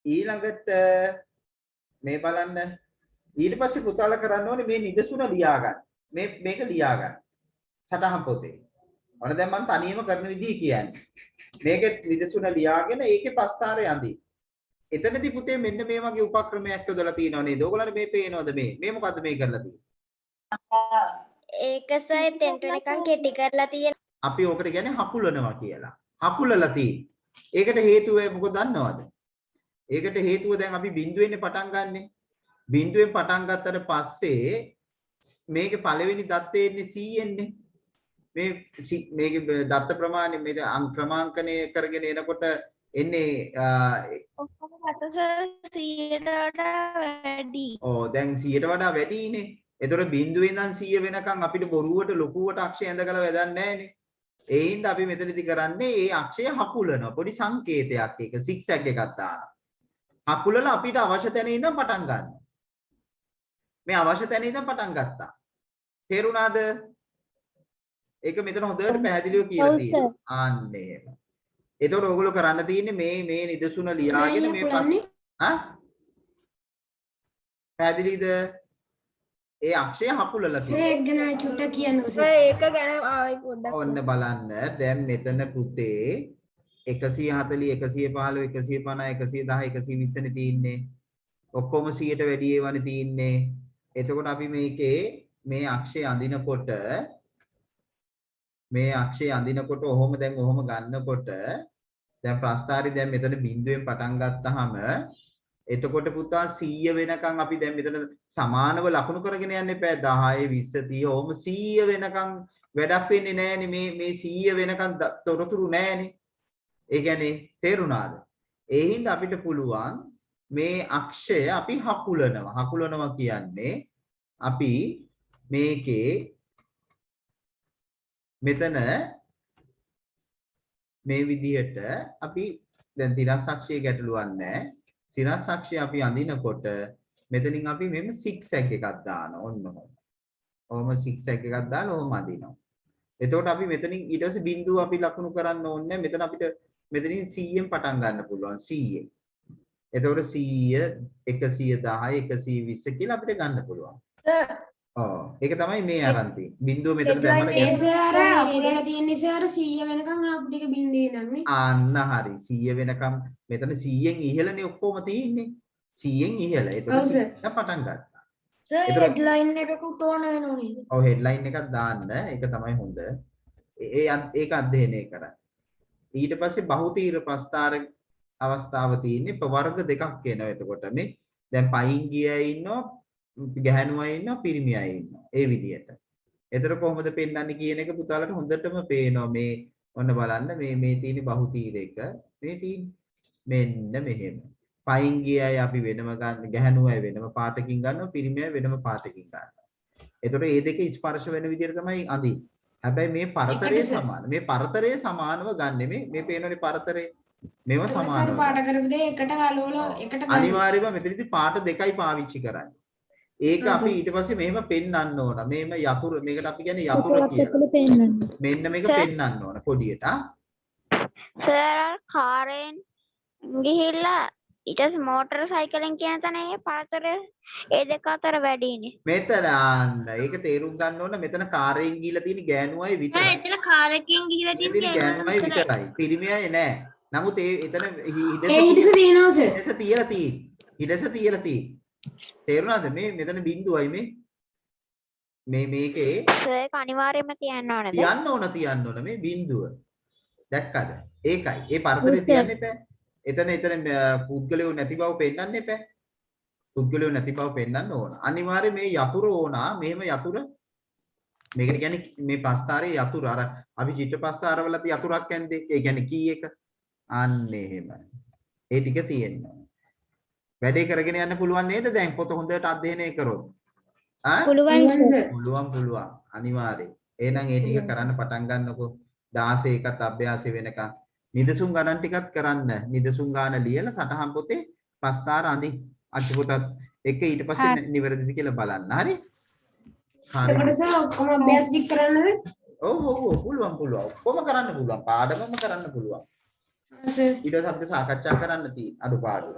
[SPEAKER 1] ඊළඟට මේ බලන්න. ඊට පස්සේ පුතාලා කරන්න ඕනේ මේ නිදසුන ලියා ගන්න. මේක ලියා ගන්න. සටහන් පොතේ. ඔන්න දැන් මම තනියම කරන විදිහ කියන්නේ. මේකේ නිදසුන ලියාගෙන ඒකේ ප්‍රස්තාරය අඳින්න. එතනදී පුතේ මෙන්න මේ වගේ උපක්‍රමයක් යොදලා තියෙනව නේද? ඕගොල්ලන්ට මේ පේනවද මේ? මේ මොකද්ද මේ කරලා තියෙන්නේ?
[SPEAKER 7] ඒක සර් එතෙන්ට නිකන් කෙටි කරලා තියෙන.
[SPEAKER 1] අපි ඕකට කියන්නේ හකුලනවා කියලා. හකුලලා තියෙන්නේ. ඒකට හේතුව මොකද දන්නවද? ඒකට හේතුව දැන් අපි බිඳුවෙන්නේ පටන් ගන්නෙ. බිඳුවෙන් පටන් ගත්තට පස්සේ මේකේ පළවෙනි දත්තේ එන්නේ 100 න්නේ. මේකේ දත්ත ප්‍රමාණය මේ ක්‍රමාංකණය කරගෙන එනකොට එන්නේ
[SPEAKER 10] ඔක්කොම රට සර් 100ට වඩා වැඩි.
[SPEAKER 1] ඔව් දැන් 100ට වඩා වැඩිනේ. ඒතකොට බිඳුවේ ඉඳන් 100 වෙනකන් අපිට බොරුවට ලොකුවට අක්ෂය ඇඳගලා වැඩක් නැහැනේ. ඒ හින්දා අපි මෙතනදී කරන්නේ මේ අක්ෂය හකුලනවා. පොඩි සංකේතයක් ඒක සිග්සැග් එකක් දානවා. හකුලලා අපිට අවශ්‍ය තැන ඉඳන් පටන් ගන්නවා. මේ අවශ්‍ය තැන ඉඳන් පටන් ගත්තා. තේරුණාද? ඒක මෙතන හොඳට පැහැදිලිව කියලා තියෙනවා. අන්න එහෙම. එතකොට ඔයගොල්ලෝ කරන්න තියෙන්නේ මේ නිදසුන ලියාගෙන මේ පැහැදිලිද? ඒ අක්ෂය හකුලලා තියෙනවා.
[SPEAKER 6] ඒක ගැන චුට්ටක් කියන්න ඕනේ.
[SPEAKER 7] ඒක ගැන ආයි පොඩ්ඩක්
[SPEAKER 1] ඔන්න බලන්න දැන් මෙතන පුතේ 140 115 150 110 120 නේ තියෙන්නේ. ඔක්කොම 100ට වැඩි ඒවානේ තියෙන්නේ. එතකොට අපි මේකේ මේ අක්ෂය අඳිනකොට ඔහොම දැන් ඔහොම ගන්නකොට දැන් ප්‍රස්ථාරي දැන් මෙතන බිඳුවෙන් පටන් ගත්තාම එතකොට පුතා 100 වෙනකන් අපි දැන් මෙතන සමානව ලකුණු කරගෙන යන්න එපා 10 20 30 ඔහොම 100 වෙනකන් වැඩක් වෙන්නේ නැහැනේ මේ 100 වෙනකන් තොරතුරු නැහැනේ. ඒ කියන්නේ තේරුණාද? ඒ හින්දා අපිට පුළුවන් මේ අක්ෂය අපි හකුලනවා කියන්නේ අපි මේකේ මෙතන මේ විදිහට අපි දැන් තිරස්සක්ෂය ගැටලුවක් නැහැ. සිරස්සක්ෂය අපි අඳිනකොට මෙතනින් අපි මෙන්න සිග්සැග් එකක් දානවා. ඔන්න ඔහොම. ඔහොම සිග්සැග් එකක් දාලා ඔහොම අඳිනවා. එතකොට අපි මෙතනින් ඊට පස්සේ බිඳුව අපි ලකුණු කරන්න ඕනේ. මෙතන අපිට මෙතනින් 100ෙන් පටන් ගන්න පුළුවන් 100. එතකොට 100 110 120 කියලා අපිට ගන්න පුළුවන්. ඔව් ඒක තමයි මේ අරන් තියෙන්නේ. බිඳුව මෙතන දැම්මම
[SPEAKER 6] ඒ සර් අපුරලා තියෙන නිසා 100 වෙනකන් ආපු ටික බින්දුවේ ඉඳන්නේ.
[SPEAKER 1] අන්න හරි 100 වෙනකම් මෙතන 100න් ඉහළනේ ඔක්කොම තියෙන්නේ. 100න් ඉහළ. එතකොට පටන් ගත්තා.
[SPEAKER 2] සර් හෙඩ්ලයින් එකකුත් ඕන වෙනව නේද?
[SPEAKER 1] ඔව් හෙඩ්ලයින් එකක් දාන්න. ඒක තමයි හොඳ. ඒක අධ්‍යයනය කරන්න. ඊට පස්සේ බහුතීර ප්‍රස්ථාර අවස්ථාව තියෙන්නේ ප්‍රවර්ග දෙකක් එනවා. එතකොට මේ දැන් පයින් ගියයි ඉන්නවා ගැහණු අය ඉන්නවා පිරිමි අය ඉන්නවා ඒ විදිහට. එතකොට කොහොමද පෙන්වන්නේ කියන එක පුතාලට හොඳටම පේනවා. මේ ඔන්න බලන්න මේ තියෙන බහුතීර එක මේ තියෙන්නේ මෙන්න මෙහෙම. පයින් ගියයි අපි වෙනම ගන්න ගැහණු අය වෙනම පාටකින් ගන්නවා පිරිමි අය වෙනම පාටකින් ගන්නවා. එතකොට මේ දෙක ස්පර්ශ වෙන විදිහට තමයි අඳින්නේ. හැබැයි මේ පරතරය සමාන. මේ පරතරය සමානව ගන්න මේ පේනෝනේ පරතරය. මේව සමානව.
[SPEAKER 6] පාට කරපු දේ එකට ගලවලා එකට ගන්න.
[SPEAKER 1] අනිවාර්යයෙන්ම මෙතනදී පාට දෙකයි පාවිච්චි කරන්නේ. ඒක අපි ඊට පස්සේ මෙහෙම පෙන්වන්න ඕන. මේක යතුරු මේකට අපි කියන්නේ යතුරු කියලා. මෙන්න මේක පෙන්වන්න ඕන පොඩියට.
[SPEAKER 3] සර් කාරෙන් ගිහිල්ලා ඊට පස්සේ මෝටර් සයිකලෙන් කියන තැන ඒ පරතරය ඒ දෙක අතර වැඩිනේ.
[SPEAKER 1] මෙතන අන්න ඒක තේරුම් ගන්න ඕන. මෙතන කාරයෙන් ගිහිල්ලා තියෙන ගෑනුවයි විතරයි.
[SPEAKER 3] එතන කාරකින් ගිහිල්ලා තියෙන
[SPEAKER 1] ගෑනුවයි විතරයි. පිරිමියයි නෑ. නමුත් එතන
[SPEAKER 6] හිඩස තියෙනවා සර්.
[SPEAKER 1] හිඩස තියලා තියෙන්නේ. තේරුණාද? මෙතන බිඳුවයි මේකේ
[SPEAKER 3] ඒක අනිවාර්යයෙන්ම තියන්න ඕනද?
[SPEAKER 1] තියන්න ඕන මේ බිඳුව. දැක්කද? ඒකයි. ඒ පරතරේ තියන්න එපා. එතන පුද්ගලයෝ නැති බව පෙන්වන්න එපා. පුද්ගලයෝ නැති බව පෙන්වන්න ඕන. අනිවාර්යයෙන් මේ යතුරු ඕනා. මෙහෙම යතුර මේකට කියන්නේ මේ ප්‍රස්ථාරයේ යතුරු අර අපි චිත්‍ර ප්‍රස්ථාරවලත් යතුරක් ඇන්දේ. ඒ කියන්නේ කී එක අන්න එහෙම. ඒ ටික තියෙනවා. වැඩේ කරගෙන යන්න පුළුවන් නේද දැන් පොත හොඳට අධ්‍යයනය කරොත්?
[SPEAKER 13] පුළුවන් සර්.
[SPEAKER 1] පුළුවන් අනිවාර්යයෙන්. එහෙනම් ඒ ටික කරන්න පටන් ගන්නකො 16 එකත් අභ්‍යාසය වෙනකන්. නිදසුන් ගණන් ටිකත් කරන්න. නිදසුන් ගාන ලියලා සටහන් පොතේ ප්‍රස්තාර අඳින් අච්චු පොතත් එක ඊට පස්සේ නිවැරදිද කියලා බලන්න. හරි?
[SPEAKER 6] එතකොට සර් ඔක්කොම අභ්‍යාස ටික කරන්නද?
[SPEAKER 1] ඔව් පුළුවන්. ඔක්කොම කරන්න පුළුවන්. පාඩමම කරන්න පුළුවන්.
[SPEAKER 6] සර්.
[SPEAKER 1] ඊට පස්සේ සාකච්ඡා කරන්න තියෙන අඩුපාඩු.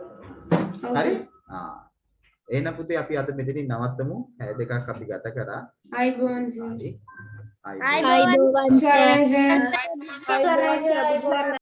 [SPEAKER 1] හරි? එහෙනම් පුතේ අපි අද මෙතනින් නවත්තමු. පැය දෙකක් අපි ගත කරා.
[SPEAKER 6] අයිබෝන් සර්.
[SPEAKER 1] හරි.
[SPEAKER 13] අයිබෝවන් සර්.
[SPEAKER 3] සර්